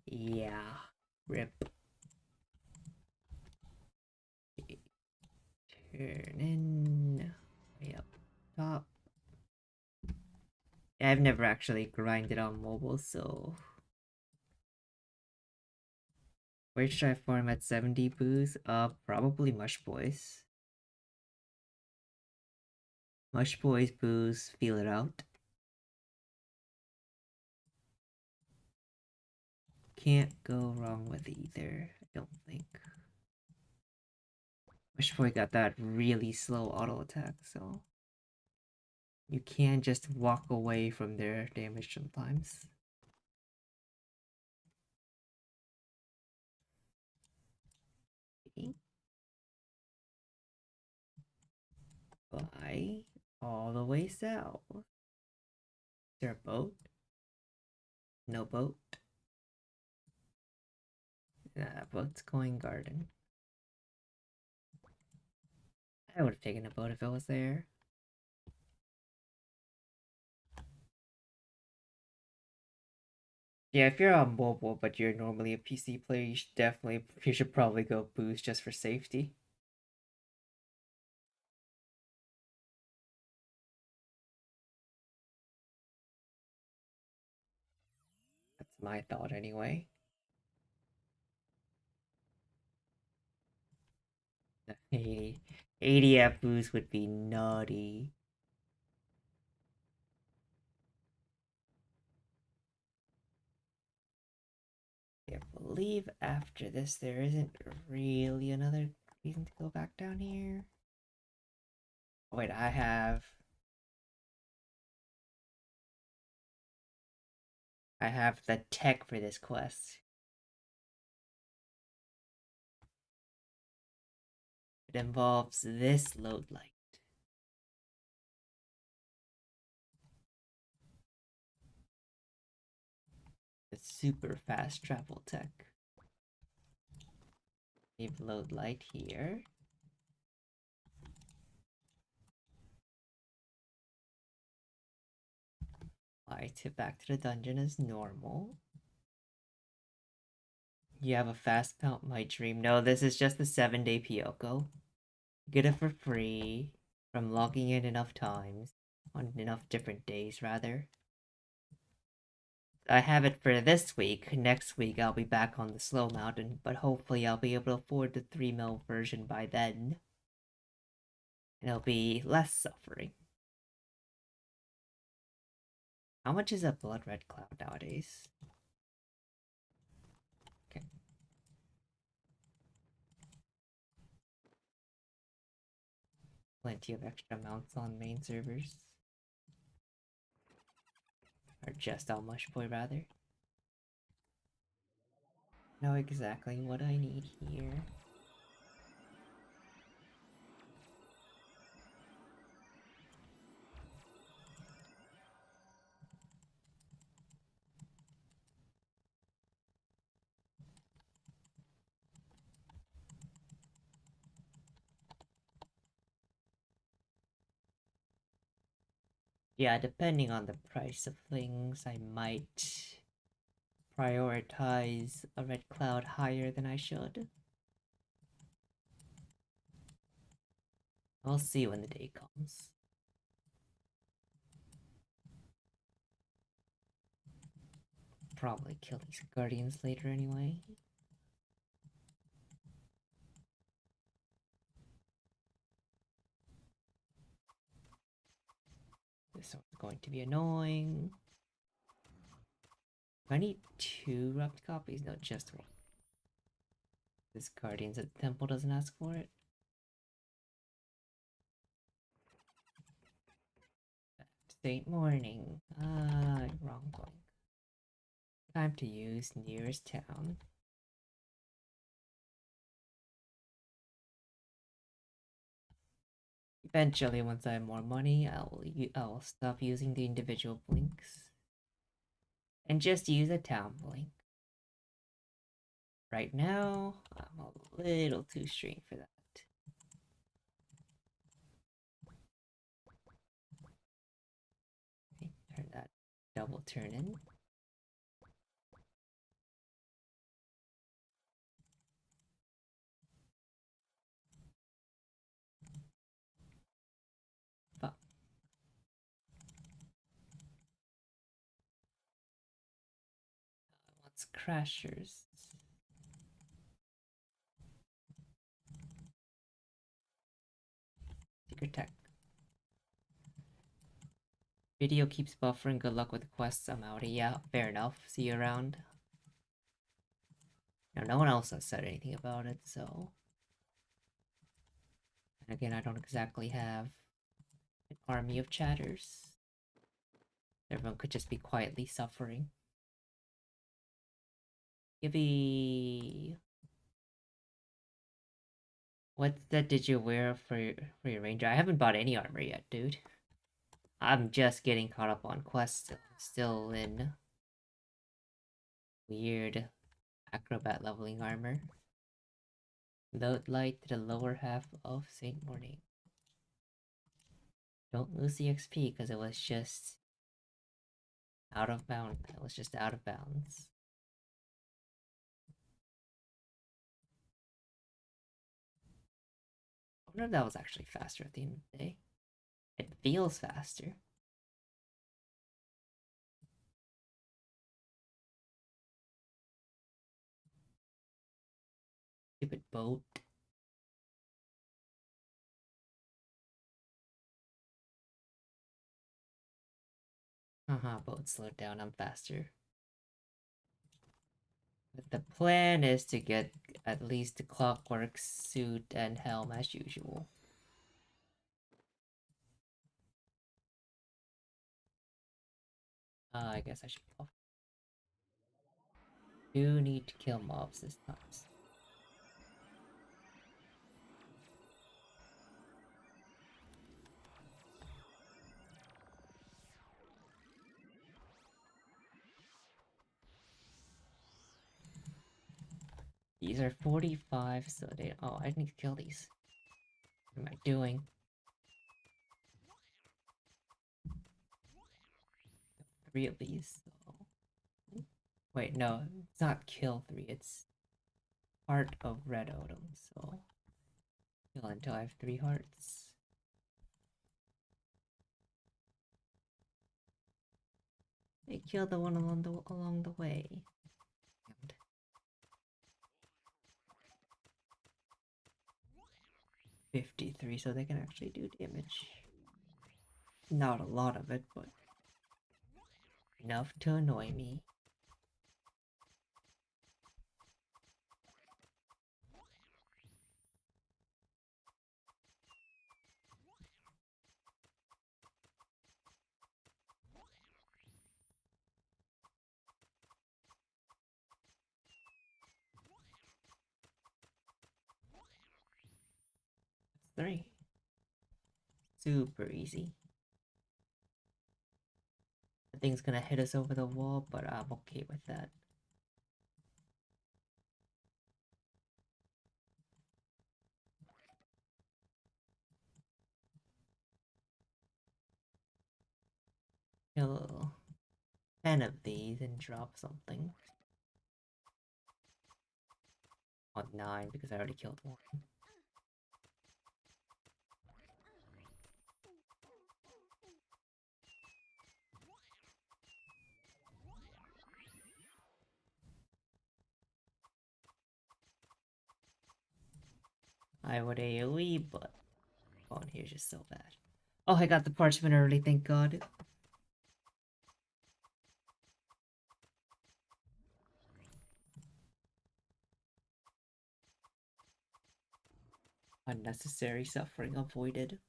Yeah. Rip. Turn in. Way up top. Yeah, I've never actually grinded on mobile, so where should I farm at 70 booze? Probably Mush Boys. Mush Boys booze, feel it out. Can't go wrong with either, I don't think. Mush Boy got that really slow auto attack, so you can just walk away from their damage sometimes. Okay. Bye. All the way south. Is there a boat? No boat. Boat's going garden. I would have taken a boat if it was there. Yeah, if you're on mobile but you're normally a PC player, you should probably go boost just for safety. That's my thought anyway. 80, 80 at boost would be nutty. I believe after this there isn't really another reason to go back down here. Oh, wait, I have the tech for this quest. It involves this load light. The super fast travel tech. Leave load light here. Light it back to the dungeon as normal. You have a fast mount, my dream. No, this is just the 7-day Pyoko. Get it for free from logging in enough times. On enough different days, rather. I have it for this week. Next week, I'll be back on the slow mountain, but hopefully, I'll be able to afford the 3 mil version by then. And it'll be less suffering. How much is a blood red cloud nowadays? Okay. Plenty of extra mounts on main servers. Or just on Mush Boy, rather. Know exactly what I need here. Yeah, depending on the price of things, I might prioritize a red cloud higher than I should. I'll see when the day comes. Probably kill these guardians later anyway. This one's going to be annoying. Do I need 2 wrapped copies? No, just 1. This Guardians at the temple doesn't ask for it. State morning. Wrong point. Time to use nearest town. Eventually, once I have more money, I'll stop using the individual blinks and just use a town blink. Right now, I'm a little too strained for that. Okay, turn that double turn in. Fuck. What's crashers? Secret tech. Video keeps buffering. Good luck with the quests. I'm out. Yeah, fair enough. See you around. Now, no one else has said anything about it, so. And again, I don't exactly have an army of chatters. Everyone could just be quietly suffering. Gibby. What set did you wear for your ranger? I haven't bought any armor yet, dude. I'm just getting caught up on quests. Still in weird Acrobat leveling armor. Load light to the lower half of Saint Morning. Don't lose the XP because it was just out of bounds. It was just out of bounds. I wonder if that was actually faster at the end of the day. It feels faster. Stupid boat. Boat slowed down. I'm faster. But the plan is to get at least the clockwork suit and helm as usual. I guess I should off. Do need to kill mobs this time. These are 45, so they. Oh, I need to kill these. What am I doing? Three of these. So... Wait, no, it's not kill three. It's heart of red Odom. So kill until I have 3 hearts. They kill the one along the way. Damned. 53, so they can actually do damage. Not a lot of it, but enough to annoy me. That's 3. Super easy. The thing's gonna hit us over the wall, but I'm okay with that. Kill 10 of these and drop something. On 9 because I already killed 1. I would AoE, but on here's just so bad. Oh, I got the parchment early, thank god. Unnecessary suffering avoided.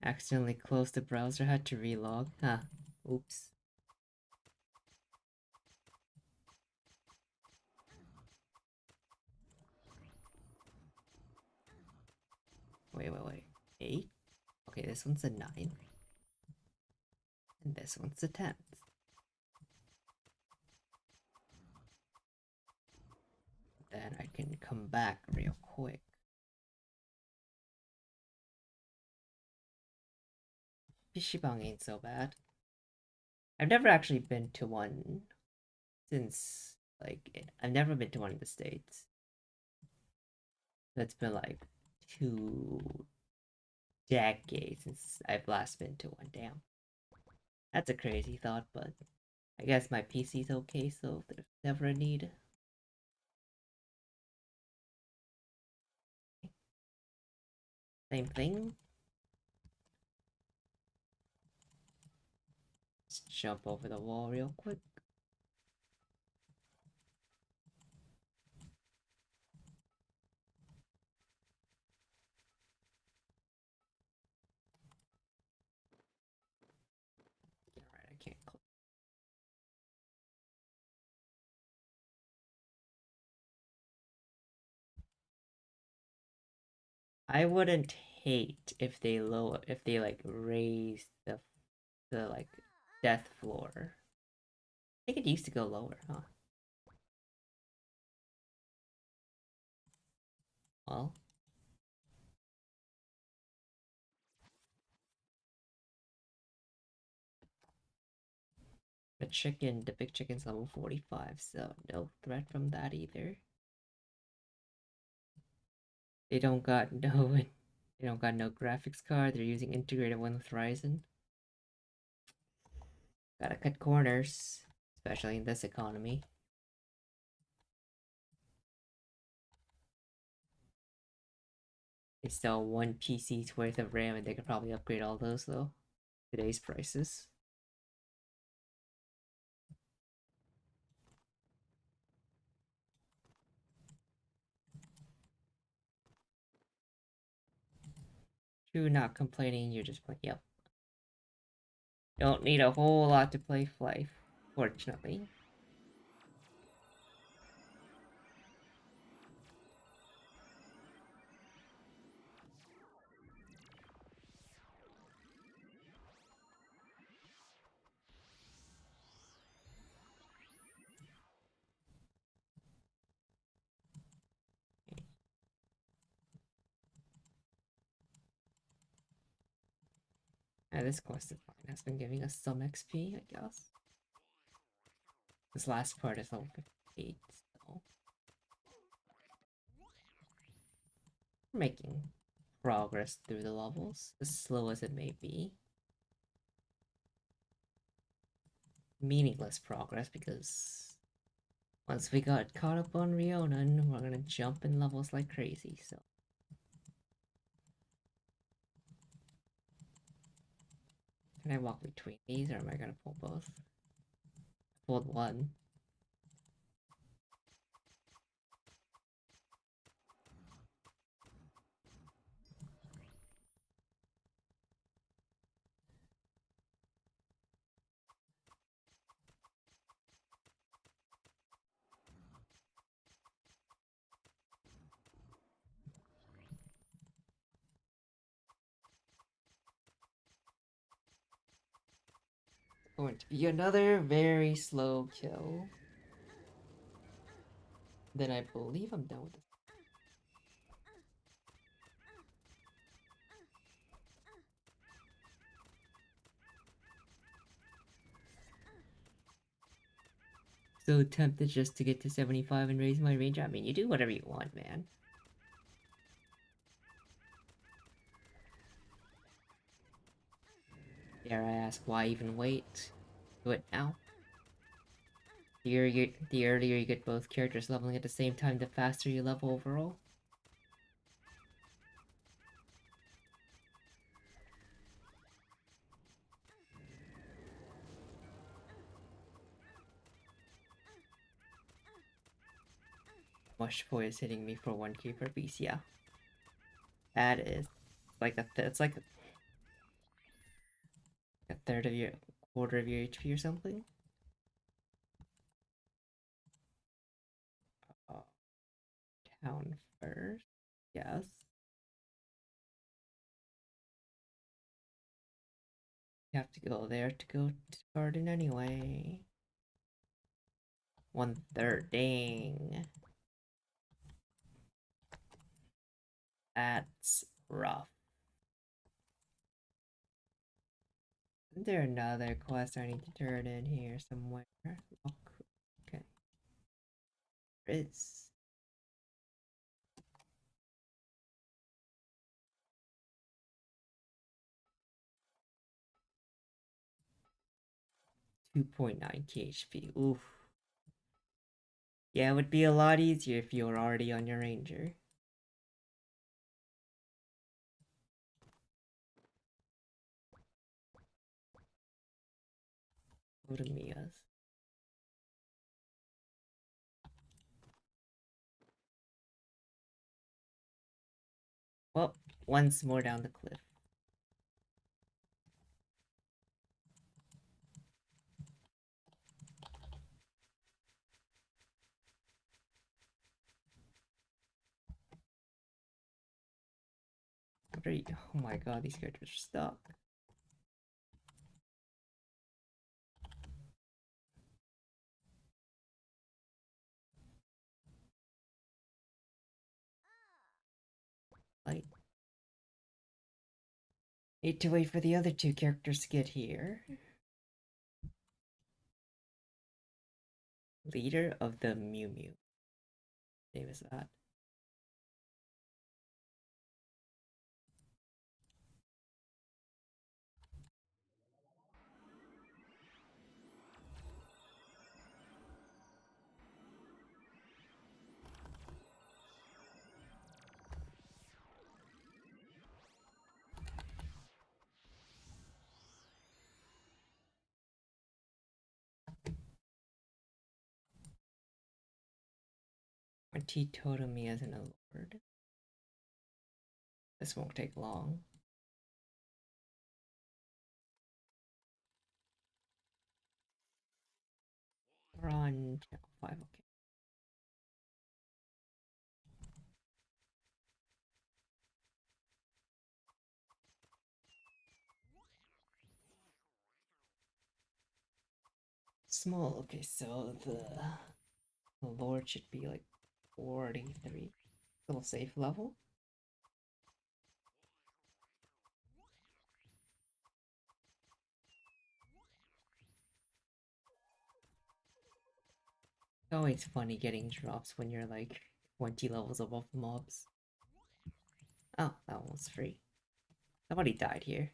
Accidentally closed the browser, had to relog. Huh. Oops. Wait. 8? Okay, this one's a 9. And this one's a 10th. Then I can come back real quick. PC방 ain't so bad. I've never actually been to one since, like, I've never been to one in the States. It's been like 2 decades since I've last been to one. Damn. That's a crazy thought, but I guess my PC's okay, so if there's never a need. Same thing. Let's jump over the wall real quick. Alright, I can't click. I wouldn't hate if they like raise the like death floor. I think it used to go lower, huh? Well, the big chicken's level 45, so no threat from that either. They don't got no they don't got no graphics card. They're using integrated one with Ryzen. Gotta cut corners, especially in this economy. They sell one PC's worth of RAM and they could probably upgrade all those though. Today's prices. True, not complaining, you're just playing. Yep. Don't need a whole lot to play Flight, fortunately. This quest line has been giving us some XP, I guess. This last part is level 58, so we're making progress through the levels, as slow as it may be. Meaningless progress because once we got caught up on Rionan, we're gonna jump in levels like crazy, so. Can I walk between these or am I gonna pull both? I pulled one. Going to be another very slow kill. Then I believe I'm done with this. So tempted just to get to 75 and raise my range. I mean, you do whatever you want, man. Dare I ask why even wait? Do it now. The earlier you get both characters leveling at the same time, the faster you level overall. Mush Boy is hitting me for 1k per piece, yeah. That is like it's like a third of your quarter of your HP or something. Uh, Town first, yes. You have to go there to go to garden anyway. 1/3, dang. That's rough. Isn't there another quest I need to turn in here somewhere? Oh, okay. There is. 2.9 KHP. Oof. Yeah, it would be a lot easier if you were already on your ranger. Go to Mia's. Well, once more down the cliff. What are you? Oh my god, these characters are stuck. Like, need to wait for the other two characters to get here. Leader of the Mew Mew. Name is that. Or Teetotomy as an award. This won't take long. We're on channel 5, okay. Small, okay, so the Lord should be like 43. Little safe level. Always funny getting drops when you're like 20 levels above the mobs. Oh, that one was free. Somebody died here.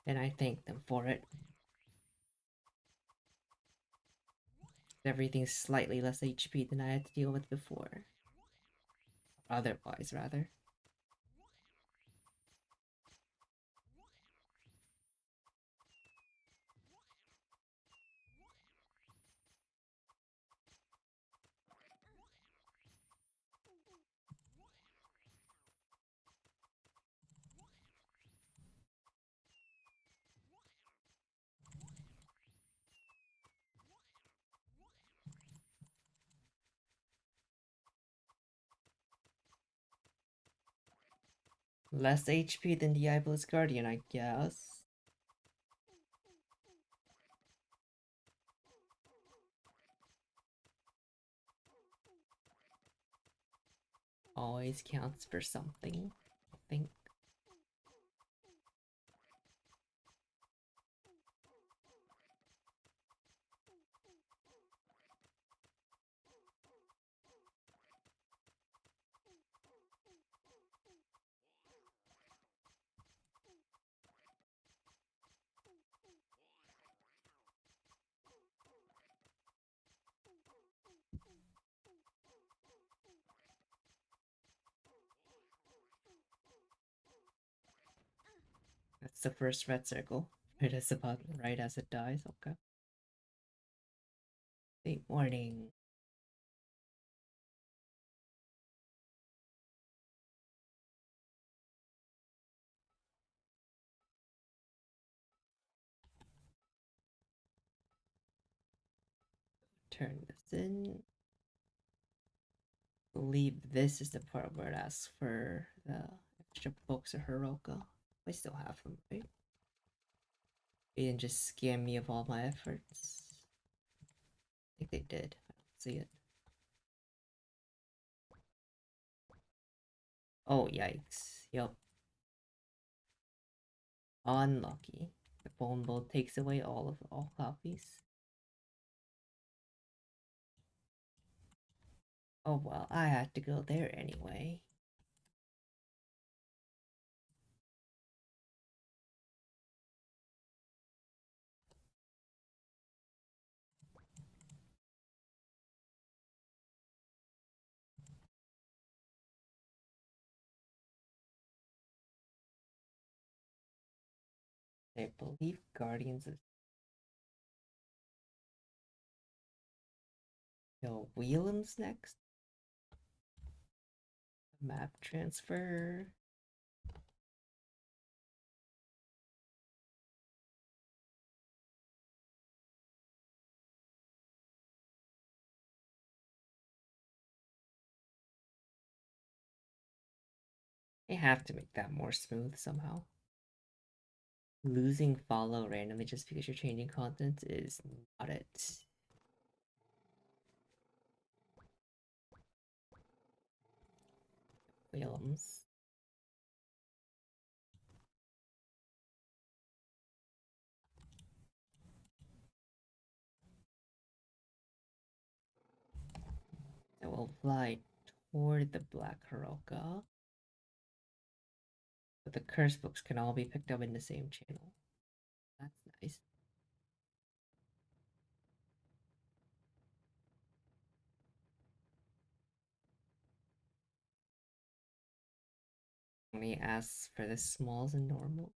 And I thank them for it. Everything's slightly less HP than I had to deal with before. Otherwise, rather. Less HP than Diablo's Guardian, I guess. Always counts for something, I think. That's the first red circle. Right as it dies. Okay. Late morning. Turn this in. Believe this is the part where it asks for the extra books of Hiroka. I still have them, right? They didn't just scam me of all my efforts. I think they did. I don't see it. Oh, yikes. Yup. Unlucky. The phone bowl takes away all copies. Oh well, I had to go there anyway. I believe Guardians of Wheelan's next. Map transfer. They have to make that more smooth somehow. Losing follow randomly just because you're changing content is not it. Williams. I will fly toward the Black Haroka. But the curse books can all be picked up in the same channel. That's nice. Only asks for the smalls and normal.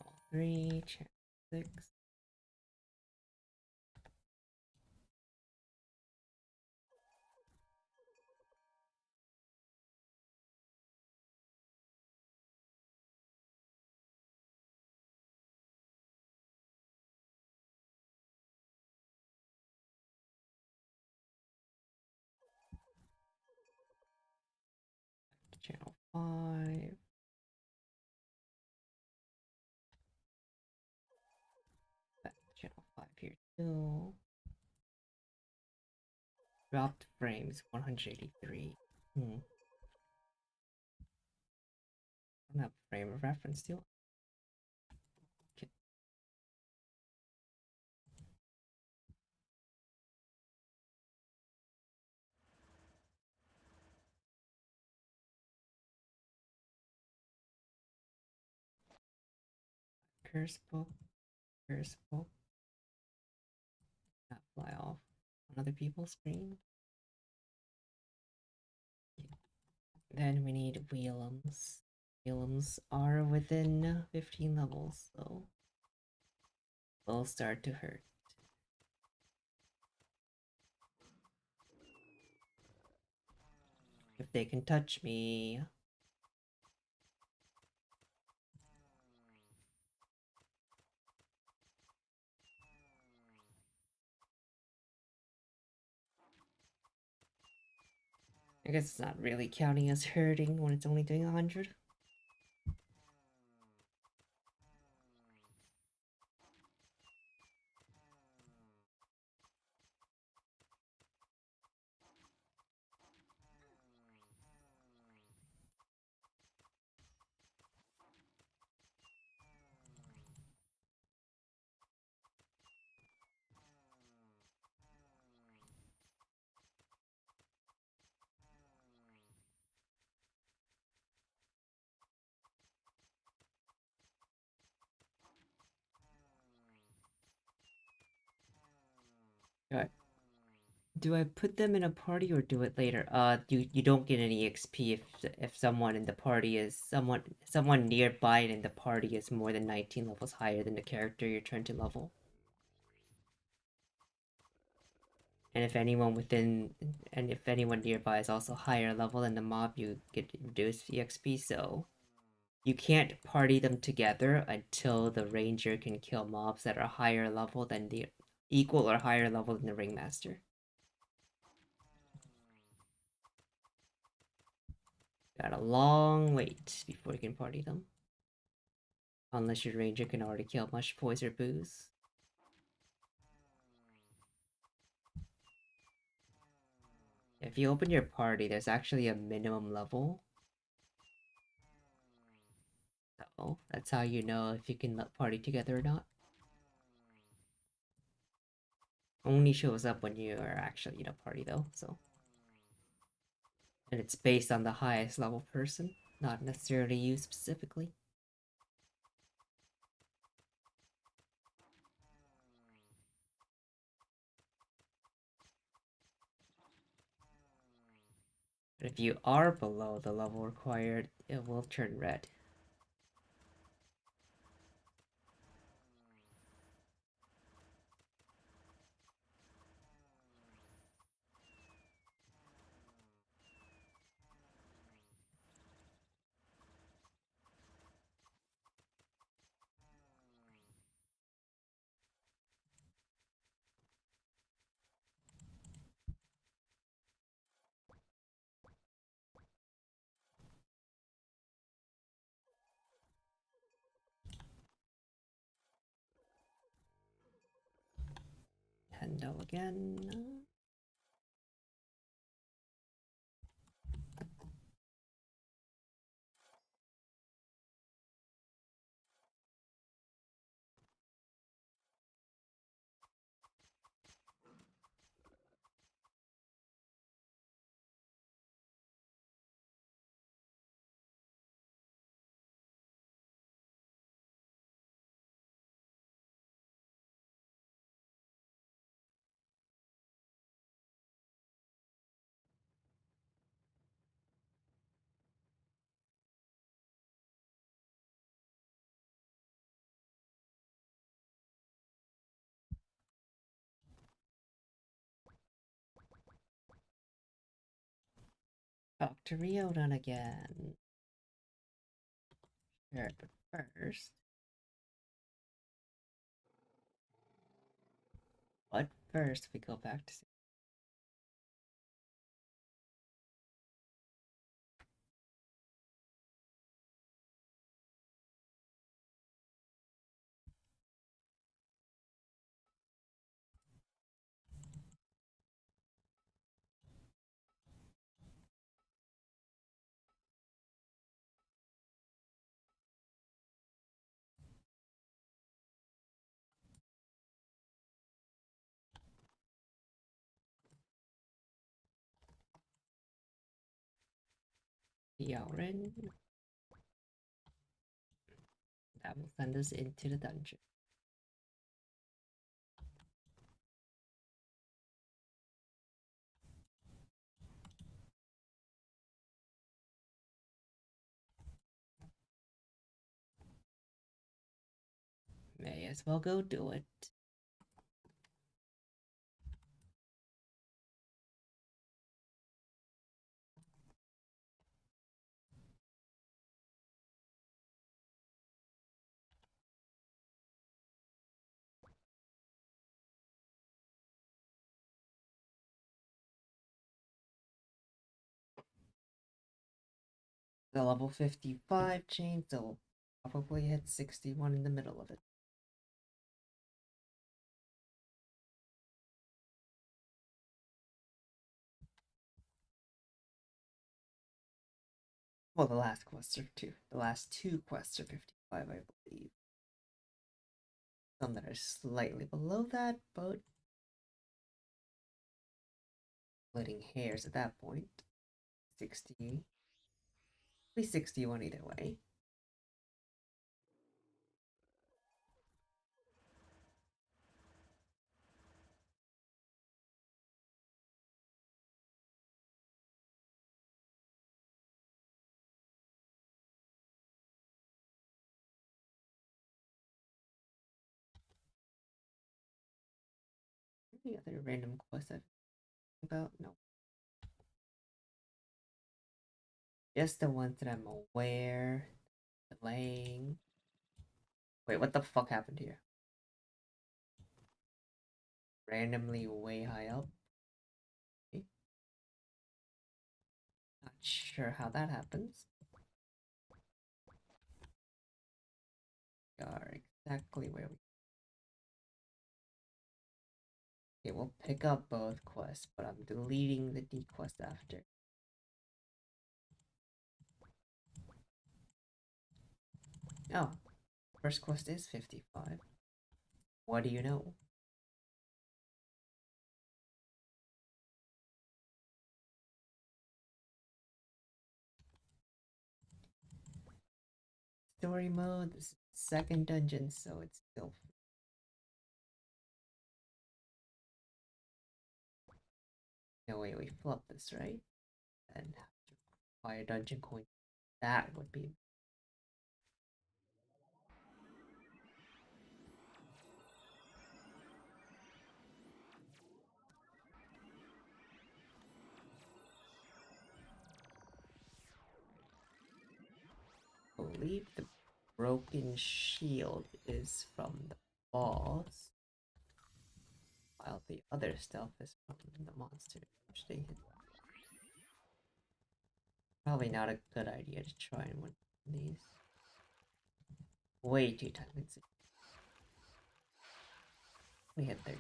All three, channel 6. Channel 5. Back to channel 5 here too. Dropped frames 183. I don't have a frame of reference too. Okay. Curse book, curse book. Not fly off on other people's screen. Then we need Wheelums. Wheelums are within 15 levels, so will start to hurt. If they can touch me. I guess it's not really counting as hurting when it's only doing 100. Alright. Do I put them in a party or do it later? You don't get any XP if someone in the party is someone nearby in the party is more than 19 levels higher than the character you're trying to level. And if anyone nearby is also higher level than the mob, you get reduced EXP. So you can't party them together until the ranger can kill mobs that are higher level than the equal or higher level than the ringmaster. Got a long wait before you can party them. Unless your ranger can already kill much poise or booze. If you open your party, there's actually a minimum level. So that's how you know if you can party together or not. Only shows up when you are actually in a party though, so. And it's based on the highest level person, not necessarily you specifically. But if you are below the level required, it will turn red. window again. Talk to Ryodan again. Sure, but first... we go back to... Yaurin. That will send us into the dungeon. May as well go do it. The level 55 chain, so probably hit 61 in the middle of it. Well, the last quests are two. The last two quests are 55, I believe. Some that are slightly below that, but splitting hairs at that point. 60. At least 61 either way. Any other random quests I've about? No. Just the ones that I'm aware. Delaying. Wait, what the fuck happened here? Randomly way high up. Okay. Not sure how that happens. We are exactly where we... Okay, we'll pick up both quests, but I'm deleting the D quest after. Oh, first quest is 55. What do you know? Story mode, this is second dungeon, so it's still... No, wait, we flip this, right? And have to acquire dungeon coin. That would be... I believe the broken shield is from the boss, while the other stuff is from the monster which they hit. Probably not a good idea to try and win these. Way too time consuming. We had 13.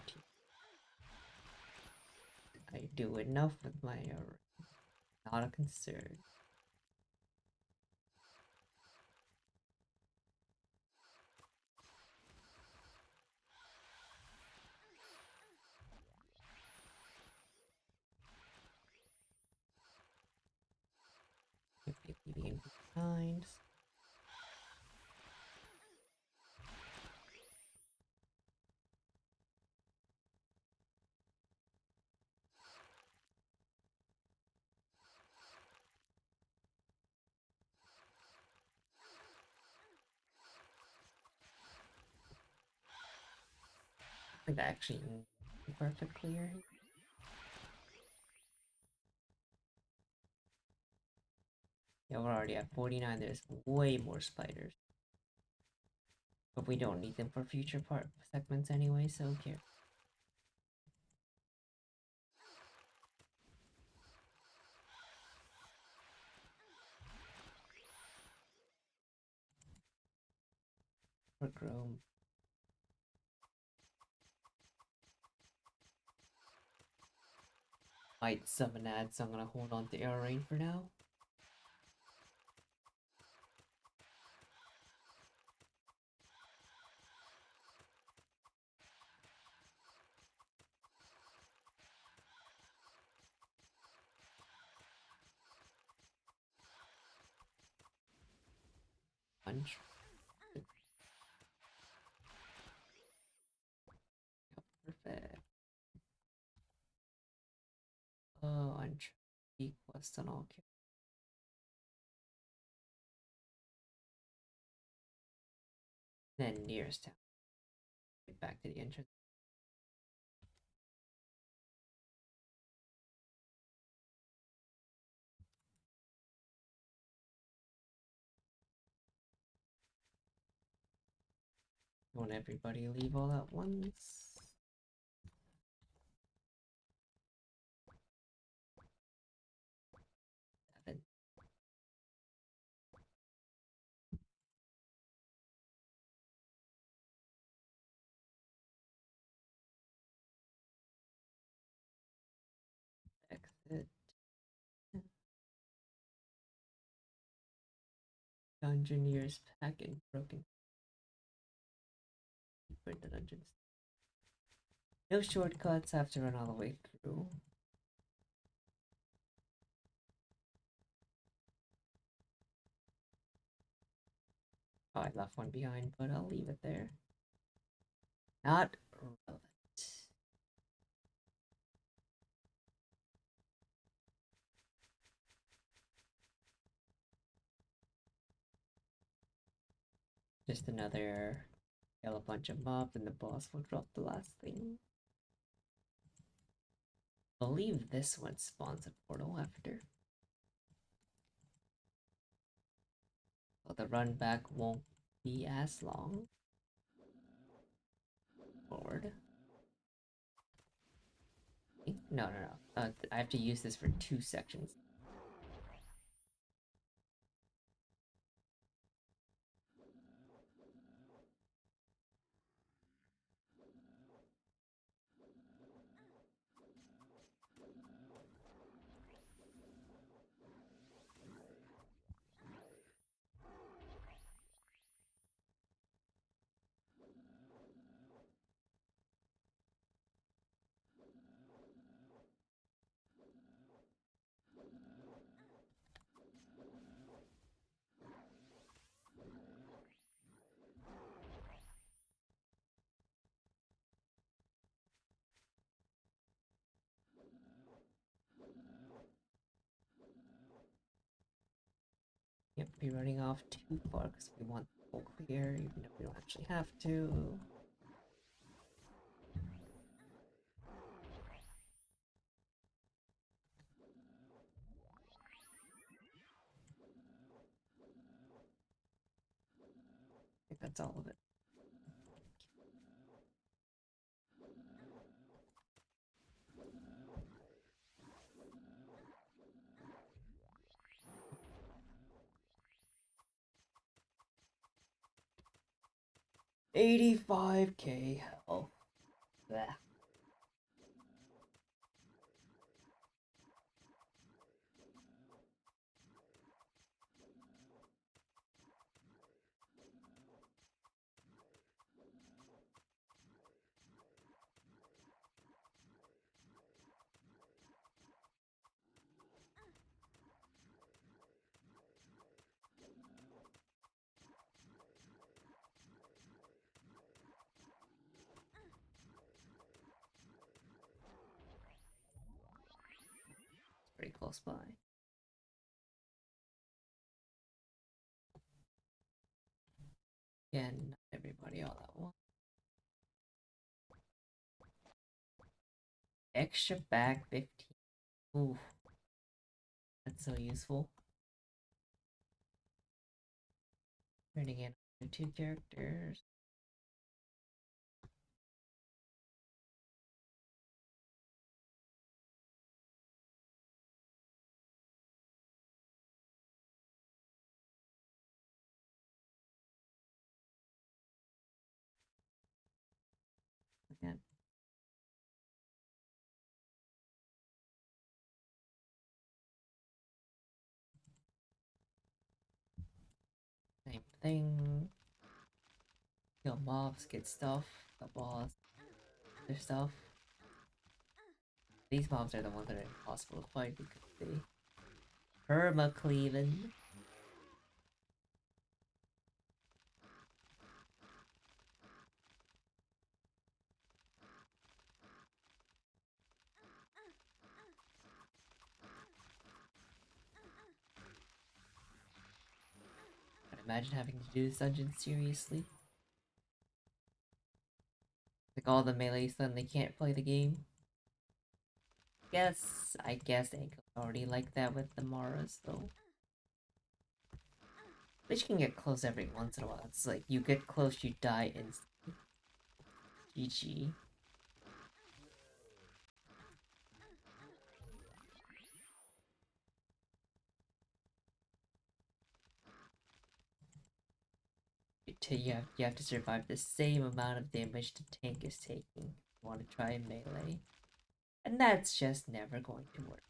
I do enough with my array. Not a concern. Being behind. I think I actually perfect clear. Yeah, we're already at 49. There's way more spiders. But we don't need them for future part segments anyway, so here. For Chrome. Might summon ads, so I'm gonna hold on to Air Rain for now. Punch. Perfect. Oh, untrue. Quest on all kills. Then nearest town. Get back to the entrance. Won't everybody leave all at once? Seven. Exit. Dungeoneer's packing broken. For the dungeons. No shortcuts, have to run all the way through. Oh, I left one behind, but I'll leave it there. Not relevant. Just another kill a bunch of mobs and the boss will drop the last thing. I believe this one spawns a portal after. So the run back won't be as long. Forward. No. I have to use this for 2 sections. Yep, be running off too far because we want the full clear, even if we don't actually have to. I think that's all of it. $85K health. Blech. pretty close by. Again, not everybody all at once. Extra back 15. Ooh, that's so useful. Turning in 2 characters. Again. Same thing. Kill mobs, get stuff, the boss, their stuff. These mobs are the ones that are impossible to fight because they perma-cleaving. Imagine having to do this dungeon seriously. Like all the melee suddenly can't play the game. I guess they already like that with the Maras though. But you can get close every once in a while. It's like you get close, you die instantly. GG. You have to survive the same amount of damage the tank is taking. You want to try melee. And that's just never going to work.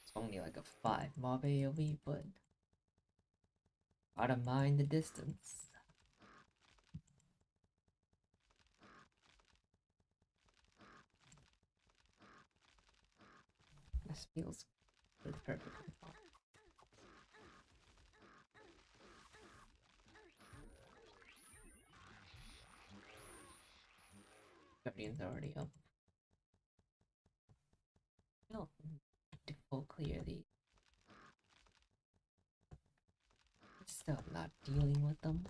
It's only like a 5 mob AoE, but gotta mind the distance. This feels perfectly fine. Guardian's already up. No, to full clear these. Still not dealing with them.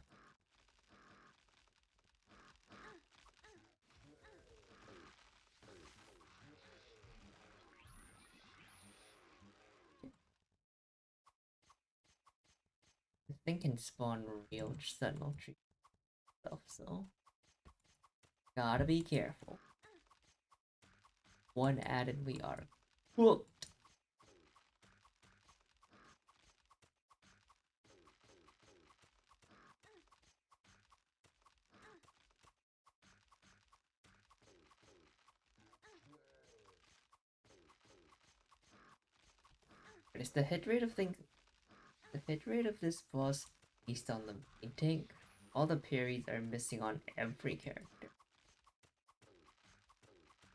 This thing can spawn real sentinel tree stuff, so gotta be careful. One added, we are cooked. Is the hit rate of things? The hit rate of this boss based on the main tank? All the parries are missing on every character.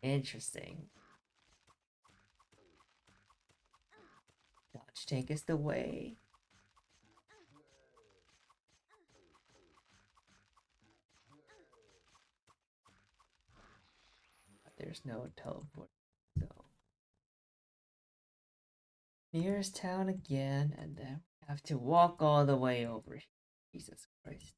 Interesting. Dodge tank is the way. But there's no teleport, so nearest town again, and then we have to walk all the way over. Jesus Christ.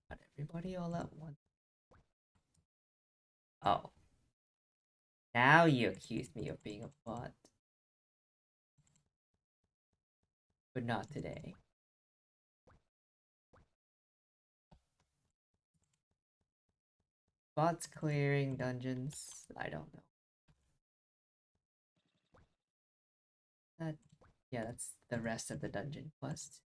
Not everybody all at once. Oh. Now you accuse me of being a bot. But not today. Bots clearing dungeons. I don't know. Yeah, that's the rest of the dungeon quest.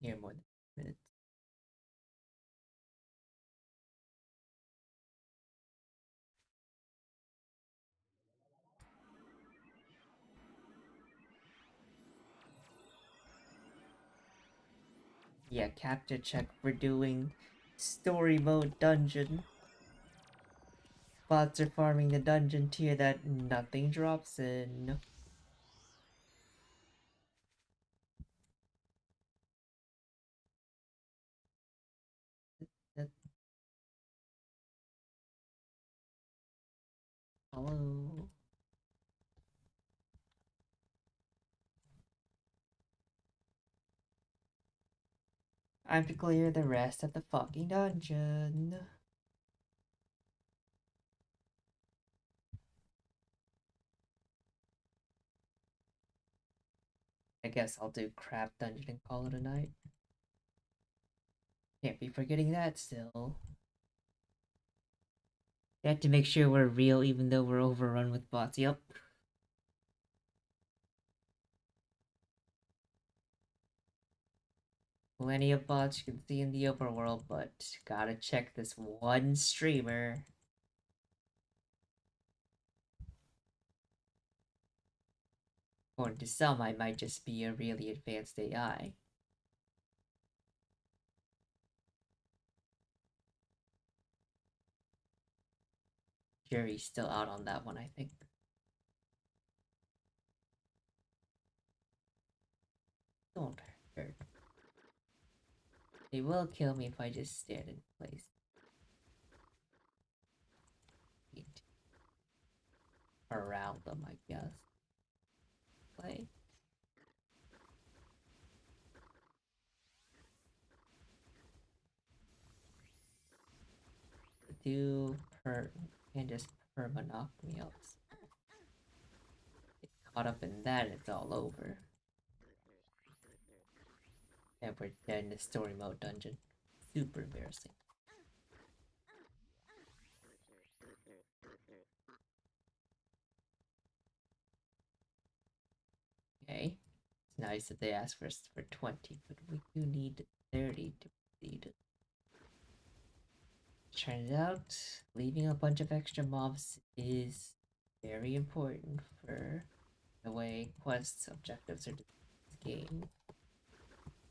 Here more than a minute. Yeah, capture check. We're doing story mode dungeon. Bots are farming the dungeon tier that nothing drops in. Hello. I have to clear the rest of the fucking dungeon. I guess I'll do crap dungeon and call it a night. Can't be forgetting that still. You have to make sure we're real even though we're overrun with bots. Yep. Plenty of bots you can see in the overworld, but gotta check this one streamer. According to some, I might just be a really advanced AI. Jury's still out on that one, I think. Don't hurt. They will kill me if I just stand in place. Around them, I guess. Play. Do per and just perma knock me out. Get caught up in that, it's all over. And we're dead in the story mode dungeon. Super embarrassing. Okay. It's nice that they asked for us for 20, but we do need 30 to proceed. Turns out, leaving a bunch of extra mobs is very important for the way quests objectives are this game.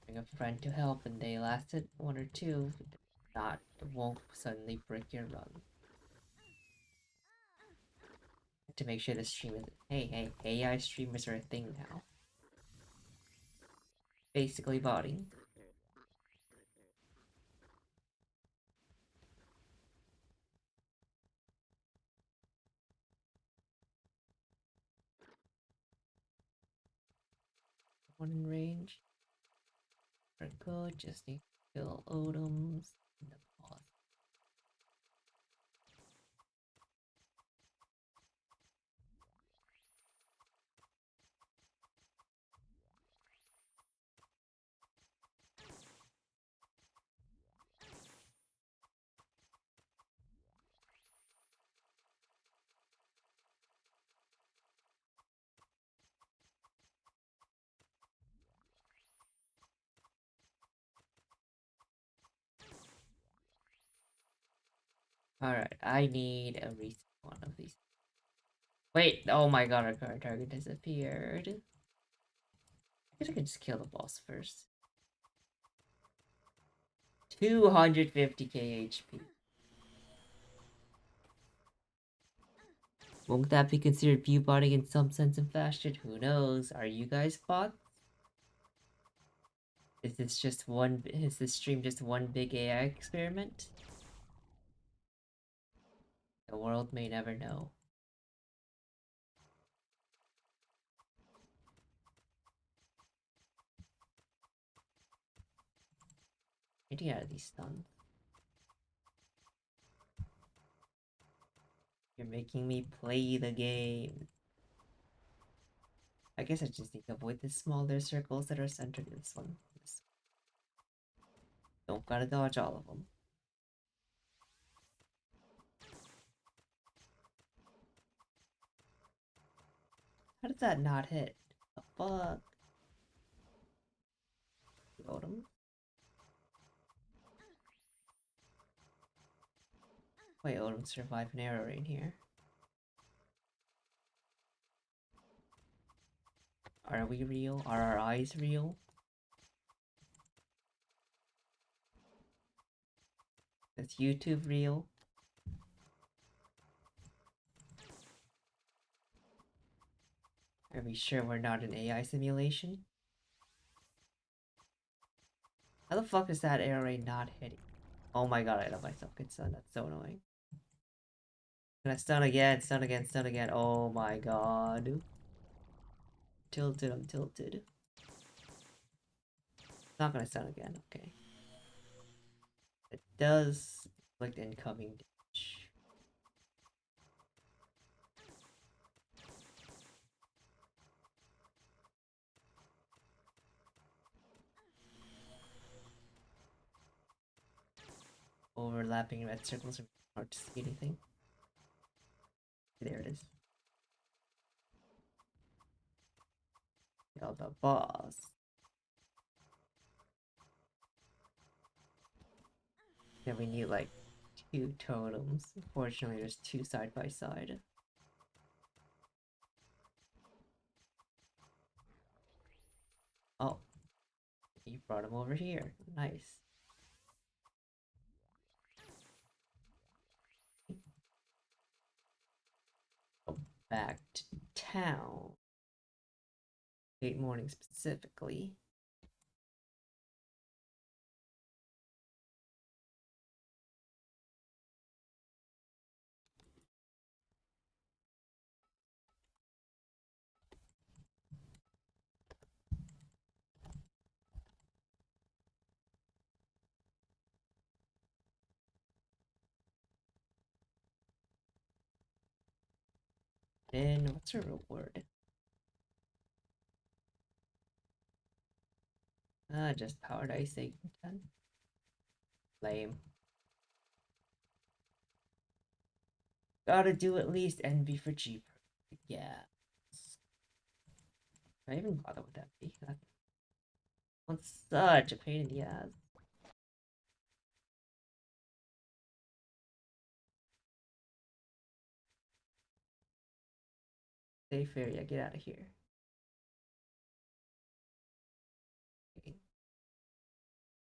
Bring a friend to help and they lasted 1 or 2, not, it won't suddenly break your run. To make sure the stream is, hey, AI streamers are a thing now. Basically botting. One in range. We're good, just need to kill Odoms and the boss. Alright, I need a recent one of these. Wait, oh my god, our current target disappeared. I guess I could just kill the boss first. 250k HP. Won't that be considered view botting in some sense and fashion? Who knows? Are you guys bots? Is this stream just one big AI experiment? The world may never know. Getting out of these stuns. You're making me play the game. I guess I just need to avoid the smaller circles that are centered in this one. Don't gotta dodge all of them. How did that not hit? The fuck? Got him. Wait, Odin survived an arrow rain here. Are we real? Are our eyes real? Is YouTube real? Are we sure we're not an AI simulation? How the fuck is that array not hitting? Oh my god, I let myself get stunned. That's so annoying. Can I stun again? Stun again, stun again. Oh my god. Tilted, I'm tilted. Not gonna stun again, okay. It does inflict incoming damage. Overlapping red circles are hard to see anything. There it is. Kill the boss. Then we need like 2 totems. Unfortunately, there's 2 side by side. Oh, you brought him over here. Nice. Go back to town. 8 morning specifically. Then what's her reward? Just powered ice 8 and 10. Lame. Gotta do at least envy for cheaper. Yeah. I even bother with envy. That one's such a pain in the ass. Stay fair, yeah, get out of here. Okay.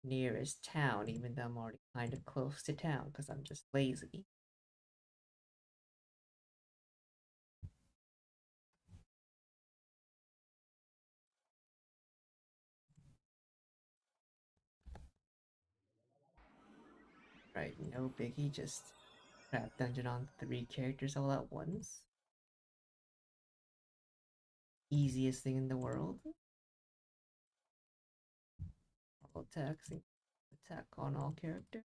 Nearest town, even though I'm already kind of close to town because I'm just lazy. Right, no biggie, just crap dungeon on 3 characters all at once. Easiest thing in the world. All attacks, attack on all characters.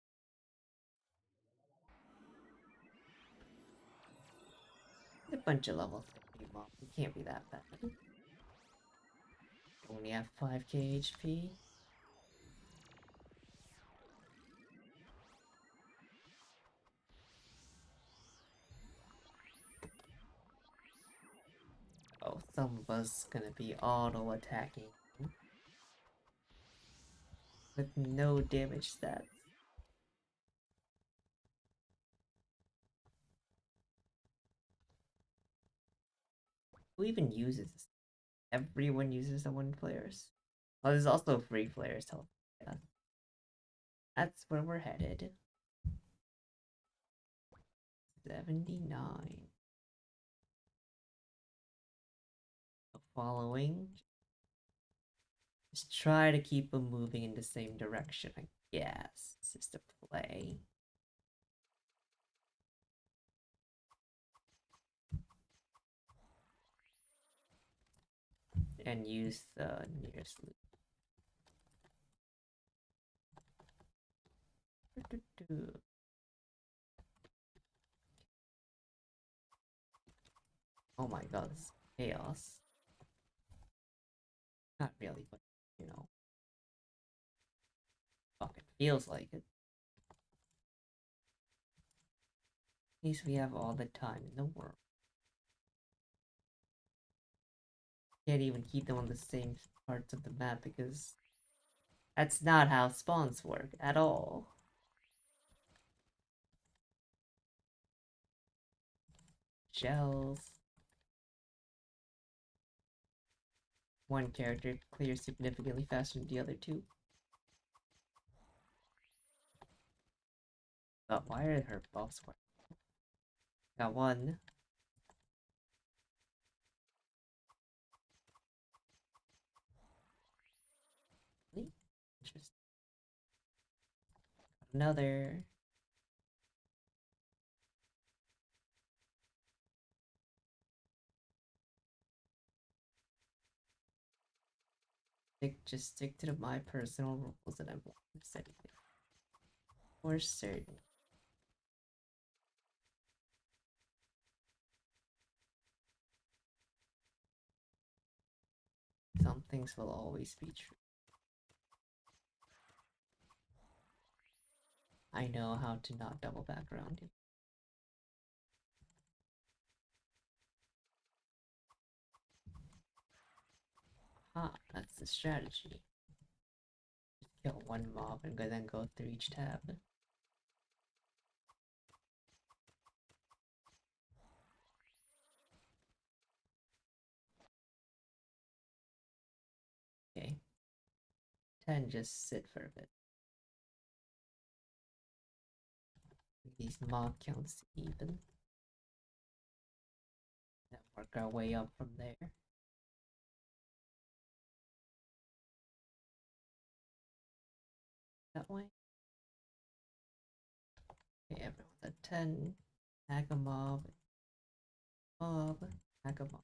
A bunch of levels. It can't be that bad. Only have 5k HP. Oh, some of us gonna be auto attacking with no damage stats. Who even uses this? Everyone uses the 1 players. Oh, there's also 3 players. Yeah. That's where we're headed. 79. Following. Just try to keep them moving in the same direction, I guess. It's just a play. And use the nearest loop. Oh my god, this is chaos. Not really, but you know. Fuck, it feels like it. At least we have all the time in the world. Can't even keep them on the same parts of the map because that's not how spawns work at all. Shells. 1 character clears significantly faster than the other 2. But why are her buffs working? Got one. Interesting. Another. Just stick to my personal rules and I won't miss anything. For certain. Some things will always be true. I know how to not double back around you. Ah, that's the strategy. Just kill one mob and then go through each tab. Okay. 10, just sit for a bit. These mob counts even. Then work our way up from there. That way. Okay, everyone's at 10. Hack a mob. Mob. Hack a mob.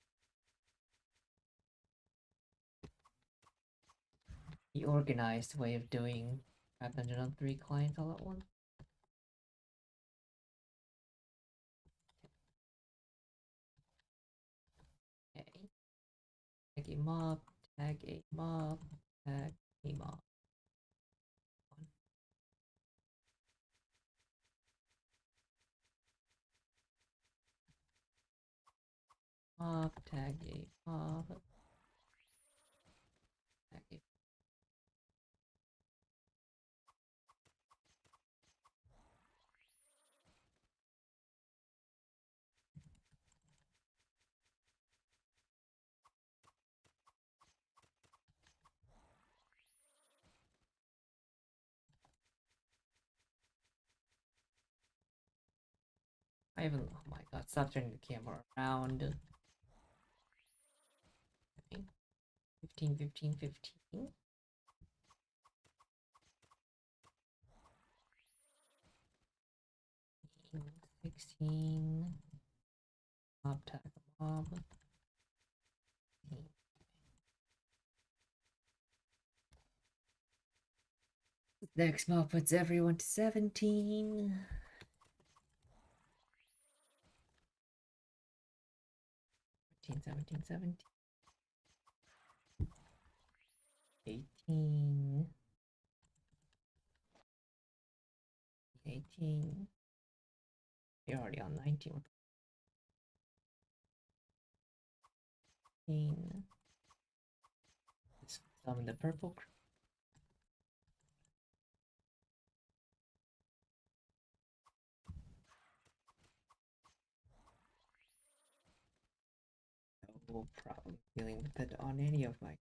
The organized way of doing 503 clients all at once. Okay. Tag a mob. Tag a mob. Tag a mob. Mob. Tag a mob. Tag a. I even. Oh my god! Stop turning the camera around. Okay. 15, 15, 15. 16. Mob tag mob. Next mob puts everyone to 17. 17, 17. 18. 18. You're already on 19 with 18. Just summon the purple. No problem dealing with it on any of my.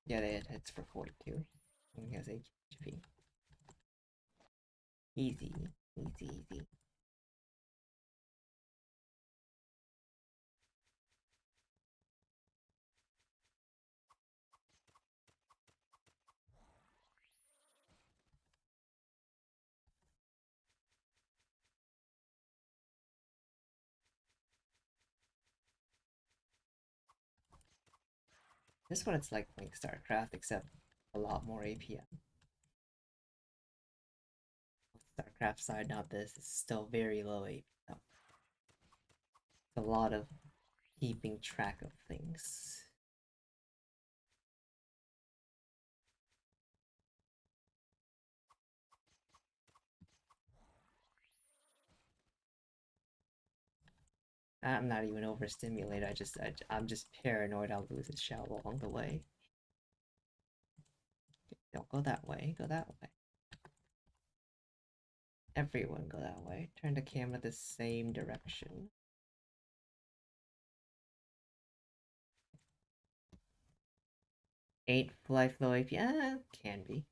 Yeah, it hits for 42. And he has HP. Easy, easy, easy. This is what it's like playing StarCraft, except a lot more APM. StarCraft side, not this. It's still very low APM. It's a lot of keeping track of things. I'm not even overstimulated. I'm just paranoid I'll lose a shell along the way. Don't go that way. Go that way. Everyone go that way. Turn the camera the same direction. 8 fly flow AP. Yeah, can be.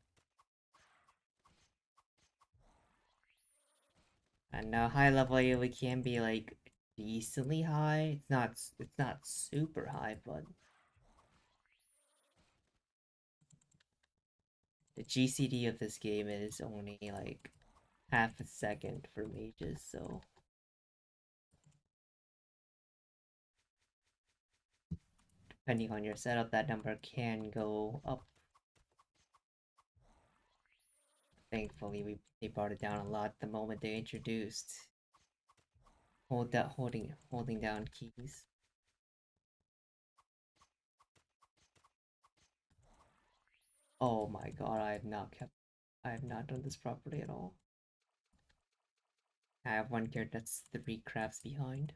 And now high level AoE can be like decently high. It's not super high, but the GCD of this game is only like half a second for mages, so depending on your setup, that number can go up. Thankfully, they brought it down a lot the moment they introduced holding down keys. Oh my god, I have not done this properly at all. I have one character that's 3 crafts behind.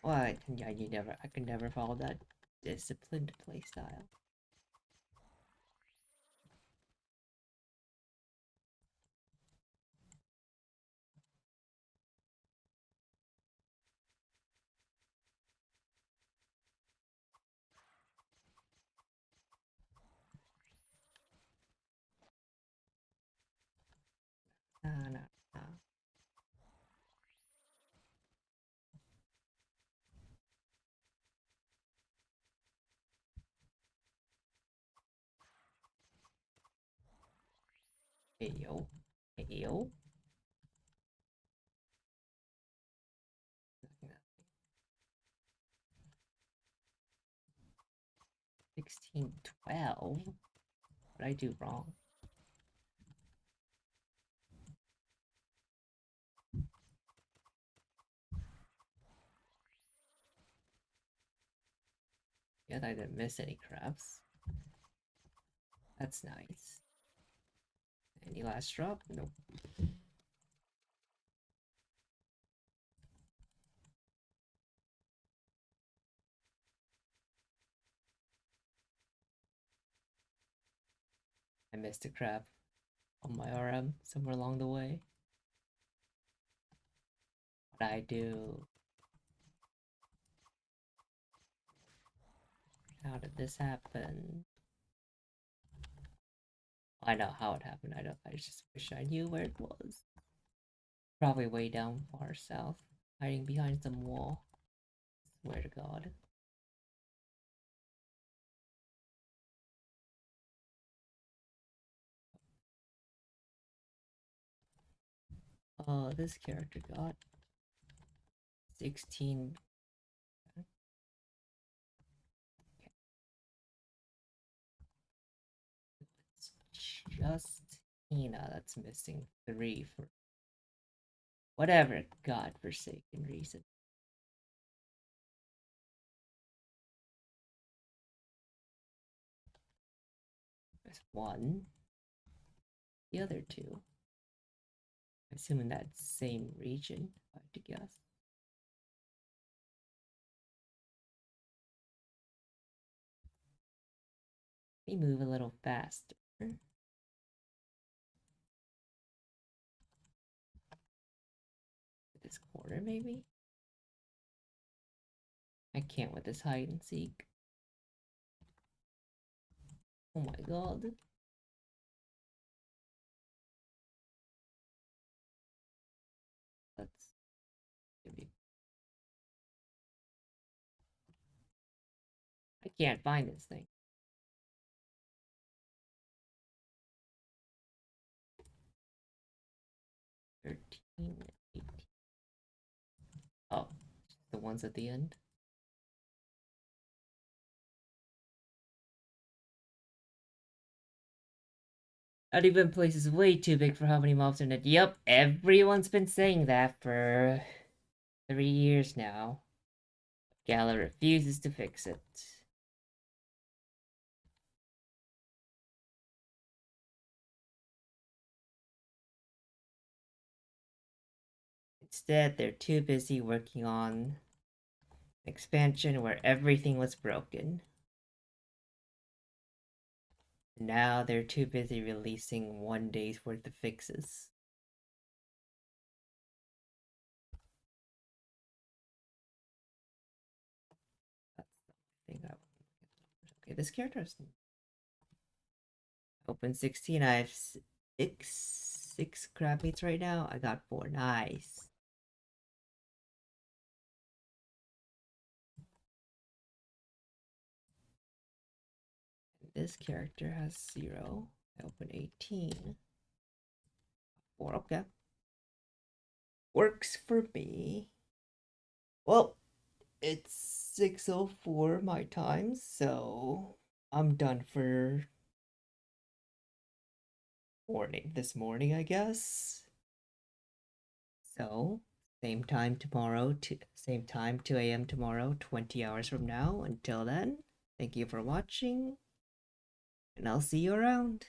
What? Yeah, I could never follow that disciplined playstyle. Nah, nah, nah. Hey yo, hey yo. 1612. What did I do wrong? Yeah, I didn't miss any crafts. That's nice. Any last drop? Nope. I missed a crab on my RM somewhere along the way. What I do? How did this happen? I know how it happened. I don't. I just wish I knew where it was. Probably way down far south, hiding behind some wall. Swear to God. This character got 16. It's just Tina that's missing 3 for whatever godforsaken reason. There's 1. The other 2. I assume in that same region, I have to guess. Let me move a little faster. This corner, maybe? I can't with this hide and seek. Oh my god. Let's maybe. I can't find this thing. 13, 18. Oh, the ones at the end. That even place is way too big for how many mobs in it. Yep, everyone's been saying that for 3 years now. Gala refuses to fix it. Instead, they're too busy working on expansion where everything was broken. Now they're too busy releasing one day's worth of fixes. Okay, this character is open 16. I have six crab meats right now. I got four. Nice. This character has 0. I open 18. 4. Okay. Works for me. Well, it's 6:04 my time, so I'm done for this morning, I guess. So, same time tomorrow, same time, 2 a.m. tomorrow, 20 hours from now. Until then, thank you for watching, and I'll see you around.